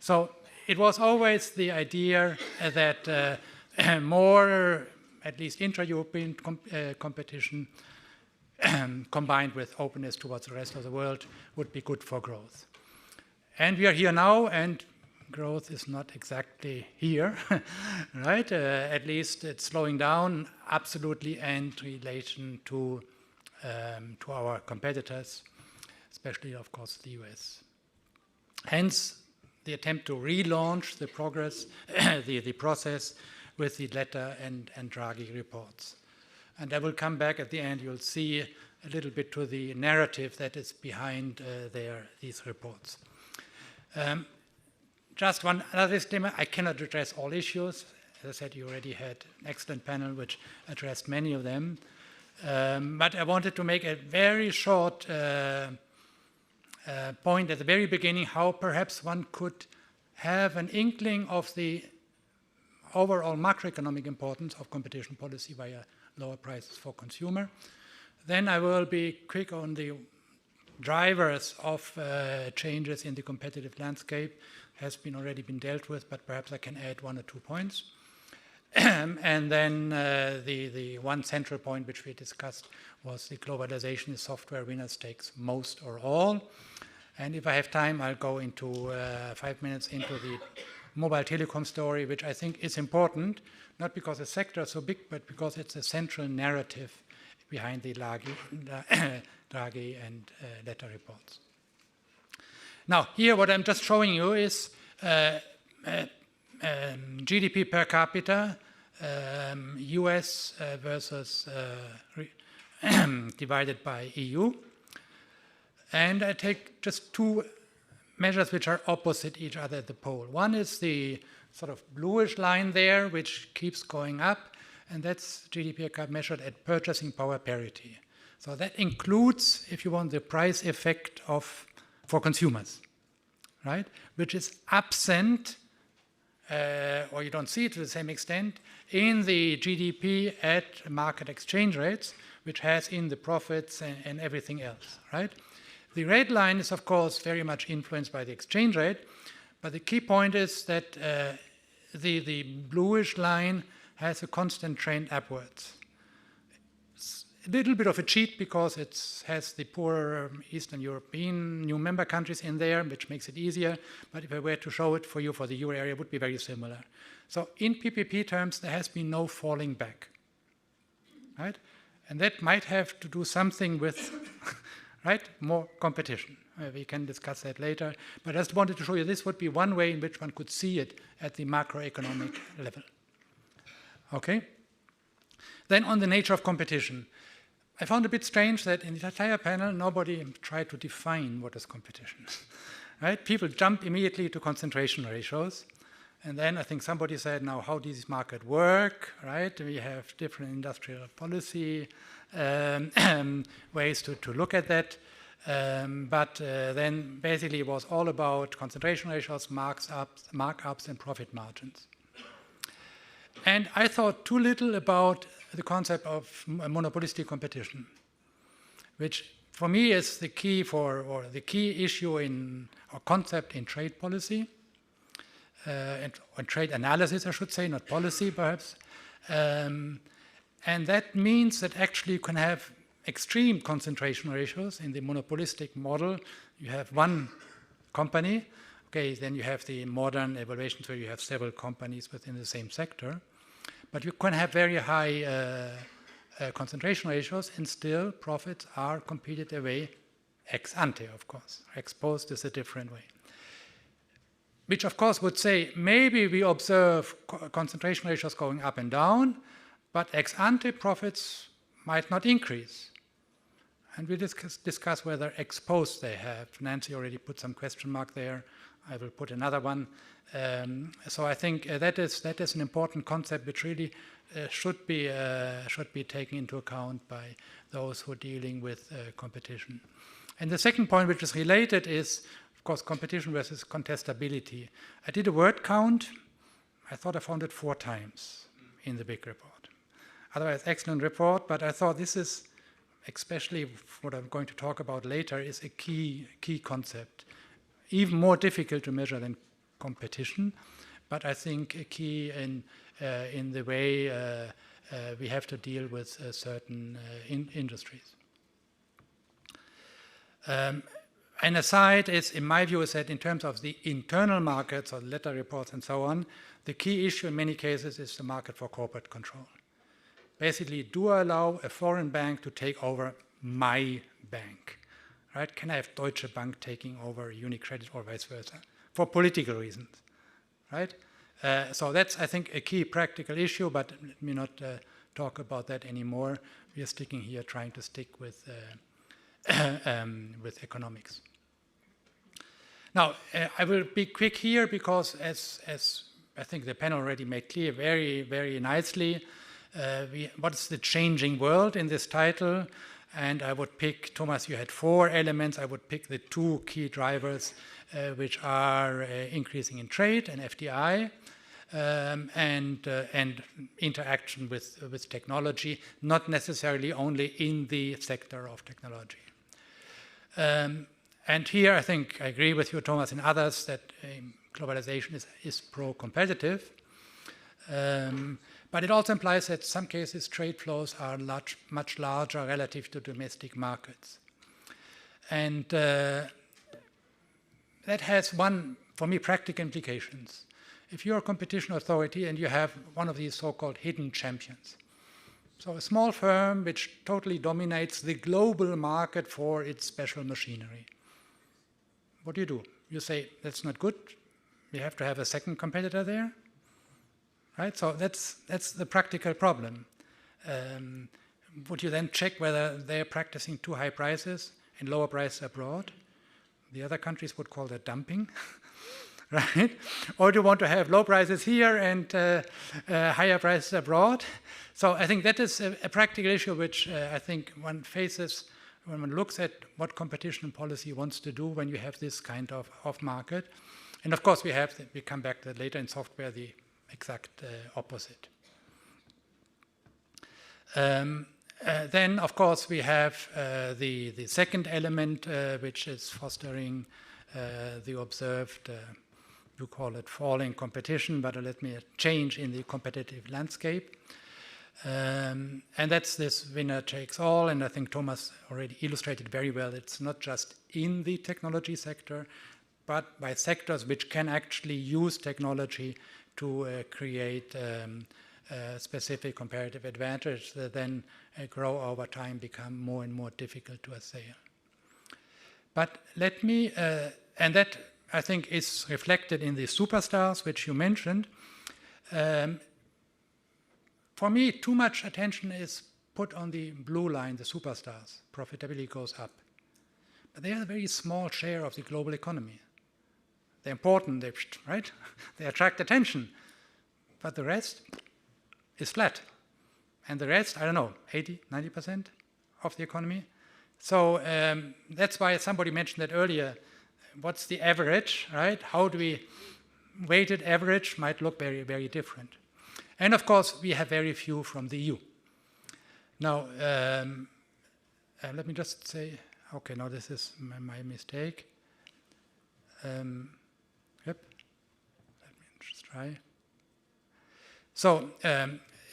Speaker 12: So it was always the idea that more, at least intra-European competition, combined with openness towards the rest of the world, would be good for growth. And we are here now, and growth is not exactly here, right? At least it's slowing down absolutely in relation to our competitors, especially, of course, the US. Hence, the attempt to relaunch the the process with the Letter and Draghi reports. And I will come back at the end. You'll see a little bit to the narrative that is behind these reports. Just one other disclaimer, I cannot address all issues. As I said, you already had an excellent panel which addressed many of them. But I wanted to make a very short point at the very beginning, how perhaps one could have an inkling of the overall macroeconomic importance of competition policy via lower prices for consumer. Then I will be quick on the drivers of changes in the competitive landscape has already been dealt with, but perhaps I can add 1 or 2 points. And then the one central point which we discussed was the globalization is software, winners takes most or all. And if I have time, I'll go into 5 minutes into the mobile telecom story, which I think is important, not because the sector is so big, but because it's a central narrative behind the Draghi and Letta reports. Now, here what I'm just showing you is GDP per capita, US versus divided by EU. And I take just 2 measures which are opposite each other at the pole. One is the sort of bluish line there, which keeps going up, and that's GDP per capita measured at purchasing power parity. So that includes, if you want, the price effect for consumers, right? Which is absent, or you don't see it to the same extent, in the GDP at market exchange rates, which has in the profits and everything else, right? The red line is, of course, very much influenced by the exchange rate, but the key point is that the bluish line has a constant trend upwards. It's a little bit of a cheat because it has the poor Eastern European new member countries in there, which makes it easier, but if I were to show it for you for the euro area, it would be very similar. So in PPP terms, there has been no falling back, right? And that might have to do something with right, more competition. We can discuss that later, but I just wanted to show you this would be one way in which one could see it at the macroeconomic level. Okay? Then on the nature of competition. I found a bit strange that in the entire panel, nobody tried to define what is competition. Right? People jump immediately to concentration ratios. And then I think somebody said, now, how does this market work? Right? We have different industrial policy ways to look at that. But then basically it was all about concentration ratios, markups, and profit margins. And I thought too little about the concept of monopolistic competition, which for me is the key or the key issue or concept in trade policy, and trade analysis, I should say, not policy perhaps. And that means that actually you can have extreme concentration ratios in the monopolistic model. You have one company, okay, then you have the modern evaluations where you have several companies within the same sector. But you can have very high concentration ratios and still profits are competed away ex ante, of course. Ex post is a different way. Which of course would say maybe we observe concentration ratios going up and down, but ex ante profits might not increase. And we discuss whether ex post they have. Nancy already put some question mark there. I will put another one. So I think that is an important concept which really should be taken into account by those who are dealing with competition. And the second point, which is related, is of course competition versus contestability. I did a word count. I thought I found it 4 times in the big report. Otherwise, excellent report. But I thought this is, especially what I'm going to talk about later, is a key concept. Even more difficult to measure than competition, but I think a key in the way we have to deal with certain industries. An aside is, in my view, is that in terms of the internal markets or letter reports and so on, the key issue in many cases is the market for corporate control. Basically, do I allow a foreign bank to take over my bank? Right? Can I have Deutsche Bank taking over UniCredit or vice versa? For political reasons, right? So that's, I think, a key practical issue, but let me not talk about that anymore. We are sticking here, trying to stick with economics. Now, I will be quick here because, as I think the panel already made clear very, very nicely, what's the changing world in this title? And I would pick, Thomas, you had 4 elements. I would pick the 2 key drivers, which are increasing in trade and FDI, and interaction with technology, not necessarily only in the sector of technology. And here I think I agree with you, Thomas, and others that globalization is pro-competitive. But it also implies that in some cases trade flows are much larger relative to domestic markets. And that has one, for me, practical implications. If you're a competition authority and you have one of these so-called hidden champions, so a small firm which totally dominates the global market for its special machinery, what do? You say, that's not good, we have to have a second competitor there, right? So that's the practical problem. Would you then check whether they're practicing too high prices and lower prices abroad? The other countries would call that dumping, right? Or do you want to have low prices here and higher prices abroad? So I think that is a practical issue which I think one faces when one looks at what competition policy wants to do when you have this kind of market. And of course we come back to that later in software, the exact opposite. Then, of course, we have the second element, which is fostering the observed, you call it falling competition, but let me change in the competitive landscape. And that's this winner takes all, and I think Thomas already illustrated very well. It's not just in the technology sector, but by sectors which can actually use technology to create specific comparative advantage that then grow over time, become more and more difficult to assail. But let me, and that I think is reflected in the superstars which you mentioned. For me, too much attention is put on the blue line, the superstars. Profitability goes up. But they are a very small share of the global economy. They're important, right? They attract attention. But the rest is flat. And the rest, I don't know, 80, 90% of the economy. So that's why somebody mentioned that earlier. What's the average, right? How do we, weighted average might look very, very different. And of course, we have very few from the EU. Now, let me just say, okay, no, this is my mistake. Yep, let me just try. So,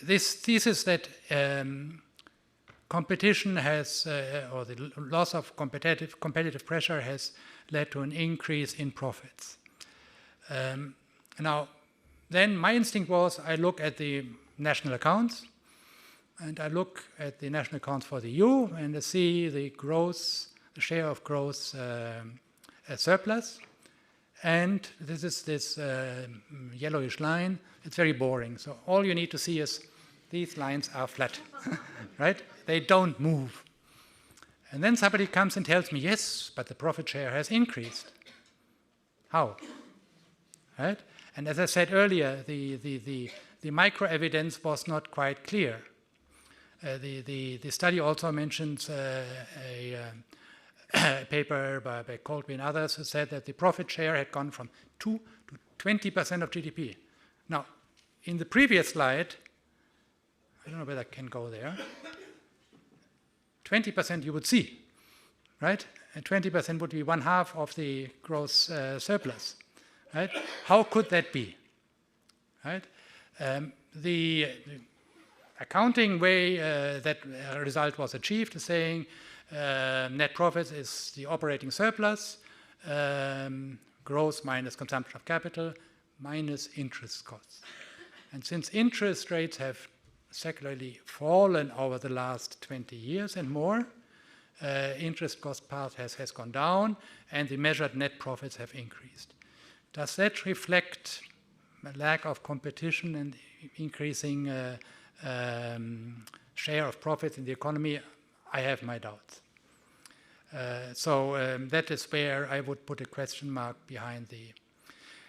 Speaker 12: this thesis that competition has, or the loss of competitive pressure has led to an increase in profits. Now, then my instinct was I look at the national accounts, and I look at the national accounts for the EU, and I see the growth, the share of growth surplus. And this is this yellowish line. It's very boring. So all you need to see is these lines are flat, right? They don't move. And then somebody comes and tells me, yes, but the profit share has increased. How? Right? And as I said earlier, the micro evidence was not quite clear. The study also mentions a paper by Colby and others who said that the profit share had gone from 2 to 20% of GDP. Now, in the previous slide, I don't know whether I can go there, 20% you would see, right? And 20% would be 1/2 of the gross surplus, right? How could that be, right? The accounting way that result was achieved is saying net profits is the operating surplus, growth minus consumption of capital, minus interest costs. And since interest rates have secularly fallen over the last 20 years and more, interest cost path has gone down, and the measured net profits have increased. Does that reflect a lack of competition and increasing share of profits in the economy? I have my doubts. So that is where I would put a question mark behind the...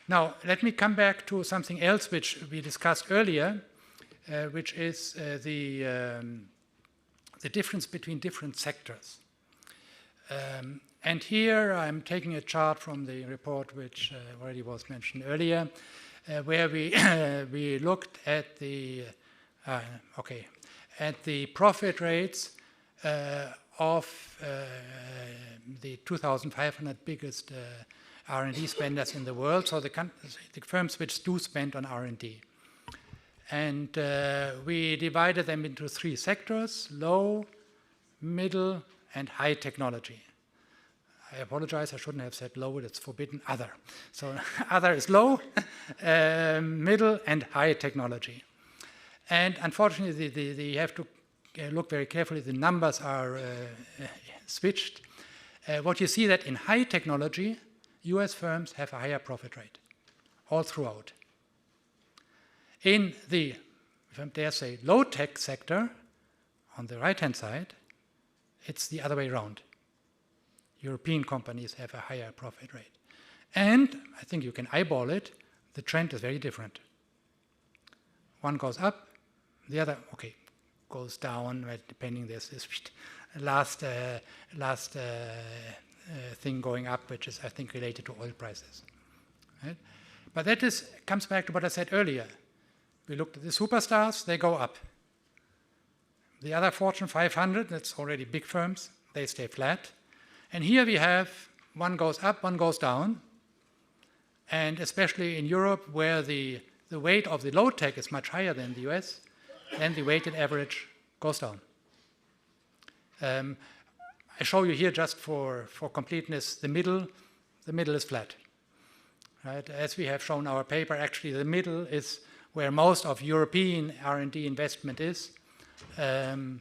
Speaker 12: Now, let me come back to something else which we discussed earlier, which is the difference between different sectors. And here I'm taking a chart from the report which already was mentioned earlier, where we looked at the profit rates of the 2,500 biggest R&D spenders in the world, so the firms which do spend on R&D. And we divided them into 3 sectors: low, middle, and high technology. I apologize, I shouldn't have said low, that's forbidden, other. So other is low, middle, and high technology. And unfortunately, you have to look very carefully, the numbers are switched. What you see that in high technology, US firms have a higher profit rate, all throughout. In the, if I dare say, low-tech sector, on the right-hand side, it's the other way around. European companies have a higher profit rate. And I think you can eyeball it, the trend is very different. One goes up, the other, okay, goes down, right, depending, there's this last thing going up, which is, I think, related to oil prices. Right? But that comes back to what I said earlier. We looked at the superstars, they go up. The other Fortune 500, that's already big firms, they stay flat. And here we have one goes up, one goes down. And especially in Europe, where the weight of the low tech is much higher than the US, then the weighted average goes down. I show you here just for completeness, the middle is flat. Right? As we have shown our paper, actually the middle is where most of European R&D investment is. And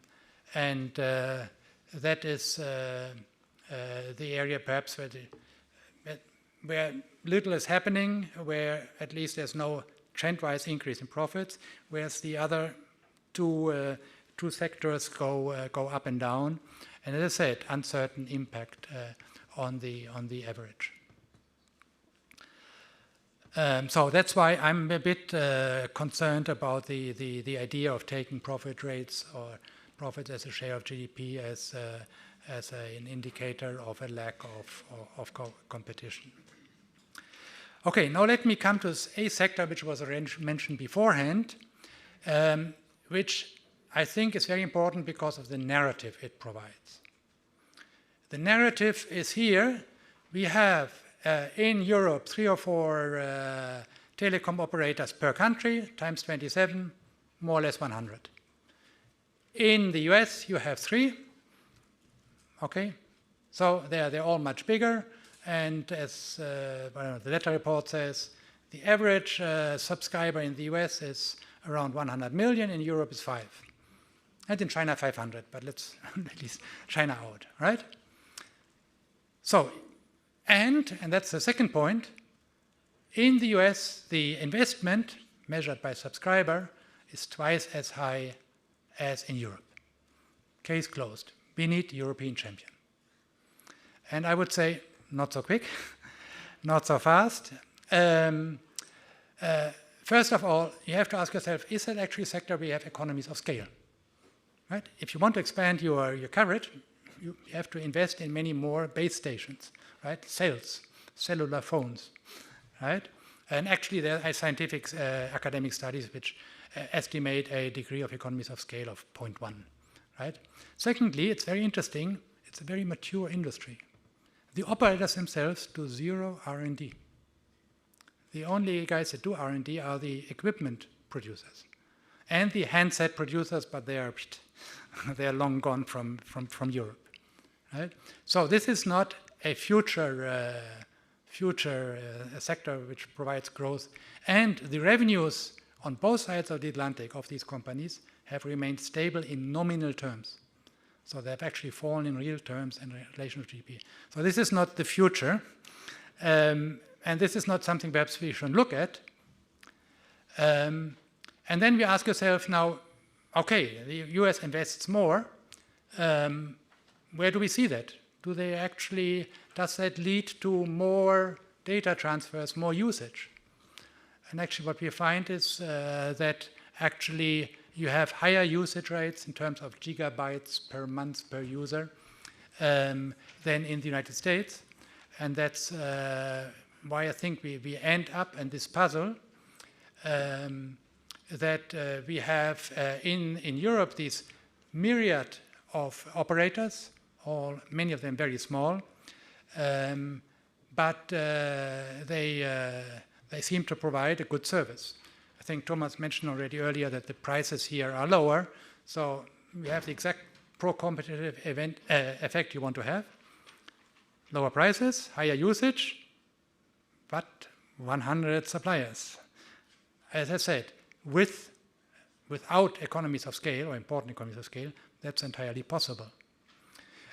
Speaker 12: that is the area perhaps where little is happening, where at least there's no trend-wise increase in profits, whereas the other two sectors go up and down. And as I said, uncertain impact on the average. So that's why I'm a bit concerned about the idea of taking profit rates or profits as a share of GDP as an indicator of a lack of competition. Okay, now let me come to a sector which was mentioned beforehand, which I think is very important because of the narrative it provides. The narrative is here. We have in Europe 3 or 4 telecom operators per country, times 27, more or less 100. In the US, you have 3. Okay, so they're all much bigger. And as the letter report says, the average subscriber in the US is around 100 million, in Europe is 5. And in China, 500, but let's at least China out, right? So, and that's the second point, in the US, the investment measured by subscriber is twice as high as in Europe. Case closed. We need a European champion. And I would say, not so quick, not so fast. First of all, you have to ask yourself, is that actually a sector where you have economies of scale? Right? If you want to expand your coverage, you have to invest in many more base stations, right? Cellular phones, right? And actually there are scientific academic studies which estimate a degree of economies of scale of 0.1, right? Secondly, it's very interesting, it's a very mature industry. The operators themselves do 0 R&D. The only guys that do R&D are the equipment producers and the handset producers, but they are long gone from Europe. Right? So this is not a future sector which provides growth. And the revenues on both sides of the Atlantic of these companies have remained stable in nominal terms. So they've actually fallen in real terms in relation to GDP. So this is not the future. And this is not something perhaps we should look at. And then we ask ourselves now, okay, the US invests more. Where do we see that? Does that lead to more data transfers, more usage? And actually what we find is that actually you have higher usage rates in terms of gigabytes per month per user than in the United States. And that's why I think we end up in this puzzle that we have in Europe these myriad of operators, many of them very small, but they seem to provide a good service. I think Thomas mentioned already earlier that the prices here are lower, so we have the exact pro-competitive effect you want to have. Lower prices, higher usage, but 100 suppliers. As I said, without economies of scale, or important economies of scale, that's entirely possible.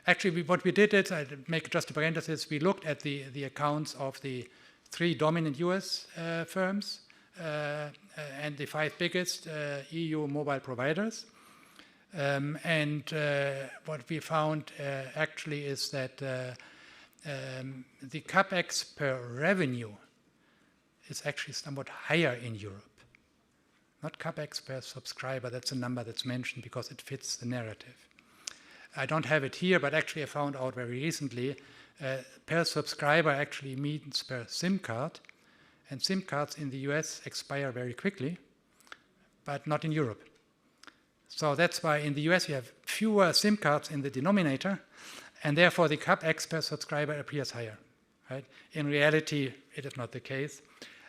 Speaker 12: Actually, what we did is, I make just a parenthesis, we looked at the accounts of the 3 dominant US firms and the 5 biggest EU mobile providers. What we found actually is that the CapEx per revenue is actually somewhat higher in Europe. Not CapEx per subscriber, that's a number that's mentioned because it fits the narrative. I don't have it here, but actually I found out very recently, per subscriber actually means per SIM card, and SIM cards in the US expire very quickly, but not in Europe. So that's why in the US you have fewer SIM cards in the denominator, and therefore the CapEx per subscriber appears higher. Right? In reality, it is not the case.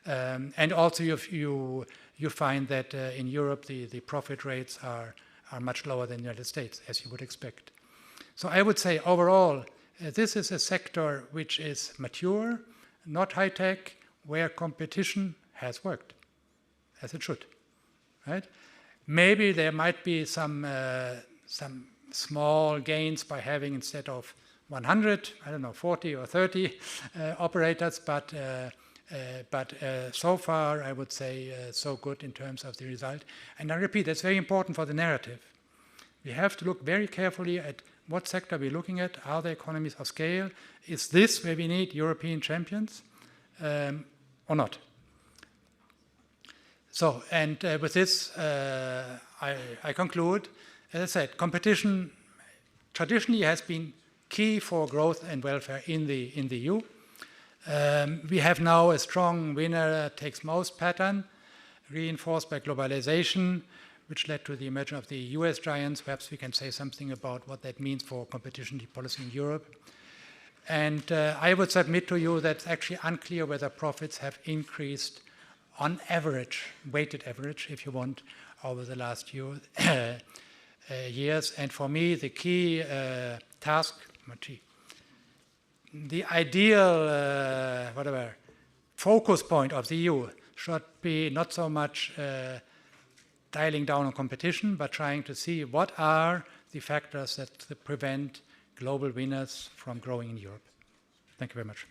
Speaker 12: And also you find that in Europe the profit rates are much lower than the United States, as you would expect. So I would say overall, this is a sector which is mature, not high-tech, where competition has worked, as it should. Right? Maybe there might be some small gains by having, instead of 100, I don't know, 40 or 30 operators, but so far I would say so good in terms of the result. And I repeat, that's very important for the narrative. We have to look very carefully at what sector we're looking at. Are there economies of scale? Is this where we need European champions or not? So, and with this, I conclude. As I said, competition traditionally has been key for growth and welfare in the EU. We have now a strong winner takes most pattern, reinforced by globalization, which led to the emergence of the US giants. Perhaps we can say something about what that means for competition policy in Europe. And I would submit to you that it's actually unclear whether profits have increased on average, weighted average, if you want, over the last years. And for me, the key task, the ideal focus point of the EU should be not so much dialing down on competition, but trying to see what are the factors that prevent global winners from growing in Europe. Thank you very much.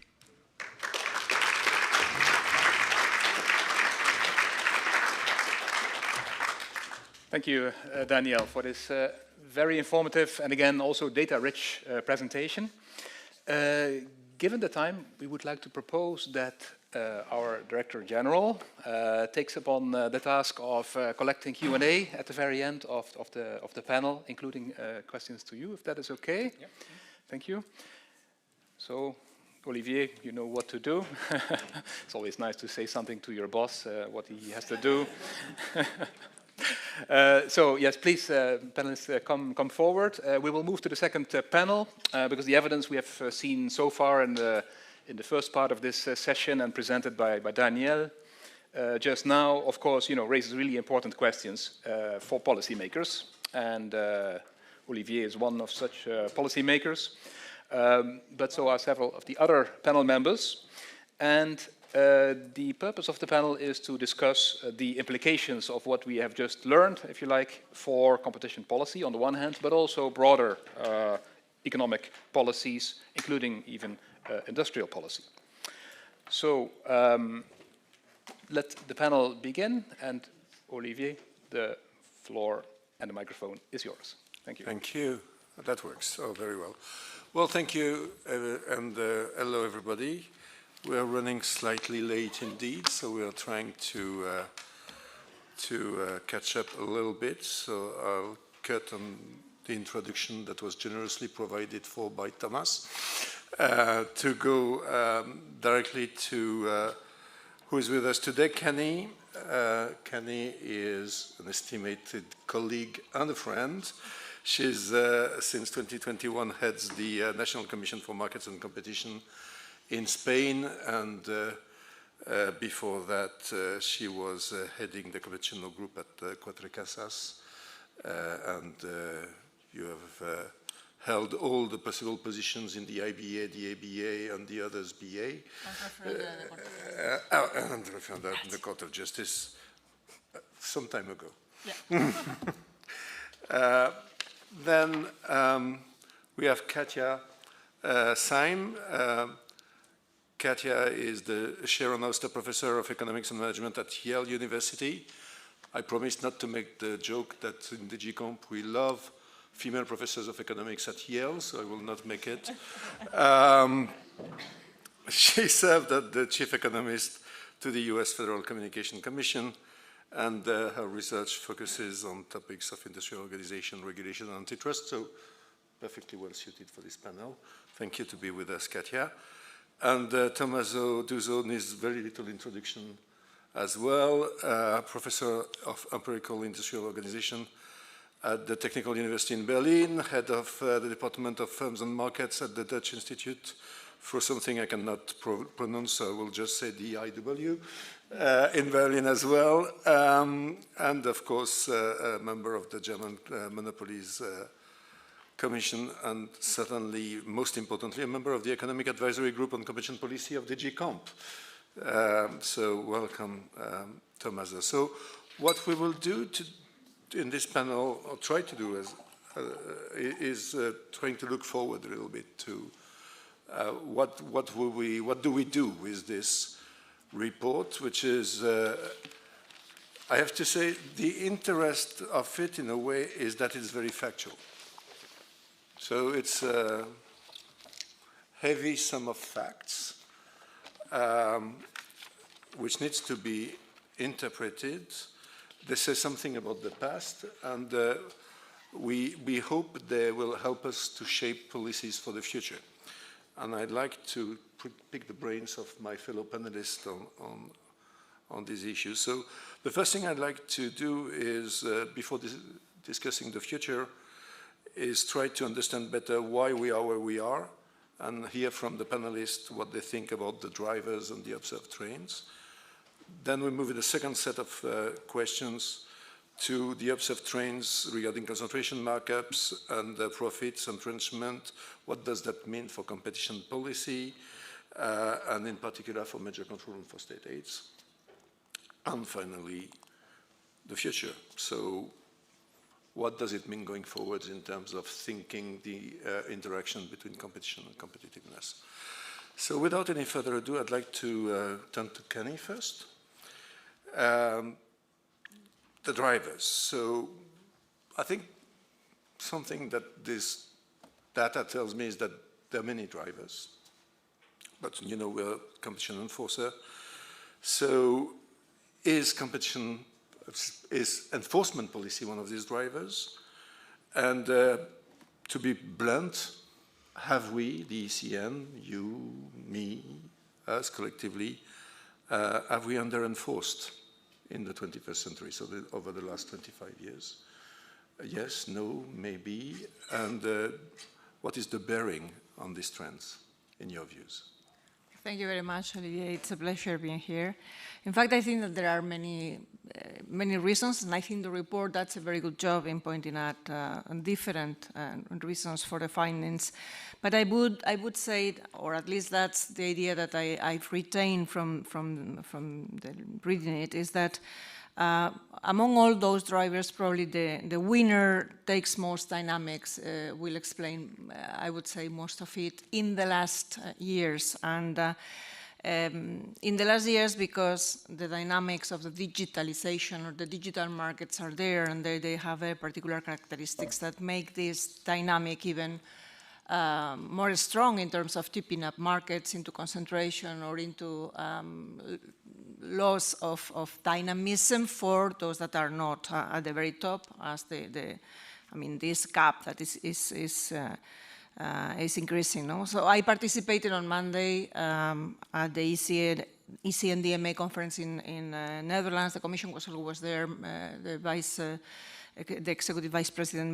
Speaker 1: Thank you, Daniel, for this very informative and again also data-rich presentation. Given the time, we would like to propose that our Director General takes upon the task of collecting Q&A at the very end of the panel, including questions to you, if that is okay. Yep. Thank you. So, Olivier, you know what to do. It's always nice to say something to your boss, what he has to do. So yes, please, panelists, come forward. We will move to the second panel because the evidence we have seen so far in the first part of this session and presented by Daniel just now, of course, raises really important questions for policymakers, and Olivier is one of such policymakers, but so are several of the other panel members. And the purpose of the panel is to discuss the implications of what we have just learned, if you like, for competition policy on the one hand, but also broader economic policies, including even industrial policy. So let the panel begin, and Olivier, the floor and the microphone is yours. Thank you.
Speaker 13: Thank you. That works. Oh, very well. Well, thank you, and hello, everybody. We are running slightly late indeed, so we are trying to catch up a little bit. So I'll cut on the introduction that was generously provided for by Thomas to go directly to who is with us today. Kenny. Kenny is an estimated colleague and a friend. She's, since 2021, heads the National Commission for Markets and Competition in Spain, and before that, she was heading the competition group at Quatre Casas, and you have held all the possible positions in the IBA, the ABA, and the others BA. And referendum in the Court of Justice some time ago. Yeah. Then we have Katja Syme. Katja is the Sharon Oster Professor of Economics and Management at Yale University. I promised not to make the joke that in DG Comp we love female professors of economics at Yale, so I will not make it. She served as the chief economist to the US Federal Communication Commission, and her research focuses on topics of industrial organization, regulation, and antitrust, so perfectly well suited for this panel. Thank you to be with us, Katja. And Tommaso Duzzo needs very little introduction as well, professor of empirical industrial organization at the Technical University in Berlin, head of the Department of Firms and Markets at the Dutch Institute for something I cannot pronounce, so I will just say DIW, in Berlin as well, and of course a member of the German Monopolies Commission, and certainly, most importantly, a member of the Economic Advisory Group on Competition Policy of DG Comp. So welcome, Tommaso. So what we will do in this panel, or try to do, is trying to look forward a little bit to what do we do with this report, which is, I have to say, the interest of it in a way is that it's very factual. So it's a heavy sum of facts, which needs to be interpreted. They say something about the past, and we hope they will help us to shape policies for the future. And I'd like to pick the brains of my fellow panelists on these issues. So the first thing I'd like to do is, before discussing the future, is try to understand better why we are where we are, and hear from the panelists what they think about the drivers and the observed trends. Then we move in the second set of questions to the observed trends regarding concentration markups and profits entrenchment. What does that mean for competition policy, and in particular for major control and for state aids? And finally, the future. So what does it mean going forward in terms of thinking the interaction between competition and competitiveness? So without any further ado, I'd like to turn to Kenny first. The drivers. So I think something that this data tells me is that there are many drivers, but you know, we're a competition enforcer. So is enforcement policy one of these drivers? And to be blunt, have we, the ECN, you, me, us collectively, have we under-enforced in the 21st century, so over the last 25 years? Yes, no, maybe. And what is the bearing on these trends, in your views?
Speaker 14: Thank you very much, Olivier. It's a pleasure being here. In fact, I think that there are many reasons, and I think the report does a very good job in pointing at different reasons for the findings. But I would say, or at least that's the idea that I've retained from the reading it, is that among all those drivers, probably the winner takes most dynamics. Will explain, I would say, most of it in the last years. And in the last years, because the dynamics of the digitalization or the digital markets are there, and they have particular characteristics that make this dynamic even more strong in terms of tipping up markets into concentration or into loss of dynamism for those that are not at the very top, as this gap that is increasing. No? So I participated on Monday at the ECNDMA conference in Netherlands. The Commission was always there. The Vice the Executive Vice President,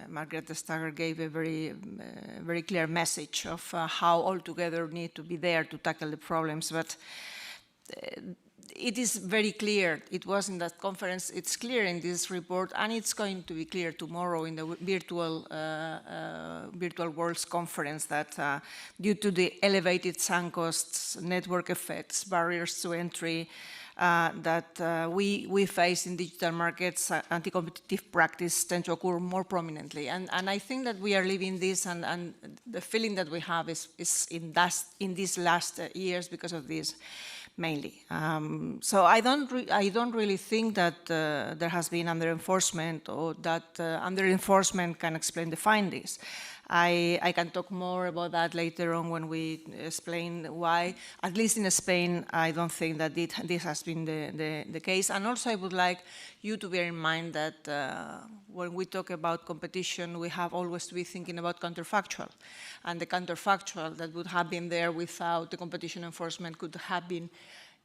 Speaker 14: Margaret Vestager, gave a very clear message of how all together need to be there to tackle the problems. But it is very clear, it was in that conference, it's clear in this report, and it's going to be clear tomorrow in the virtual Worlds Conference that due to the elevated sunk costs, network effects, barriers to entry, that we face in digital markets, anti-competitive practice tend to occur more prominently. And I think that we are living this, and the feeling that we have is in these last years because of this. Mainly. So I don't really think that there has been under-enforcement or that under-enforcement can explain the findings. I can talk more about that later on when we explain why, at least in Spain, I don't think that this has been the case. And also I would like you to bear in mind that when we talk about competition, we have always to be thinking about counterfactual. And the counterfactual that would have been there without the competition enforcement could have been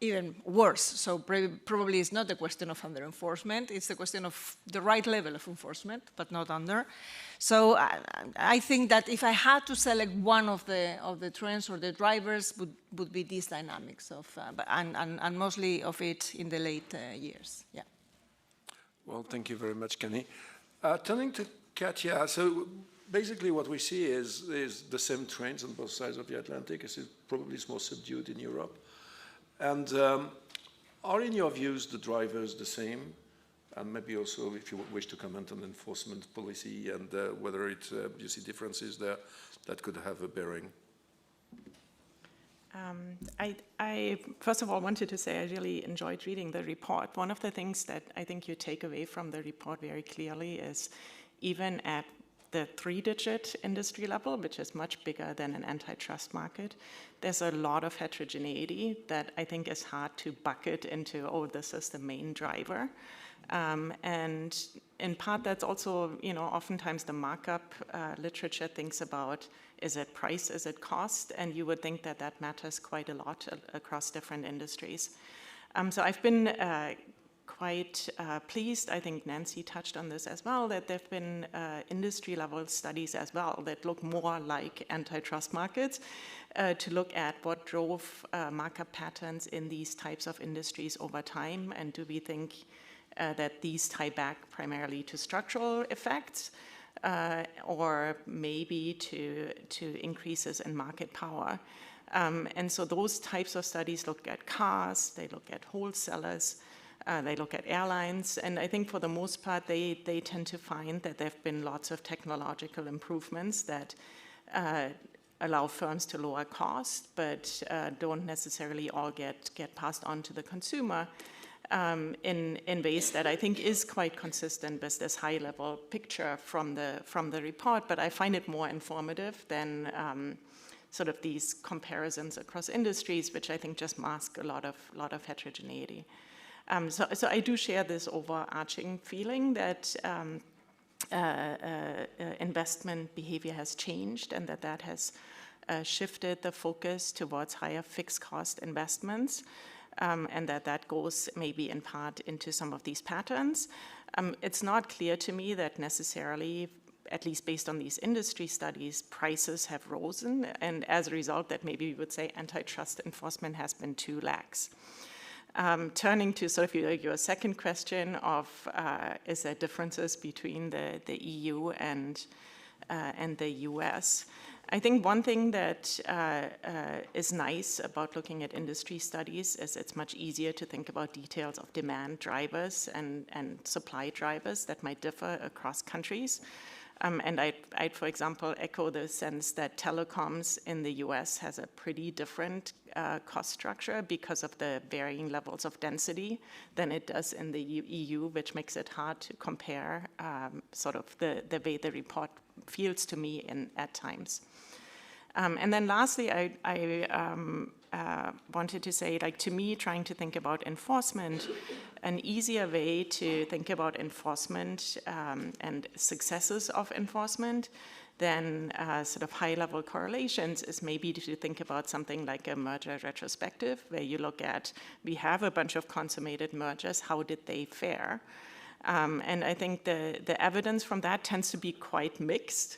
Speaker 14: even worse. So probably it's not a question of under-enforcement, it's a question of the right level of enforcement, but not under. So I think that if I had to select one of the trends or the drivers would be these dynamics of, and mostly of it in the late years. Yeah.
Speaker 13: Well, thank you very much, Kenny. Turning to Katja, so basically what we see is the same trends on both sides of the Atlantic. It's probably more subdued in Europe. And are, in your views, the drivers the same? And maybe also, if you wish to comment on enforcement policy and whether you see differences there that could have a bearing.
Speaker 15: I first of all wanted to say I really enjoyed reading the report. One of the things that I think you take away from the report very clearly is even at the 3-digit industry level, which is much bigger than an antitrust market, there's a lot of heterogeneity that I think is hard to bucket into, oh, this is the main driver. And in part, that's also, oftentimes the markup literature thinks about, is it price, is it cost? And you would think that that matters quite a lot across different industries. So I've been quite pleased, I think Nancy touched on this as well, that there have been industry-level studies as well that look more like antitrust markets to look at what drove markup patterns in these types of industries over time, and do we think that these tie back primarily to structural effects or maybe to increases in market power. And so those types of studies look at cars, they look at wholesalers, they look at airlines, and I think for the most part they tend to find that there have been lots of technological improvements that allow firms to lower cost, but don't necessarily all get passed on to the consumer in ways that I think is quite consistent with this high-level picture from the report, but I find it more informative than sort of these comparisons across industries, which I think just mask a lot of heterogeneity. So I do share this overarching feeling that investment behavior has changed and that has shifted the focus towards higher fixed cost investments, and that goes maybe in part into some of these patterns. It's not clear to me that necessarily, at least based on these industry studies, prices have risen, and as a result that maybe we would say antitrust enforcement has been too lax. Turning to sort of your second question of is there differences between the EU and the US? I think one thing that is nice about looking at industry studies is it's much easier to think about details of demand drivers and supply drivers that might differ across countries. And I'd, for example, echo the sense that telecoms in the US has a pretty different cost structure because of the varying levels of density than it does in the EU, which makes it hard to compare sort of the way the report feels to me at times. And then lastly, I wanted to say, like, to me, trying to think about enforcement, an easier way to think about enforcement and successes of enforcement than sort of high-level correlations is maybe to think about something like a merger retrospective, where you look at, we have a bunch of consummated mergers, how did they fare? And I think the evidence from that tends to be quite mixed,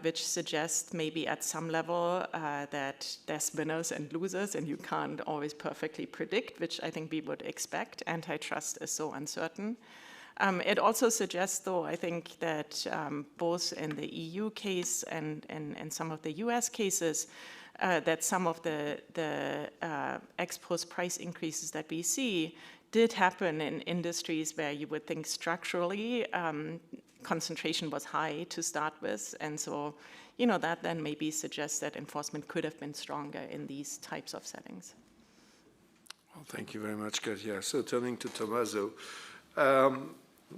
Speaker 15: which suggests maybe at some level that there's winners and losers, and you can't always perfectly predict, which I think we would expect. Antitrust is so uncertain. It also suggests, though, I think that both in the EU case and some of the US cases, that some of the ex post price increases that we see did happen in industries where you would think structurally concentration was high to start with. And so, you know, that then maybe suggests that enforcement could have been stronger in these types of settings.
Speaker 13: Well, thank you very much, Katia. So turning to Tommaso,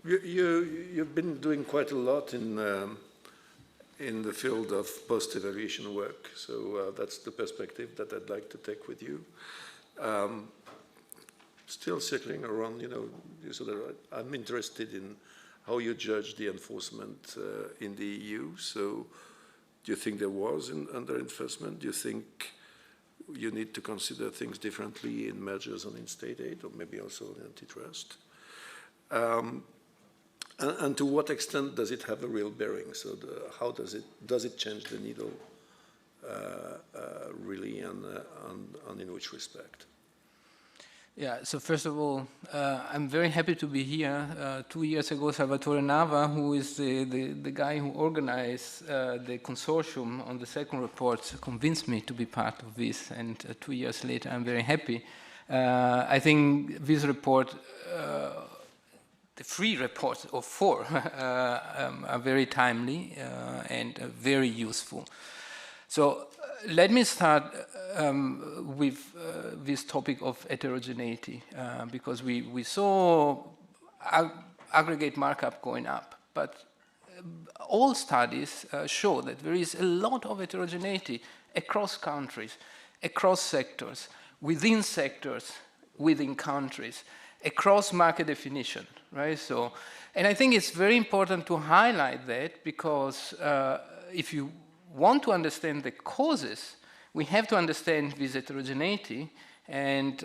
Speaker 13: you've been doing quite a lot in the field of post-evaluation work. So that's the perspective that I'd like to take with you. Still circling around, you know, so that I'm interested in how you judge the enforcement in the EU. So do you think there was under-enforcement? Do you think you need to consider things differently in mergers and in state aid, or maybe also in antitrust? And to what extent does it have a real bearing? So how does it change the needle really, and in which respect?
Speaker 16: Yeah, so first of all, I'm very happy to be here. 2 years ago, Salvatore Nava, who is the guy who organized the consortium on the second report, convinced me to be part of this, and 2 years later, I'm very happy. I think this report, the 3 reports of 4, are very timely and very useful. So let me start with this topic of heterogeneity, because we saw aggregate markup going up, but all studies show that there is a lot of heterogeneity across countries, across sectors, within countries, across market definition, right? So, and I think it's very important to highlight that, because if you want to understand the causes, we have to understand this heterogeneity. And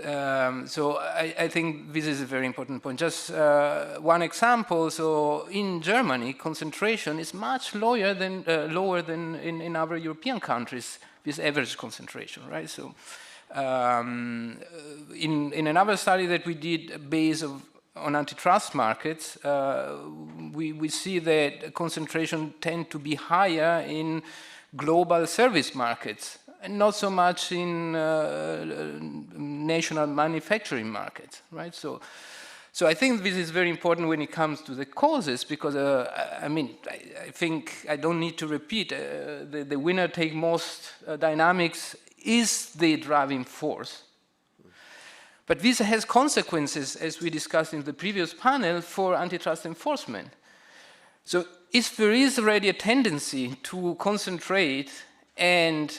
Speaker 16: so I think this is a very important point. Just one example, so in Germany, concentration is much lower than in other European countries, this average concentration, right? So in another study that we did based on antitrust markets, we see that concentration tend to be higher in global service markets, and not so much in national manufacturing markets, right? So I think this is very important when it comes to the causes, because I mean, I think I don't need to repeat, the winner-take-most dynamics is the driving force. But this has consequences, as we discussed in the previous panel, for antitrust enforcement. So if there is already a tendency to concentrate, and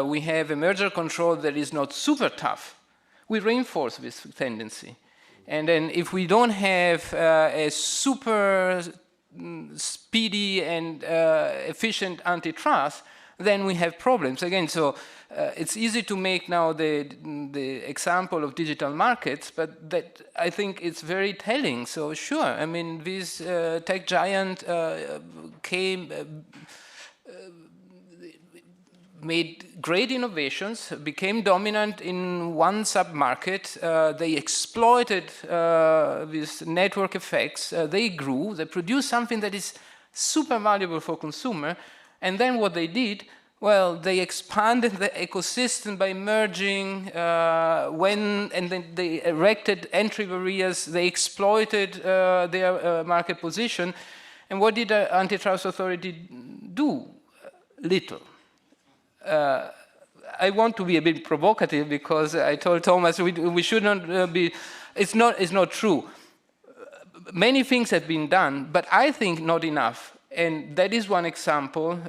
Speaker 16: we have a merger control that is not super tough, we reinforce this tendency. And then if we don't have a super speedy and efficient antitrust, then we have problems. Again, so it's easy to make now the example of digital markets, but that I think it's very telling. So sure, I mean, this tech giant made great innovations, became dominant in one sub-market. They exploited these network effects. They grew. They produced something that is super valuable for consumer. And then what they did, well, they expanded the ecosystem by merging, and then they erected entry barriers. They exploited their market position. And what did the antitrust authority do? Little. I want to be a bit provocative, because I told Thomas we should not be. It's not true. Many things have been done, but I think not enough. And that is one example.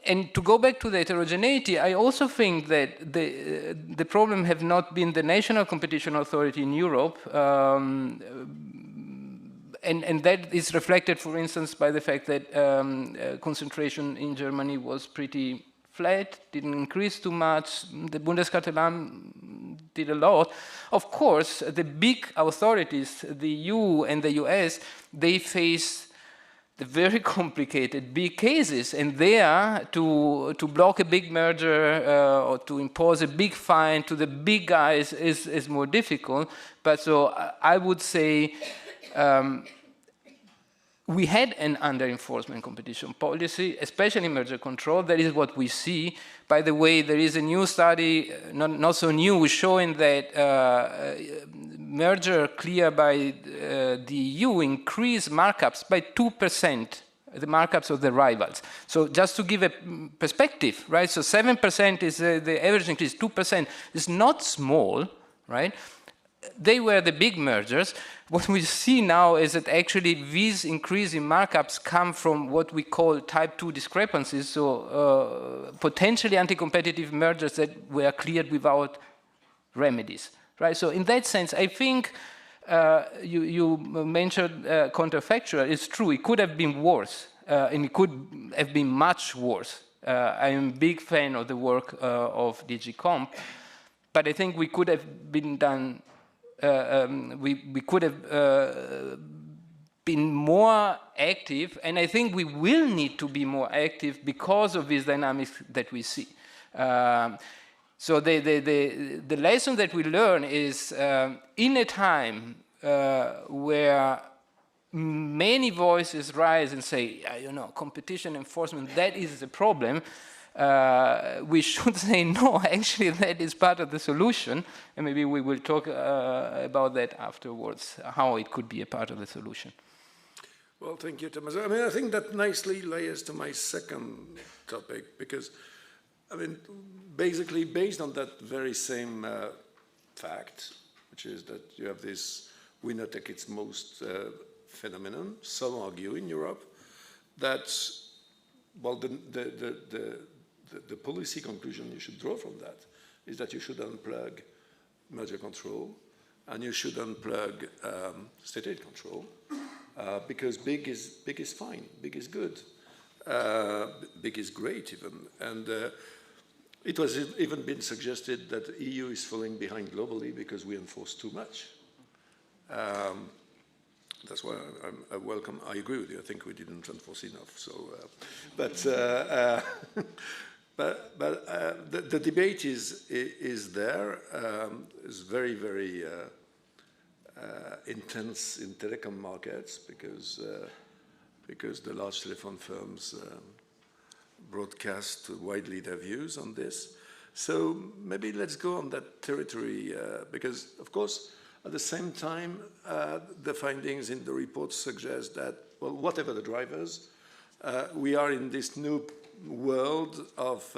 Speaker 16: And to go back to the heterogeneity, I also think that the problem have not been the national competition authority in Europe, and that is reflected, for instance, by the fact that concentration in Germany was pretty flat, didn't increase too much. The Bundeskartellamt did a lot. Of course, the big authorities, the EU and the US, they face the very complicated big cases, and there to block a big merger or to impose a big fine to the big guys is more difficult. But so I would say we had an under-enforcement competition policy, especially merger control. That is what we see. By the way, there is a new study, not so new, showing that merger clear by the EU increased markups by 2%, the markups of the rivals. So just to give a perspective, right? So 7% is the average increase, 2% is not small, right? They were the big mergers. What we see now is that actually these increasing markups come from what we call type 2 discrepancies, so potentially anti-competitive mergers that were cleared without remedies, right? So in that sense, I think you mentioned counterfactual. It's true, it could have been worse, and it could have been much worse. I am a big fan of the work of DG Comp, but I think we could have been done. We could have been more active, and I think we will need to be more active because of these dynamics that we see. So the lesson that we learn is in a time where many voices rise and say, you know, competition enforcement, that is the problem. We should say, no, actually that is part of the solution, and maybe we will talk about that afterwards, how it could be a part of the solution.
Speaker 13: Well, thank you, Thomas. I mean, I think that nicely layers to my second topic, because, I mean, basically based on that very same fact, which is that you have this winner take its most phenomenon, some argue in Europe, that, well, the policy conclusion you should draw from that is that you should unplug merger control and you should unplug state aid control because big is fine, big is good, big is great even. And it was even been suggested that the EU is falling behind globally because we enforce too much. That's why I agree with you. I think we didn't enforce enough. So, the debate is there. It's very, very intense in telecom markets because the large telephone firms broadcast widely their views on this. So maybe let's go on that territory because, of course, at the same time, the findings in the report suggest that, well, whatever the drivers, we are in this new world of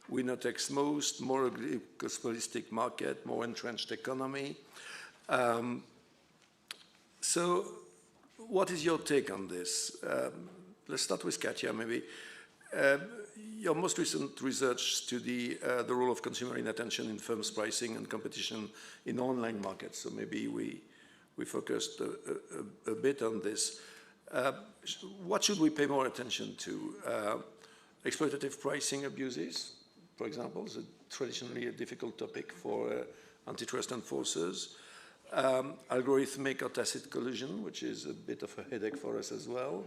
Speaker 13: winner takes most, more oligopolistic market, more entrenched economy. So what is your take on this? Let's start with Katja, maybe. Your most recent research study, the role of consumer inattention in firms' pricing and competition in online markets. So maybe we focused a bit on this. What should we pay more attention to? Exploitative pricing abuses, for example, is traditionally a difficult topic for antitrust enforcers. Algorithmic or tacit collusion, which is a bit of a headache for us as well.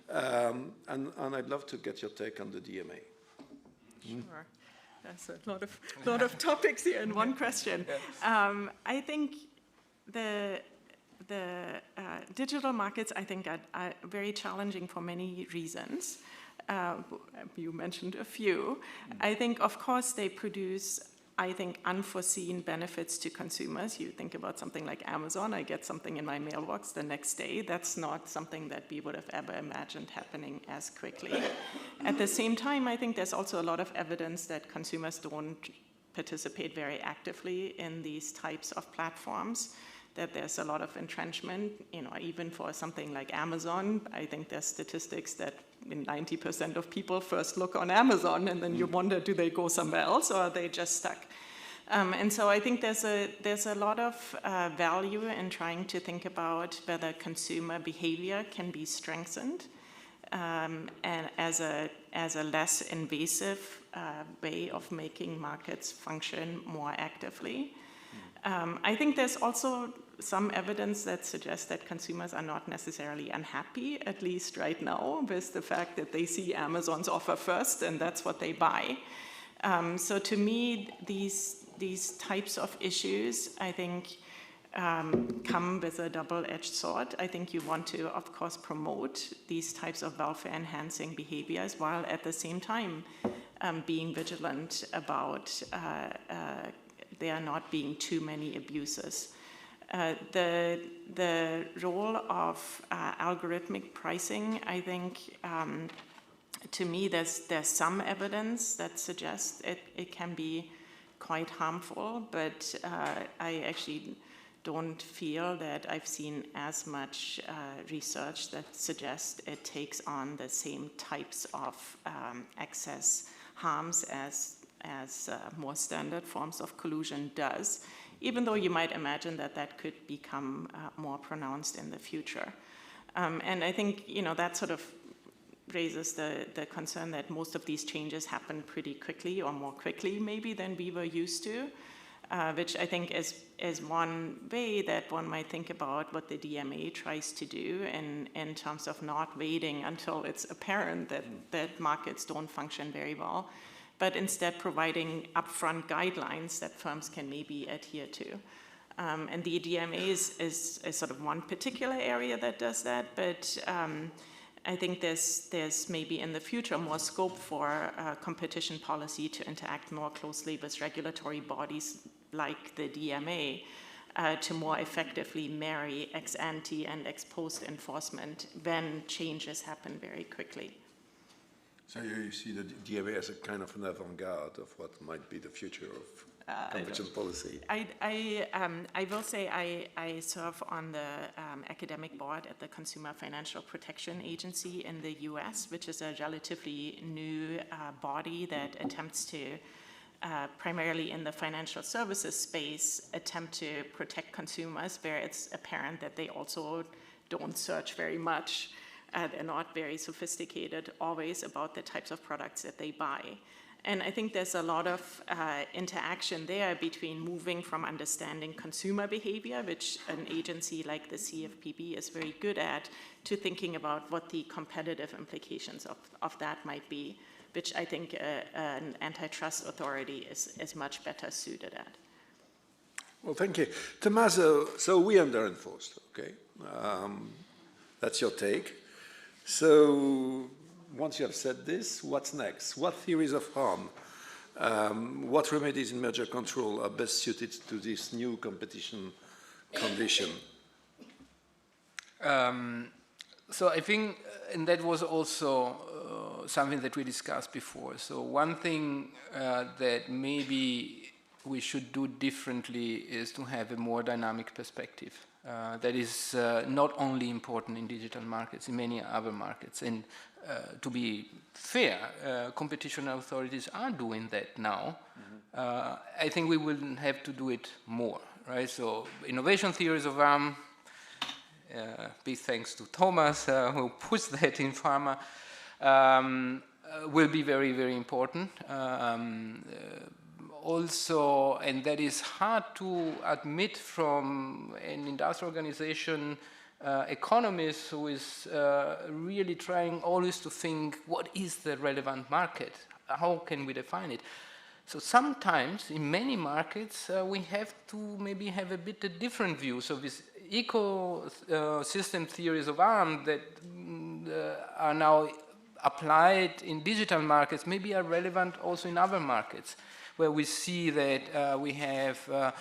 Speaker 13: And I'd love to get your take on the DMA.
Speaker 15: Sure. That's a lot of topics here in one question. I think the digital markets, I think, are very challenging for many reasons. You mentioned a few. I think, of course, they produce, I think, unforeseen benefits to consumers. You think about something like Amazon, I get something in my mailbox the next day. That's not something that we would have ever imagined happening as quickly. At the same time, I think there's also a lot of evidence that consumers don't participate very actively in these types of platforms, that there's a lot of entrenchment, even for something like Amazon. I think there's statistics that 90% of people first look on Amazon and then you wonder, do they go somewhere else or are they just stuck? And so I think there's a lot of value in trying to think about whether consumer behavior can be strengthened and as a less invasive way of making markets function more actively. I think there's also some evidence that suggests that consumers are not necessarily unhappy, at least right now, with the fact that they see Amazon's offer first and that's what they buy. So to me, these types of issues, I think, come with a double-edged sword. I think you want to, of course, promote these types of welfare-enhancing behaviors while at the same time being vigilant about there not being too many abuses. The role of algorithmic pricing, I think, to me, there's some evidence that suggests it can be quite harmful, but I actually don't feel that I've seen as much research that suggests it takes on the same types of excess harms as more standard forms of collusion does, even though you might imagine that that could become more pronounced in the future. And I think, that sort of raises the concern that most of these changes happen pretty quickly, or more quickly maybe than we were used to, which I think is one way that one might think about what the DMA tries to do in terms of not waiting until it's apparent that markets don't function very well, but instead providing upfront guidelines that firms can maybe adhere to. And the DMA is sort of one particular area that does that, but I think there's maybe in the future more scope for competition policy to interact more closely with regulatory bodies like the DMA to more effectively marry ex ante and ex post enforcement when changes happen very quickly.
Speaker 13: So you see the DMA as a kind of an avant-garde of what might be the future of competition policy?
Speaker 15: I will say I serve on the academic board at the Consumer Financial Protection Agency in the US, which is a relatively new body that attempts to, primarily in the financial services space, attempt to protect consumers where it's apparent that they also don't search very much. They're not very sophisticated always about the types of products that they buy. And I think there's a lot of interaction there between moving from understanding consumer behavior, which an agency like the CFPB is very good at, to thinking about what the competitive implications of that might be, which I think an antitrust authority is much better suited at.
Speaker 13: Well, thank you. Tommaso, so we under-enforced, okay? That's your take. So once you have said this, what's next? What theories of harm, what remedies in merger control are best suited to this new competition condition?
Speaker 16: So I think, and that was also something that we discussed before. So one thing that maybe we should do differently is to have a more dynamic perspective. That is not only important in digital markets, in many other markets. And to be fair, competition authorities are doing that now. I think we will have to do it more, right? So innovation theories of harm, big thanks to Thomas, who puts that in pharma, will be very, very important. Also, and that is hard to admit from an industrial organization economist who is really trying always to think, what is the relevant market? How can we define it? So sometimes, in many markets, we have to maybe have a bit a different view. So this ecosystem theories of harm that are now applied in digital markets maybe are relevant also in other markets, where we see that we have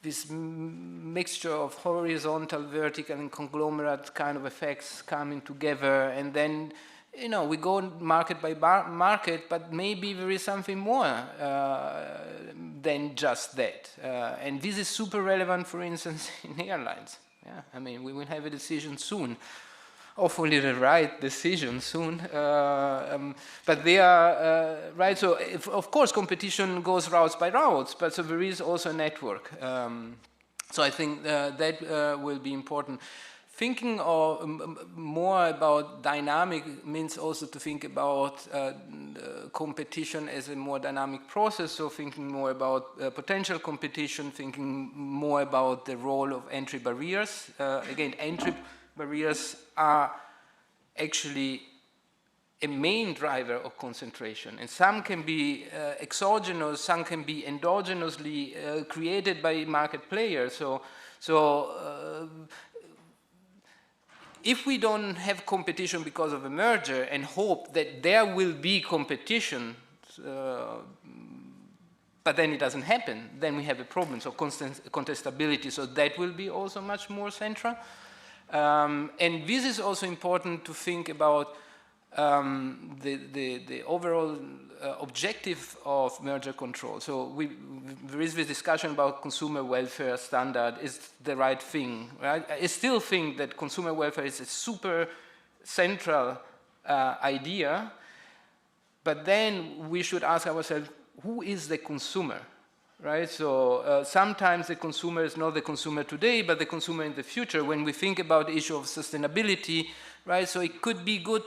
Speaker 16: this mixture of horizontal, vertical, and conglomerate kind of effects coming together, and then we go market by market, but maybe there is something more than just that. And this is super relevant, for instance, in airlines. Yeah, I mean, we will have a decision soon. Hopefully the right decision soon, but they are right. So of course competition goes routes by routes, but so there is also a network. So I think that will be important. thinking more about dynamic means also to think about competition as a more dynamic process, so thinking more about potential competition, thinking more about the role of entry barriers. Again, entry barriers are actually a main driver of concentration, and some can be exogenous, some can be endogenously created by market players. If we don't have competition because of a merger and hope that there will be competition, but then it doesn't happen, then we have a problem. So contestability, so that will be also much more central. And this is also important to think about the overall objective of merger control. So there is this discussion about consumer welfare standard is the right thing, right? I still think that consumer welfare is a super central idea, but then we should ask ourselves, who is the consumer, right? So sometimes the consumer is not the consumer today, but the consumer in the future when we think about the issue of sustainability, right? So it could be good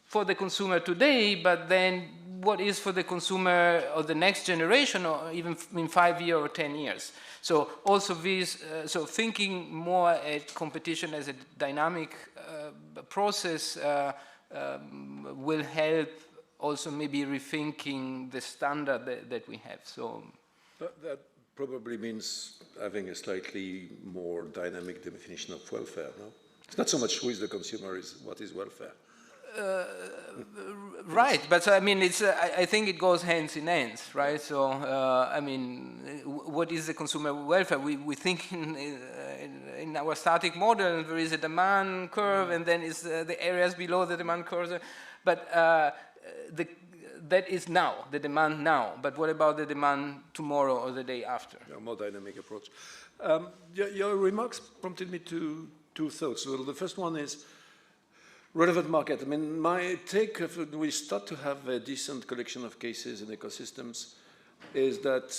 Speaker 16: for the consumer today, but then what is for the consumer of the next generation, or even in 5 years or 10 years? So also this, so thinking more at competition as a dynamic process will help also maybe rethinking the standard that we have. So
Speaker 17: that probably means having a slightly more dynamic definition of welfare, no? It's not so much who is the consumer, is what is welfare.
Speaker 16: Right, but I mean, it's. I think it goes hands in hands, right? So, I mean, what is the consumer welfare? We think in our static model there is a demand curve, and then is the areas below the demand curve. But that is now the demand now. But what about the demand tomorrow or the day after?
Speaker 17: A more dynamic approach. Your remarks prompted me to two thoughts. Well, the first one is relevant market. I mean, my take of when we start to have a decent collection of cases in ecosystems is that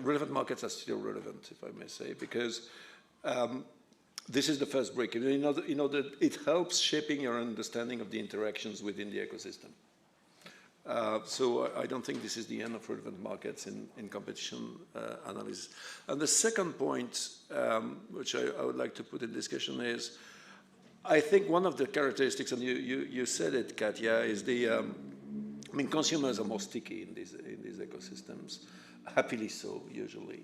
Speaker 17: relevant markets are still relevant, if I may say, because this is the first break. You know that it helps shaping your understanding of the interactions within the ecosystem. So I don't think this is the end of relevant markets in competition analysis. And the second point, which I would like to put in discussion is, I think one of the characteristics, and you said it, Katja, is I mean, consumers are more sticky in these ecosystems, happily so, usually.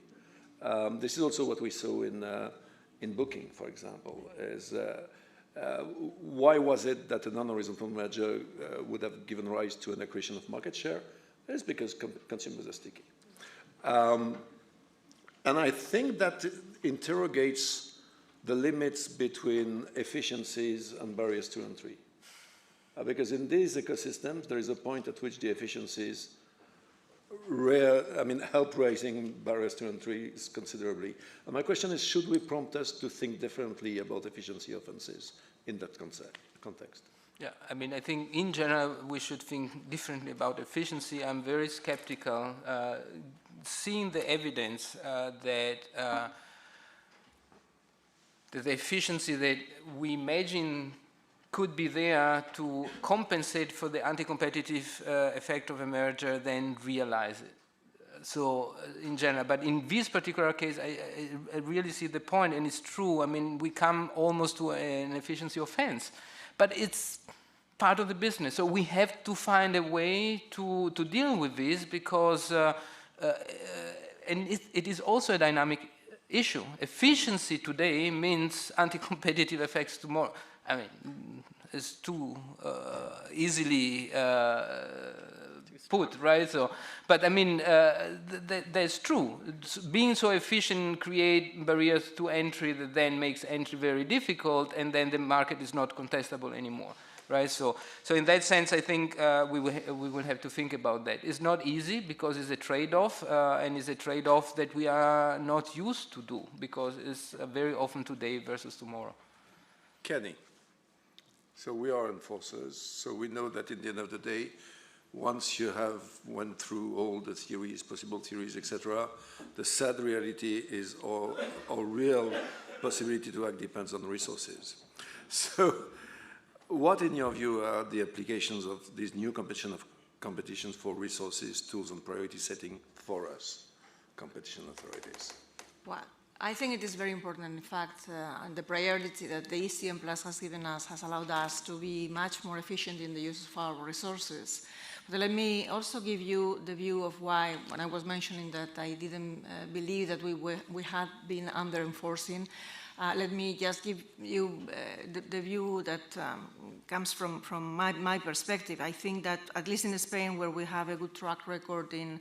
Speaker 17: This is also what we saw in booking, for example, is why was it that a non-horizontal merger would have given rise to an accretion of market share? It's because consumers are sticky. And I think that interrogates the limits between efficiencies and barriers to entry. Because in these ecosystems, there is a point at which the efficiencies help raising barriers to entry considerably. And my question is, should we prompt us to think differently about efficiency offenses in that context?
Speaker 16: Yeah, I mean, I think in general, we should think differently about efficiency. I'm very skeptical, seeing the evidence that the efficiency that we imagine could be there to compensate for the anti-competitive effect of a merger, then realize it. So in general, but in this particular case, I really see the point, and it's true. I mean, we come almost to an efficiency offense, but it's part of the business. So we have to find a way to deal with this, because, and it is also a dynamic issue. Efficiency today means anti-competitive effects tomorrow. I mean, it's too easily put, right? So, but I mean, that's true. Being so efficient create barriers to entry that then makes entry very difficult, and then the market is not contestable anymore, right? So in that sense, I think we will have to think about that. It's not easy, because it's a trade-off, and it's a trade-off that we are not used to do, because it's very often today versus tomorrow.
Speaker 17: Kenny, so we are enforcers, so we know that at the end of the day, once you have went through all the theories, possible theories, etc., the sad reality is our real possibility to act depends on resources. So what, in your view, are the applications of these new competitions for resources, tools, and priority setting for us, competition authorities?
Speaker 14: Well, I think it is very important. In fact, the priority that the ECM Plus has given us has allowed us to be much more efficient in the use of our resources. But let me also give you the view of why, when I was mentioning that I didn't believe that we had been under-enforcing. Let me just give you the view that comes from my perspective. I think that, at least in Spain, where we have a good track record in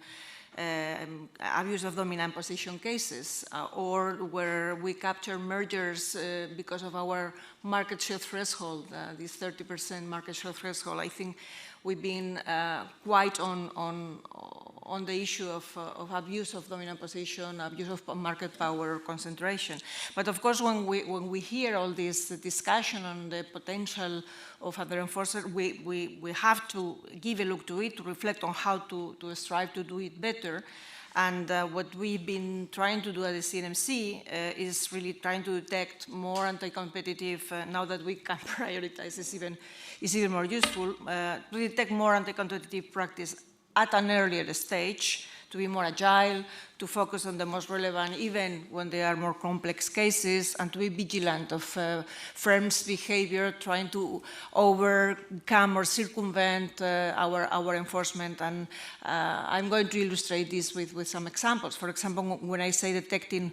Speaker 14: abuse of dominant position cases, or where we capture mergers because of our market share threshold, this 30% market share threshold, I think we've been quite on the issue of abuse of dominant position, abuse of market power concentration. But of course, when we hear all this discussion on the potential of other enforcers, we have to give a look to it, to reflect on how to strive to do it better. And what we've been trying to do at the CNMC is really trying to detect more anti-competitive, now that we can prioritize is even more useful, to detect more anti-competitive practice at an earlier stage, to be more agile, to focus on the most relevant, even when they are more complex cases, and to be vigilant of firms' behavior, trying to overcome or circumvent our enforcement. And I'm going to illustrate this with some examples. For example, when I say detecting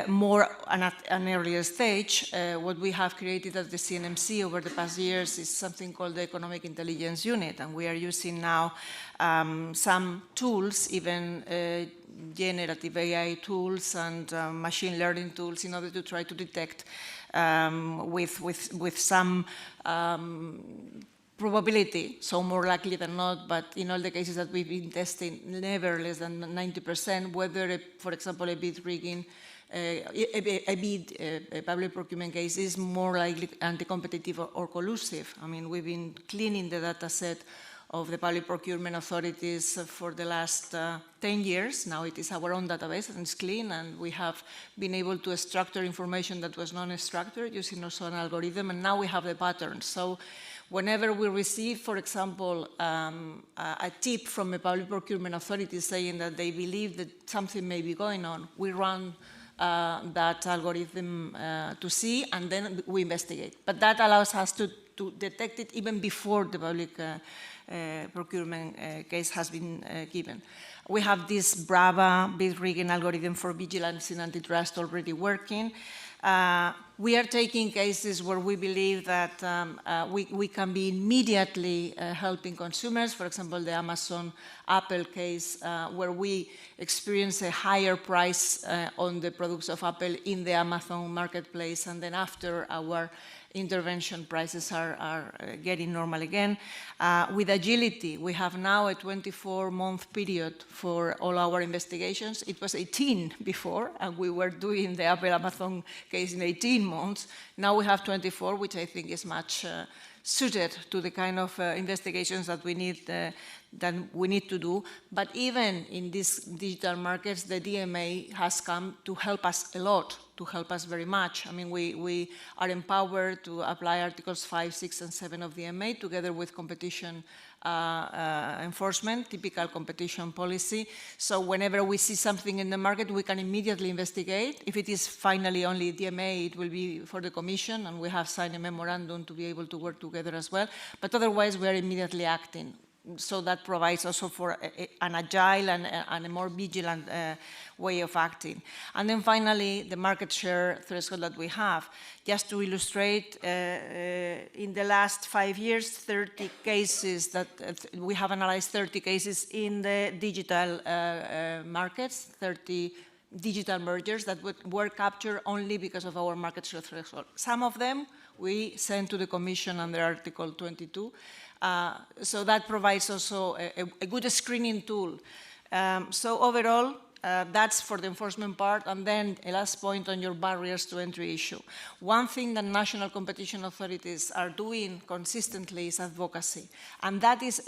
Speaker 14: more at an earlier stage, what we have created at the CNMC over the past years is something called the Economic Intelligence Unit, and we are using now some tools, even generative AI tools and machine learning tools, in order to try to detect with some probability, so more likely than not, but in all the cases that we've been testing, never less than 90%, whether, for example, a bid rigging, a public procurement case is more likely anti-competitive or collusive. I mean, we've been cleaning the data set of the public procurement authorities for the last 10 years. Now it is our own database and it's clean, and we have been able to structure information that was non-structured using also an algorithm, and now we have the patterns. So whenever we receive, for example, a tip from a public procurement authority saying that they believe that something may be going on, we run that algorithm to see, and then we investigate. But that allows us to detect it even before the public procurement case has been given. We have this Brava bid rigging algorithm for vigilance in antitrust already working. We are taking cases where we believe that we can be immediately helping consumers. For example, the Amazon-Apple case, where we experience a higher price on the products of Apple in the Amazon marketplace, and then after our intervention, prices are getting normal again. With agility, we have now a 24-month period for all our investigations. It was 18 before, and we were doing the Apple-Amazon case in 18 months. Now we have 24, which I think is much suited to the kind of investigations that we need to do. But even in these digital markets, the DMA has come to help us a lot, to help us very much. I mean, we are empowered to apply Articles 5, 6, and 7 of the DMA together with competition enforcement, typical competition policy. So whenever we see something in the market, we can immediately investigate. If it is finally only DMA, it will be for the Commission, and we have signed a memorandum to be able to work together as well. But otherwise, we are immediately acting. So that provides also for an agile and a more vigilant way of acting. And then finally, the market share threshold that we have. Just to illustrate, in the last 5 years, 30 cases that we have analyzed 30 cases in the digital markets, 30 digital mergers that were captured only because of our market share threshold. Some of them we sent to the Commission under Article 22. So that provides also a good screening tool. So overall, That's for the enforcement part. And then a last point on your barriers to entry issue. One thing that national competition authorities are doing consistently is advocacy. And that is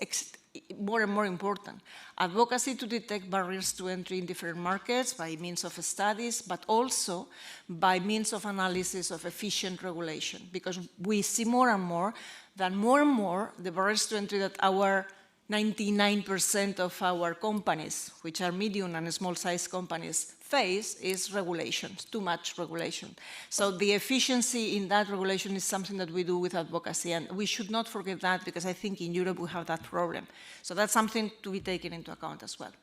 Speaker 14: more and more important. Advocacy to detect barriers to entry in different markets by means of studies, but also by means of analysis of efficient regulation. Because we see more and more the barriers to entry that our 99% of our companies, which are medium and small-sized companies, face is regulations, too much regulation. So the efficiency in that regulation is something that we do with advocacy, and we should not forget that, because I think in Europe we have that problem. So that's something to be taken into account as well.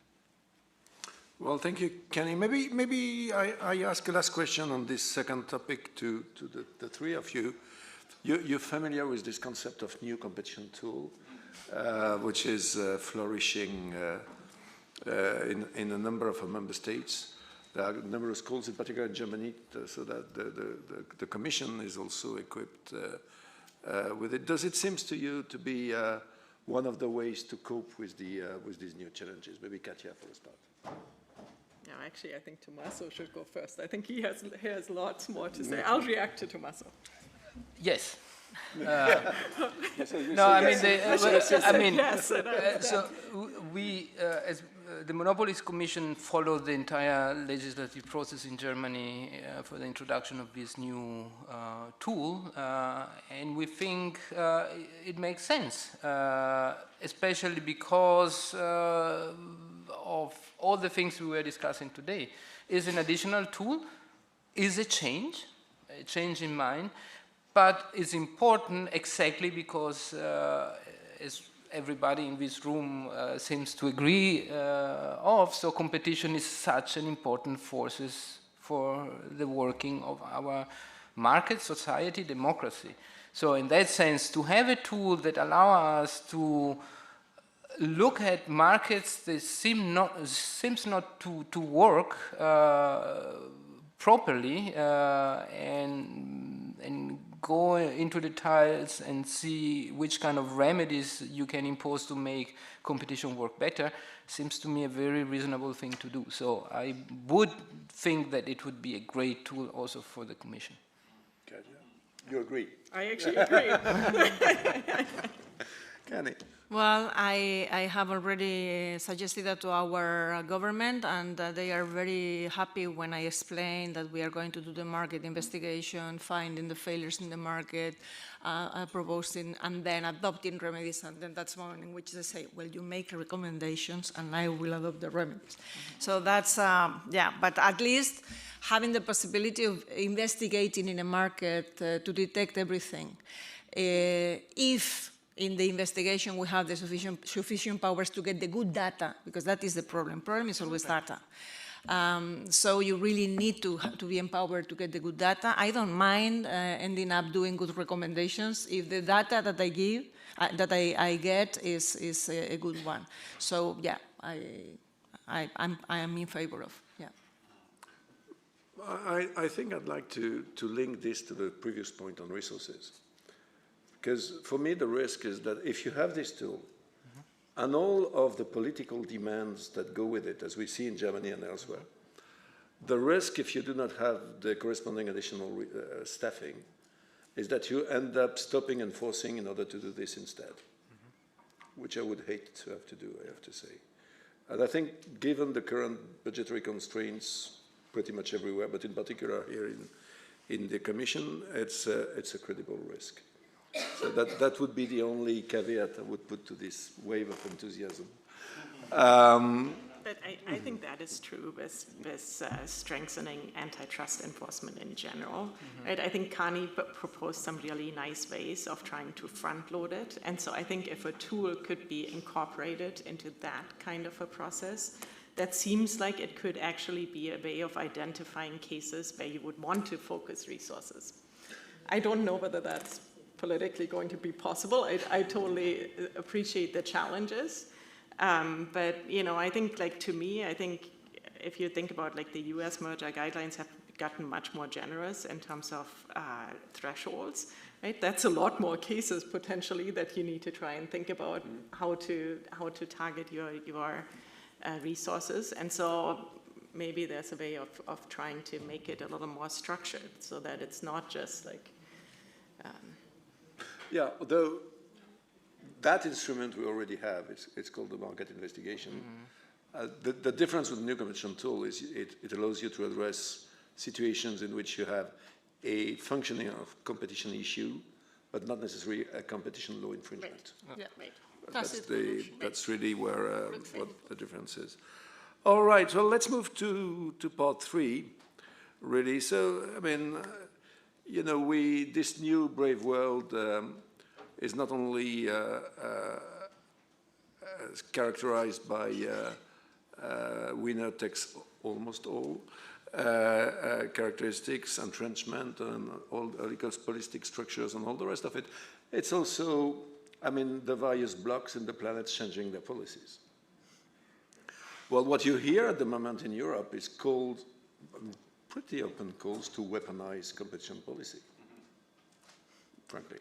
Speaker 17: Well, thank you, Kenny. Maybe I ask a last question on this second topic to the three of you. You're familiar with this concept of new competition tool, which is flourishing in a number of member states. There are a number of schools, in particular in Germany, so that the Commission is also equipped with it. Does it seem to you to be one of the ways to cope with these new challenges? Maybe Katia for a start.
Speaker 15: No, actually, I think Tommaso should go first. I think he has lots more to say. I'll react to Tommaso.
Speaker 16: Yes. No, I mean, so we, as the Monopolies Commission, followed the entire legislative process in Germany for the introduction of this new tool, and we think it makes sense, especially because of all the things we were discussing today. Is an additional tool, is a change in mind, but it's important exactly because, as everybody in this room seems to agree so competition is such an important force for the working of our market, society, democracy. So in that sense, to have a tool that allows us to look at markets that seems not to work properly and go into details and see which kind of remedies you can impose to make competition work better, seems to me a very reasonable thing to do. So I would think that it would be a great tool also for the Commission.
Speaker 17: You agree?
Speaker 15: I actually agree.
Speaker 17: Kenny?
Speaker 14: Well, I have already suggested that to our government, and they are very happy when I explain that we are going to do the market investigation, finding the failures in the market, proposing and then adopting remedies, and then that's the moment in which they say, well, you make recommendations and I will adopt the remedies. So that's, but at least having the possibility of investigating in a market to detect everything. If in the investigation we have the sufficient powers to get the good data, because that is the problem. Problem is always data. So you really need to be empowered to get the good data. I don't mind ending up doing good recommendations if the data that I give, that I get is a good one. So yeah, I am in favor of. Yeah.
Speaker 17: I think I'd like to link this to the previous point on resources. Because for me, the risk is that if you have this tool, and all of the political demands that go with it, as we see in Germany and elsewhere, the risk, if you do not have the corresponding additional staffing, is that you end up stopping enforcing in order to do this instead, which I would hate to have to do, I have to say. And I think given the current budgetary constraints pretty much everywhere, but in particular here in the Commission, it's a credible risk. So that would be the only caveat I would put to this wave of enthusiasm.
Speaker 15: But I think that is true with strengthening antitrust enforcement in general. Right? I think Kani proposed some really nice ways of trying to front load it. And so I think if a tool could be incorporated into that kind of a process, that seems like it could actually be a way of identifying cases where you would want to focus resources. I don't know whether that's politically going to be possible. I totally appreciate the challenges. But, I think, to me, I think if you think about, the US merger guidelines have gotten much more generous in terms of thresholds, right? That's a lot more cases, potentially, that you need to try and think about how to target your resources. And so, maybe there's a way of trying to make it a little more structured so that it's not just like...
Speaker 17: Yeah, although that instrument we already have, it's called the market investigation. The difference with the new competition tool is it allows you to address situations in which you have a functioning of competition issue, but not necessarily a competition law infringement.
Speaker 15: Right. Yeah, right.
Speaker 17: That's really where what the difference is. All right, well, let's move to part 3, really. So, I mean, you know, this new brave world is not only characterized by winner takes almost all characteristics, entrenchment, and all oligopolistic structures and all the rest of it. It's also, I mean, the various blocs in the planet changing their policies. Well, what you hear at the moment in Europe is called, pretty open calls to weaponize competition policy, frankly.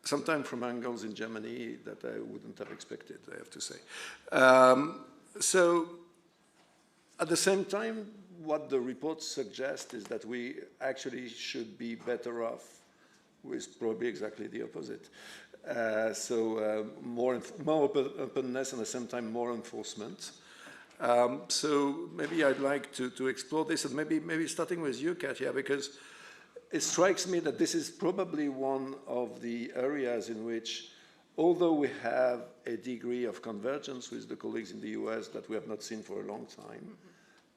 Speaker 17: Sometimes from angles in Germany that I wouldn't have expected, I have to say. So, at the same time, what the report suggests is that we actually should be better off with probably exactly the opposite. More openness and at the same time more enforcement. So maybe I'd like to explore this, and maybe starting with you, Katia, because it strikes me that this is probably one of the areas in which, although we have a degree of convergence with the colleagues in the US that we have not seen for a long time,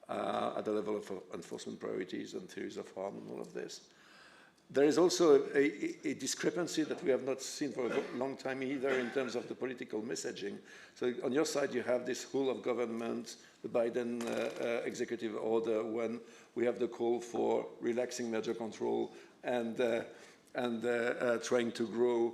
Speaker 17: at the level of enforcement priorities and theories of harm and all of this, there is also a discrepancy that we have not seen for a long time either in terms of the political messaging. So on your side, you have this whole of government, the Biden executive order, when we have the call for relaxing merger control and trying to grow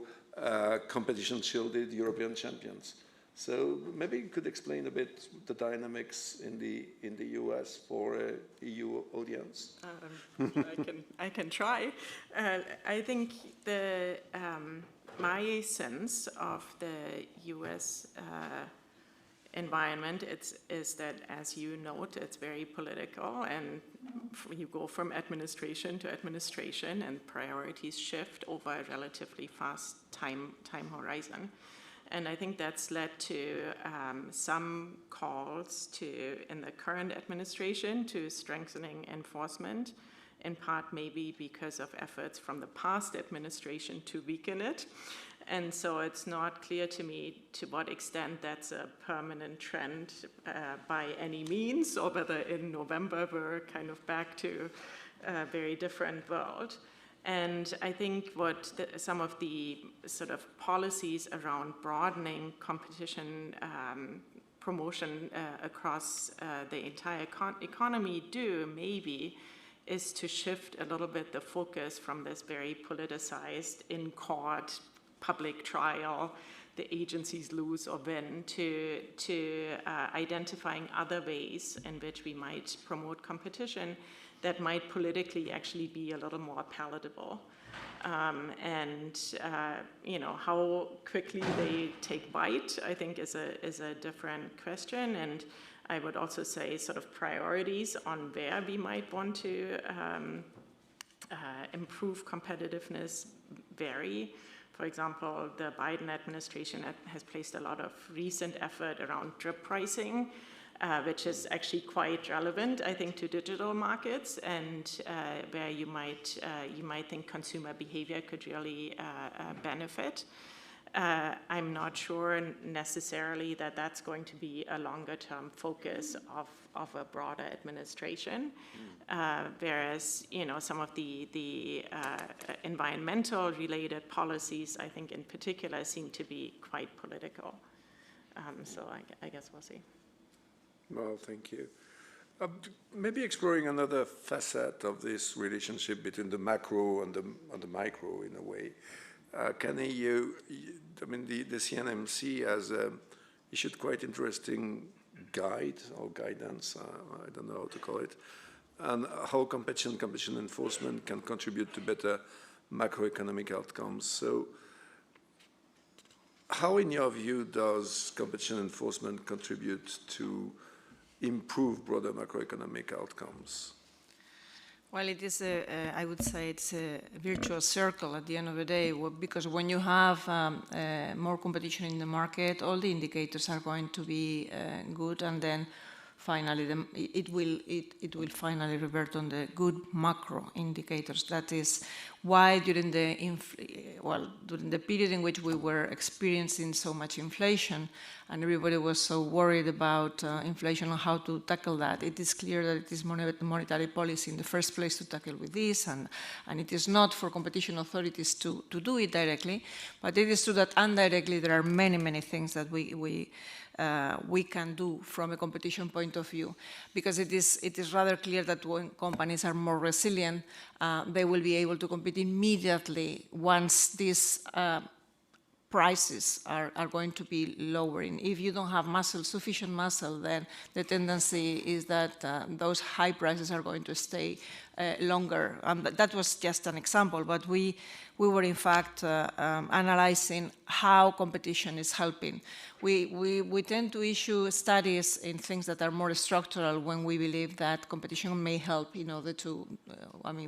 Speaker 17: competition-shielded European champions. So maybe you could explain a bit the dynamics in the US for an EU audience.
Speaker 15: I can try. I think my sense of the US environment is that, as you note, it's very political, and you go from administration to administration, and priorities shift over a relatively fast time horizon. And I think that's led to some calls in the current administration to strengthening enforcement, in part maybe because of efforts from the past administration to weaken it. And so it's not clear to me to what extent that's a permanent trend by any means, or whether in November we're kind of back to a very different world. And I think what some of the sort of policies around broadening competition promotion across the entire economy do maybe is to shift a little bit the focus from this very politicized in-court public trial, the agencies lose or win, to identifying other ways in which we might promote competition that might politically actually be a little more palatable. You know, how quickly they take bite, I think, is a different question. And I would also say sort of priorities on where we might want to improve competitiveness vary. For example, the Biden administration has placed a lot of recent effort around drip pricing, which is actually quite relevant, I think, to digital markets, and where you might think consumer behavior could really benefit. I'm not sure necessarily that that's going to be a longer-term focus of a broader administration, whereas, you know, some of the environmental-related policies, I think, in particular, seem to be quite political. So I guess we'll see.
Speaker 17: Well, thank you. Maybe exploring another facet of this relationship between the macro and the micro, in a way. Kenny, I mean, the CNMC has issued quite interesting guide or guidance, I don't know how to call it, on how competition enforcement can contribute to better macroeconomic outcomes. So how, in your view, does competition enforcement contribute to improve broader macroeconomic outcomes?
Speaker 14: Well, it is I would say it's a virtuous circle at the end of the day, because when you have more competition in the market, all the indicators are going to be good, and then finally it will finally revert on the good macro indicators. That is why during the period in which we were experiencing so much inflation and everybody was so worried about inflation and how to tackle that, it is clear that it is monetary policy in the first place to tackle with this, and it is not for competition authorities to do it directly, but it is true that indirectly there are many things that we can do from a competition point of view, because it is rather clear that when companies are more resilient, they will be able to compete immediately once these prices are going to be lowering. If you don't have sufficient muscle, then the tendency is that those high prices are going to stay longer. That was just an example, but we were in fact analyzing how competition is helping. We tend to issue studies in things that are more structural when we believe that competition may help in order to,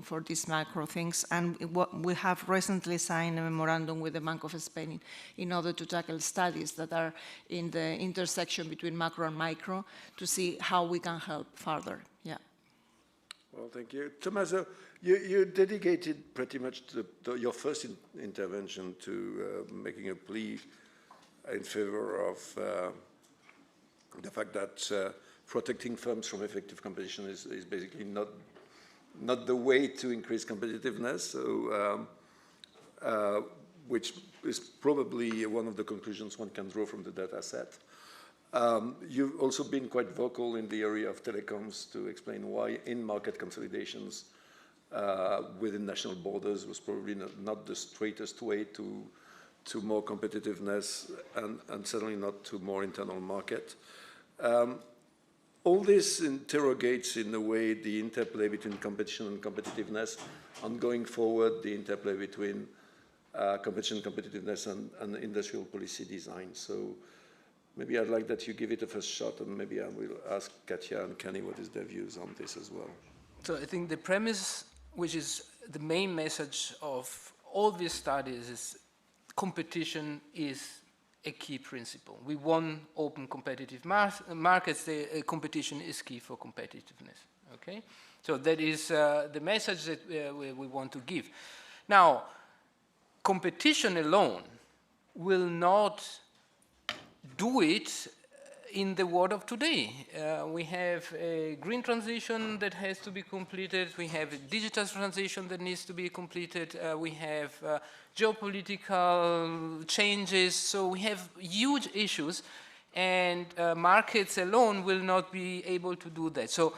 Speaker 14: for these macro things. And we have recently signed a memorandum with the Bank of Spain in order to tackle studies that are in the intersection between macro and micro to see how we can help further. Yeah.
Speaker 17: Well, thank you. Tommaso, you dedicated pretty much your first intervention to making a plea in favor of the fact that protecting firms from effective competition is basically not the way to increase competitiveness, so, which is probably one of the conclusions one can draw from the data set. You've also been quite vocal in the area of telecoms to explain why in-market consolidations within national borders was probably not the straightest way to more competitiveness and certainly not to more internal market. All this interrogates in a way the interplay between competition and competitiveness, and going forward the interplay between competition, competitiveness and industrial policy design. So maybe I'd like that you give it a first shot, and maybe I will ask Katja and Kenny what is their views on this as well.
Speaker 16: So I think the premise, which is the main message of all these studies, is competition is a key principle. We want open competitive markets. Competition is key for competitiveness. Okay, so that is the message that we want to give. Now, competition alone will not do it in the world of today. We have a green transition that has to be completed. We have a digital transition that needs to be completed. We have geopolitical changes. So we have huge issues, and markets alone will not be able to do that. So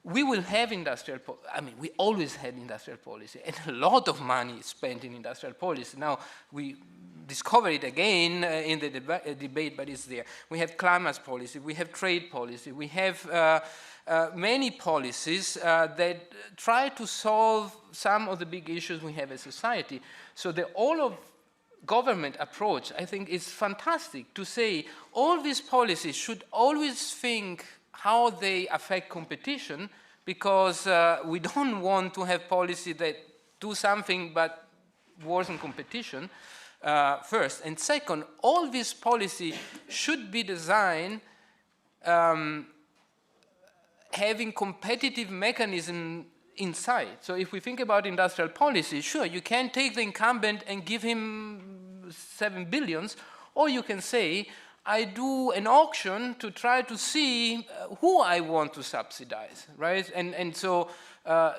Speaker 16: we will have industrial policy. We always had industrial policy, and a lot of money is spent in industrial policy. Now we discover it again in the debate, but it's there. We have climate policy, we have trade policy, we have many policies that try to solve some of the big issues we have as society. So the all-of-government approach, I think, is fantastic to say all these policies should always think how they affect competition, because we don't want to have policy that do something but worsen competition. First, and second, all this policy should be designed having competitive mechanism inside. So if we think about industrial policy, sure, you can take the incumbent and give him 7 billion, or you can say, I do an auction to try to see who I want to subsidize, right? And so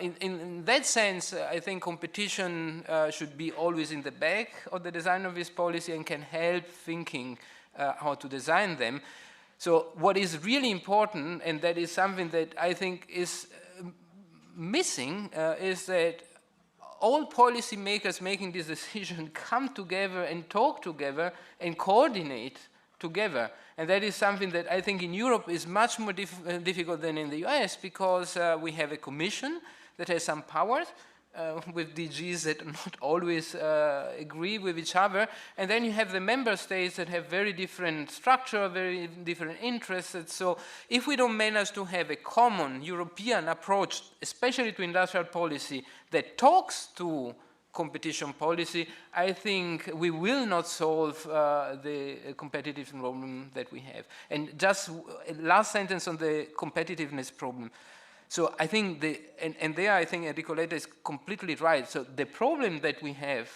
Speaker 16: in that sense, I think competition should be always in the back of the design of this policy and can help thinking how to design them. So what is really important, and that is something that I think is missing, is that all policymakers making this decision come together and talk together and coordinate together. And that is something that I think in Europe is much more difficult than in the US, because we have a commission that has some powers, with DGs that not always agree with each other. And then you have the member states that have very different structure, very different interests. And so if we don't manage to have a common European approach, especially to industrial policy, that talks to competition policy, I think we will not solve the competitive problem that we have. And just last sentence on the competitiveness problem. So I think, and there I think Enrico Letta is completely right. So the problem that we have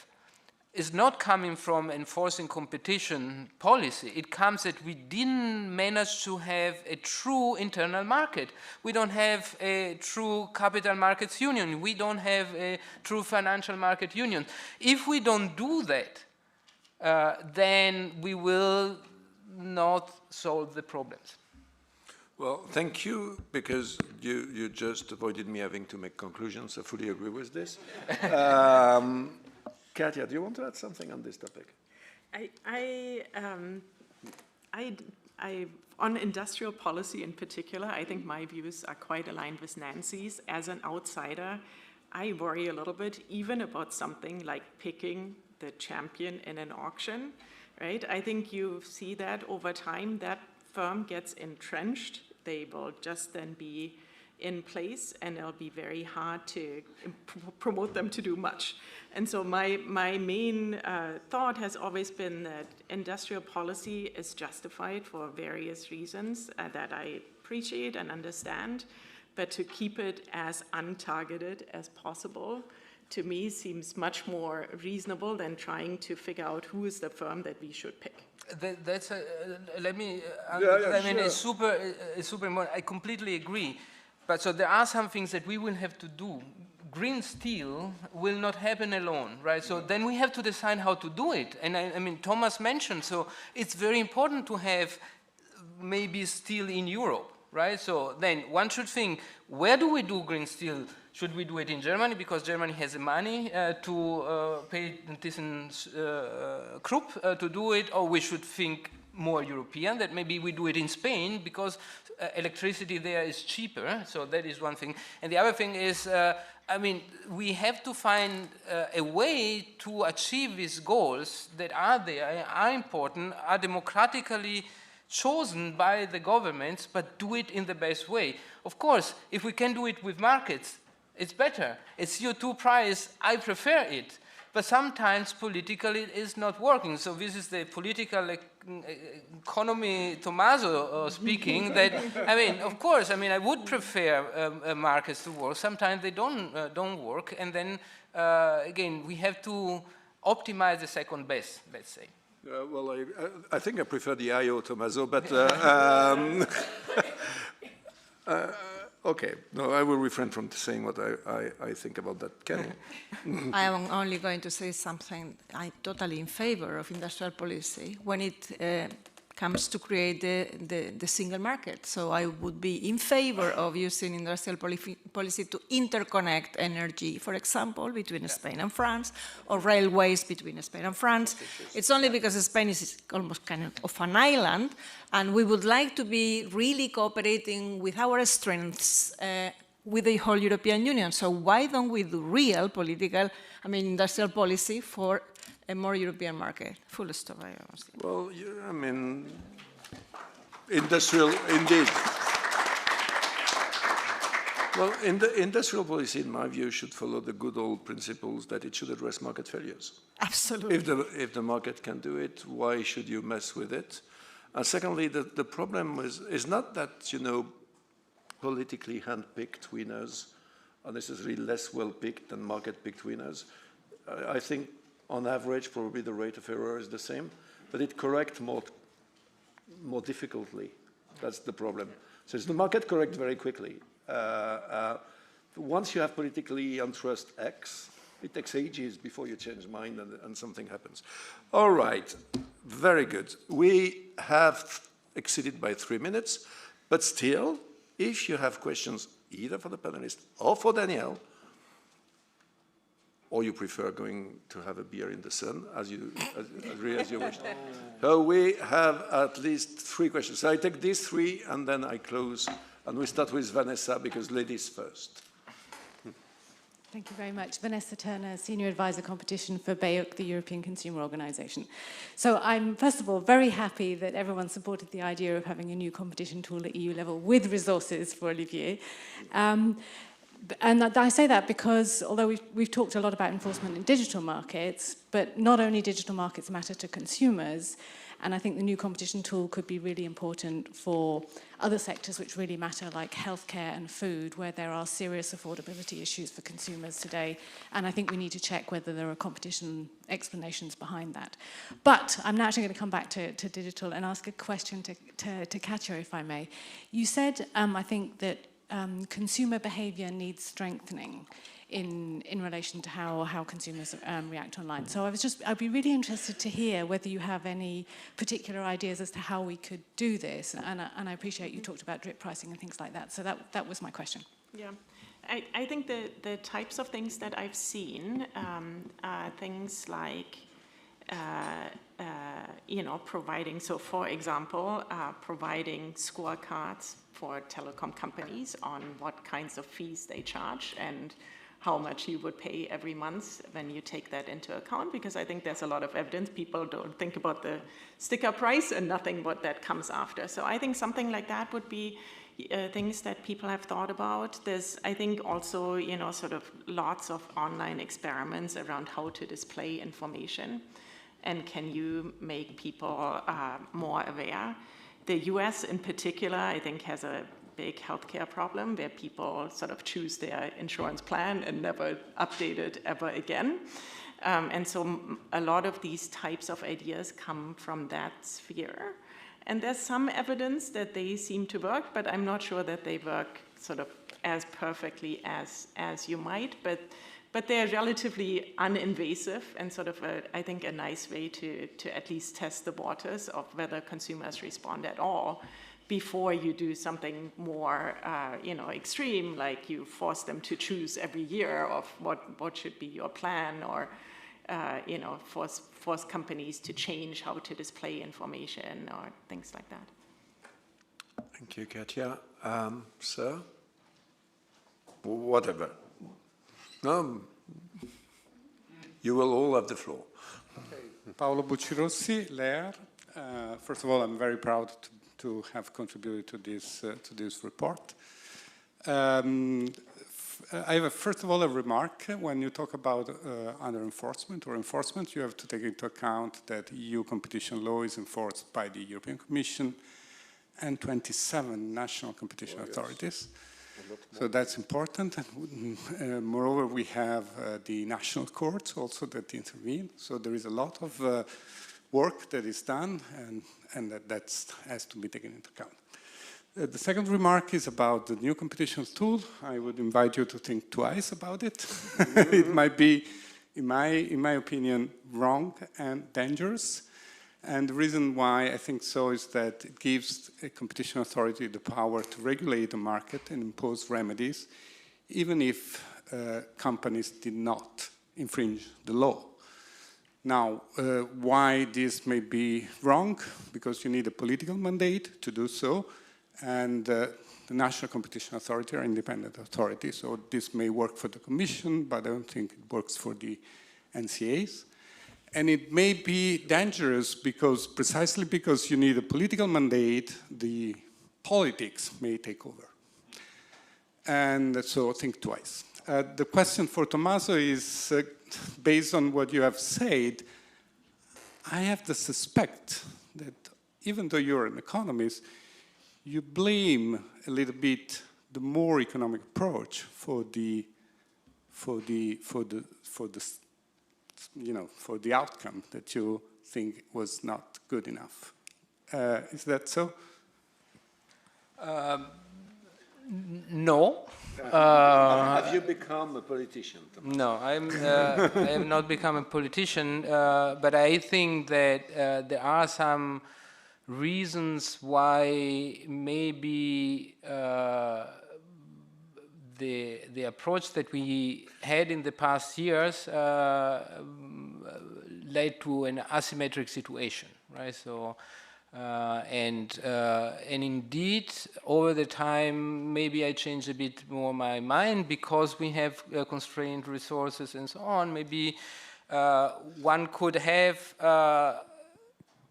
Speaker 16: is not coming from enforcing competition policy. It comes that we didn't manage to have a true internal market. We don't have a true capital markets union. We don't have a true financial market union. If we don't do that, then we will not solve the problems.
Speaker 17: Well, thank you, because you just avoided me having to make conclusions. I fully agree with this. Katja, do you want to add something on this topic?
Speaker 15: On industrial policy in particular, I think my views are quite aligned with Nancy's. As an outsider, I worry a little bit even about something like picking the champion in an auction, right? I think you see that over time, that firm gets entrenched. They will just then be in place, and it'll be very hard to promote them to do much. And so my main thought has always been that industrial policy is justified for various reasons that I appreciate and understand, but to keep it as untargeted as possible, to me, seems much more reasonable than trying to figure out who is the firm that we should pick.
Speaker 16: That's let me, I mean,
Speaker 17: sure.
Speaker 16: it's super important. I completely agree. But so there are some things that we will have to do. Green steel will not happen alone, right? So then we have to decide how to do it. And I mean, Thomas mentioned, so it's very important to have maybe steel in Europe, right? So then one should think, where do we do green steel? Should we do it in Germany because Germany has the money to pay ThyssenKrupp to do it, or we should think more European, that maybe we do it in Spain because electricity there is cheaper. So that is one thing. And the other thing is, I mean, we have to find a way to achieve these goals that are there, are important, are democratically chosen by the governments, but do it in the best way. Of course, if we can do it with markets, it's better. It's CO2 price, I prefer it. But sometimes politically it is not working. So this is the political economy Tommaso speaking that, I mean, of course, I mean, I would prefer markets to work. Sometimes they don't work. And then, again, we have to optimize the second best, let's say.
Speaker 17: Well, I think I prefer the IO, Tommaso, but okay. No, I will refrain from saying what I think about that. Kenny?
Speaker 14: I am only going to say something. I'm totally in favor of industrial policy when it comes to create the single market. So I would be in favor of using industrial policy to interconnect energy, for example, between Spain and France, or railways between Spain and France. It's only because Spain is almost kind of an island, and we would like to be really cooperating with our strengths with the whole European Union. So why don't we do real political, industrial policy for a more European market? Full stop.
Speaker 17: Well, I mean, industrial, indeed. Well, industrial policy, in my view, should follow the good old principles that it should address market failures.
Speaker 14: Absolutely.
Speaker 17: If the market can do it, why should you mess with it? And secondly, the problem is not that, politically hand-picked winners are necessarily less well-picked than market-picked winners. I think on average, probably the rate of error is the same, but it corrects more difficultly. That's the problem. So the market corrects very quickly. Once you have politically untrust X, it takes ages before you change mind and something happens. All right, very good. We have exceeded by 3 minutes, but still, if you have questions either for the panelists or for Danielle, or you prefer going to have a beer in the sun, as you wish. So we have at least 3 questions. So I take these 3, and then I close, and we start with Vanessa, because ladies first.
Speaker 18: Thank you very much. Vanessa Turner, Senior Advisor Competition for BEUC, the European Consumer Organisation. So I'm, first of all, very happy that everyone supported the idea of having a new competition tool at EU level with resources for Olivier. And I say that because, although we've talked a lot about enforcement in digital markets, but not only digital markets matter to consumers, and I think the new competition tool could be really important for other sectors which really matter, like healthcare and food, where there are serious affordability issues for consumers today. And I think we need to check whether there are competition explanations behind that. But I'm now actually going to come back to digital and ask a question to Katja, if I may. You said, I think, that consumer behavior needs strengthening in relation to how consumers react online. So I'd be really interested to hear whether you have any particular ideas as to how we could do this. And I appreciate you talked about drip pricing and things like that. So that was my question.
Speaker 15: Yeah, I think the types of things that I've seen are things like providing, so for example, providing scorecards for telecom companies on what kinds of fees they charge and how much you would pay every month when you take that into account, because I think there's a lot of evidence. People don't think about the sticker price and nothing what that comes after. So I think something like that would be things that people have thought about. There's, I think, also, sort of lots of online experiments around how to display information and can you make people more aware. The US in particular, I think, has a big healthcare problem where people sort of choose their insurance plan and never update it ever again. And so a lot of these types of ideas come from that sphere. And there's some evidence that they seem to work, but I'm not sure that they work sort of as perfectly as you might. But they're relatively uninvasive and sort of, I think, a nice way to at least test the waters of whether consumers respond at all before you do something more, extreme, like you force them to choose every year of what should be your plan, or, force companies to change how to display information or things like that.
Speaker 17: Thank you, Katja. Sir? Whatever. No, you will all have the floor.
Speaker 19: Okay. Paolo Buccirossi, Lear. First of all, I'm very proud to have contributed to this report. I have, first of all, a remark. When you talk about under enforcement or enforcement, you have to take into account that EU competition law is enforced by the European Commission and 27 national competition authorities. So that's important. Moreover, we have the national courts also that intervene. So there is a lot of work that is done, and that has to be taken into account. The second remark is about the new competition tool. I would invite you to think twice about it. It might be, in my opinion, wrong and dangerous. And the reason why I think so is that it gives a competition authority the power to regulate the market and impose remedies, even if companies did not infringe the law. Now, why this may be wrong? Because you need a political mandate to do so, and the National Competition Authority are independent authorities, so this may work for the Commission, but I don't think it works for the NCAs. And it may be dangerous because, precisely because you need a political mandate, the politics may take over. And so think twice. The question for Tommaso is, based on what you have said, I have the suspect that even though you're an economist, you blame a little bit the more economic approach for the outcome that you think was not good enough. Is that so?
Speaker 16: No.
Speaker 17: Have you become a politician, Thomas?
Speaker 16: No, I have not become a politician, but I think that there are some reasons why maybe the approach that we had in the past years led to an asymmetric situation, right? So And indeed, over the time, maybe I changed a bit more my mind because we have constrained resources and so on. Maybe one could have,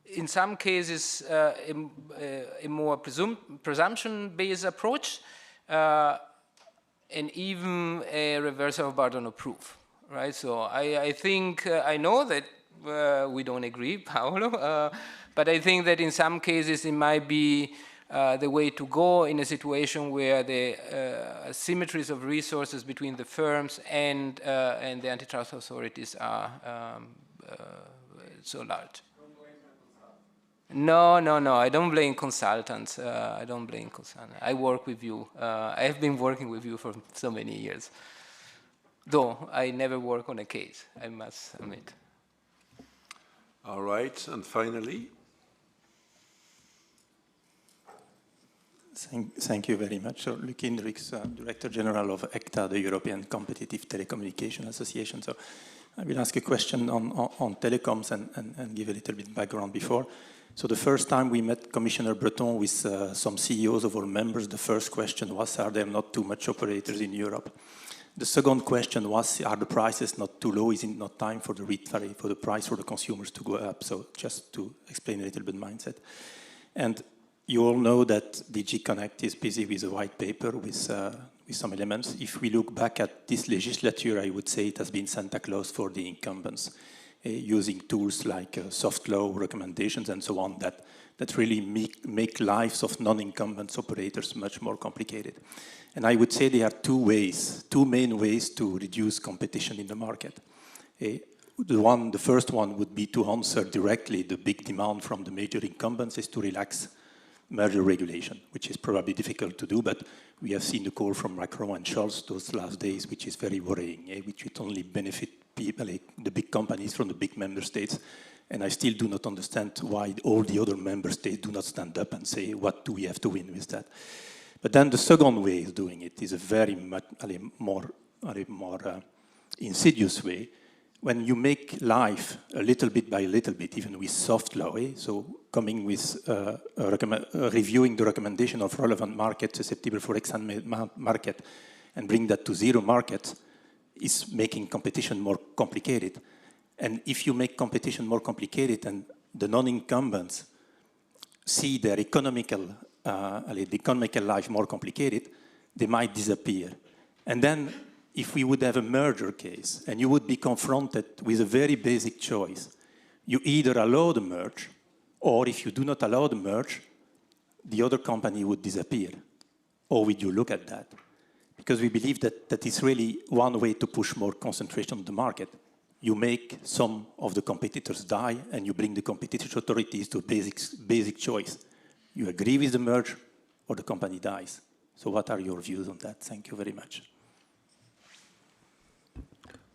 Speaker 16: in some cases, a more presumption-based approach, and even a reversal of burden of proof, right? So I think, I know that we don't agree, Paolo, but I think that in some cases it might be the way to go in a situation where the asymmetries of resources between the firms and the antitrust authorities are so large. No, I don't blame consultants. I don't blame consultants. I work with you. I have been working with you for so many years. Though I never work on a case, I must admit.
Speaker 13: All right, and finally.
Speaker 10: Thank you very much. So, Luc Hendricks, Director General of ECTA, the European Competitive Telecommunication Association. So, I will ask a question on telecoms and give a little bit background before. So, the first time we met Commissioner Breton with some CEOs of our members, the first question was, are there not too much operators in Europe? The second question was, are the prices not too low? Is it not time for the price for the consumers to go up? So, just to explain a little bit mindset. And you all know that DG Connect is busy with a white paper with some elements. If we look back at this legislature, I would say it has been Santa Claus for the incumbents, using tools like soft law recommendations and so on that really make lives of non-incumbent operators much more complicated. And I would say there are two main ways to reduce competition in the market. The first one would be to answer directly the big demand from the major incumbents is to relax merger regulation, which is probably difficult to do, but we have seen the call from Macron and Scholz those last days, which is very worrying, which would only benefit people, the big companies from the big member states. And I still do not understand why all the other member states do not stand up and say, what do we have to win with that? But then the second way of doing it is a very much more insidious way. When you make life a little bit by little bit, even with soft law, so coming with reviewing the recommendation of relevant markets susceptible for examined market and bring that to zero markets is making competition more complicated. And if you make competition more complicated and the non-incumbents see their economical life more complicated, they might disappear. And then if we would have a merger case and you would be confronted with a very basic choice, you either allow the merge, or if you do not allow the merge, the other company would disappear. Or would you look at that? Because we believe that that is really one way to push more concentration on the market. You make some of the competitors die and you bring the competition authorities to a basic choice. You agree with the merge or the company dies. So what are your views on that? Thank you very much.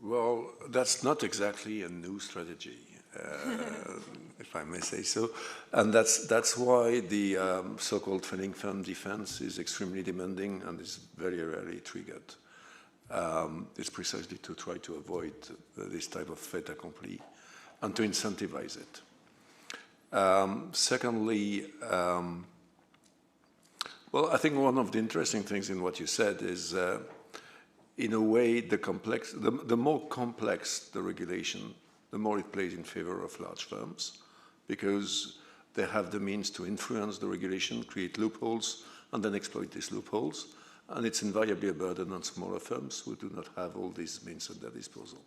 Speaker 13: Well, that's not exactly a new strategy, if I may say so. And that's why the so-called funding firm defense is extremely demanding and is very rarely triggered. It's precisely to try to avoid this type of fait accompli and to incentivize it. Secondly, well, I think one of the interesting things in what you said is in a way, the more complex the regulation, the more it plays in favor of large firms, because they have the means to influence the regulation, create loopholes, and then exploit these loopholes. And it's invariably a burden on smaller firms who do not have all these means at their disposal.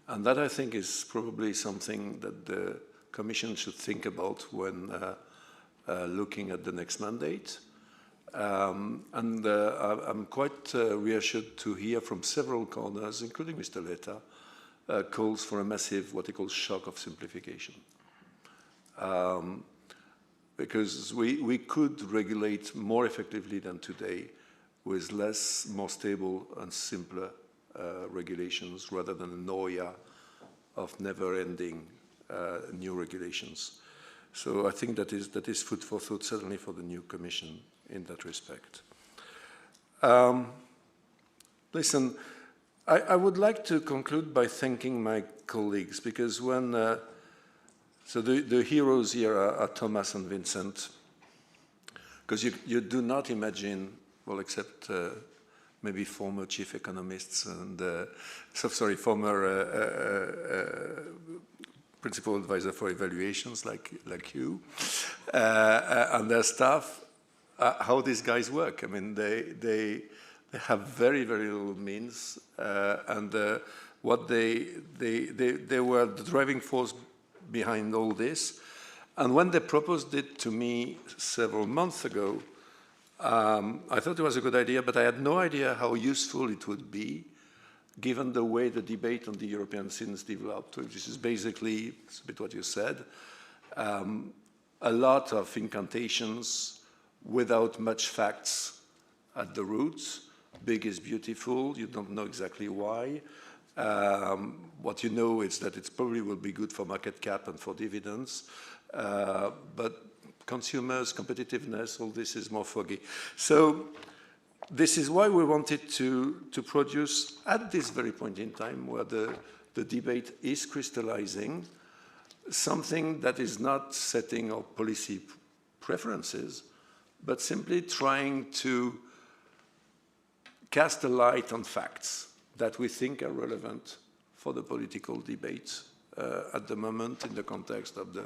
Speaker 13: And that, I think, is probably something that the Commission should think about when looking at the next mandate. I'm quite reassured to hear from several corners, including Mr. Letta, calls for a massive, what he calls, shock of simplification. Because we could regulate more effectively than today with less, more stable and simpler regulations rather than a noia of never-ending new regulations. So I think that is food for thought, certainly for the new Commission in that respect. Listen, I would like to conclude by thanking my colleagues, because when So the heroes here are Thomas and Vincent, because you do not imagine, well, except maybe former chief economists and, former principal advisor for evaluations like you, and their staff, how these guys work. I mean, they have very, very little means, and what they were the driving force behind all this. And when they proposed it to me several months ago, I thought it was a good idea, but I had no idea how useful it would be, given the way the debate on the European scenes developed, which is basically, it's a bit what you said, a lot of incantations without much facts at the roots. Big is beautiful, you don't know exactly why. What you know is that it probably will be good for market cap and for dividends, but consumers, competitiveness, all this is more foggy. So this is why we wanted to produce, at this very point in time where the debate is crystallizing, something that is not setting our policy preferences, but simply trying to cast a light on facts that we think are relevant for the political debate at the moment in the context of the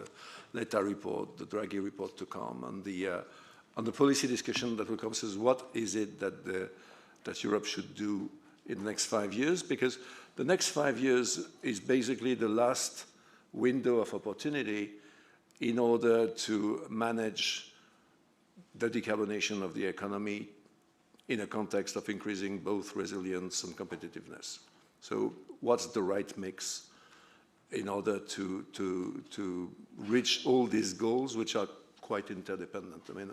Speaker 13: Lear report, the Draghi report to come, and the policy discussion that will come. Says what is it that Europe should do in the next 5 years? Because the next 5 years is basically the last window of opportunity in order to manage the decarbonation of the economy in a context of increasing both resilience and competitiveness. So what's the right mix in order to reach all these goals, which are quite interdependent? I mean,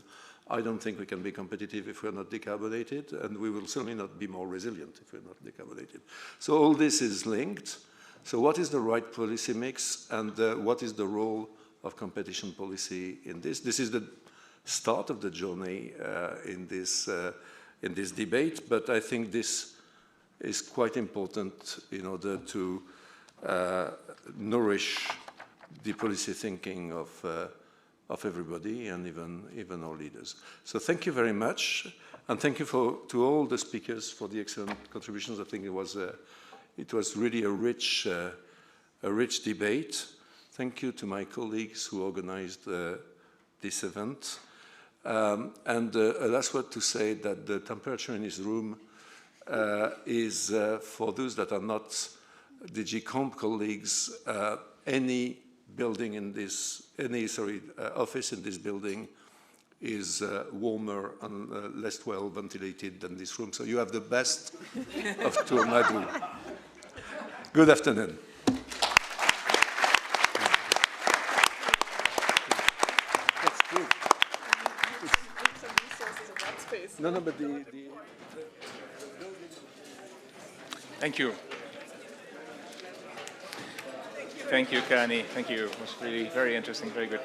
Speaker 13: I don't think we can be competitive if we're not decarbonated, and we will certainly not be more resilient if we're not decarbonated. So all this is linked. So what is the right policy mix, and what is the role of competition policy in this? This is the start of the journey in this debate, but I think this is quite important in order to nourish the policy thinking of everybody and even our leaders. So thank you very much, and thank you to all the speakers for the excellent contributions. I think it was really a rich debate. Thank you to my colleagues who organized this event. And a last word to say that the temperature in this room is, for those that are not DG Comp colleagues, any building in this, office in this building is warmer and less well ventilated than this room. So you have the best of Tourmadou. Good afternoon. No, but
Speaker 1: Thank you. Thank you, Kani. Thank you. It was really very interesting, very good.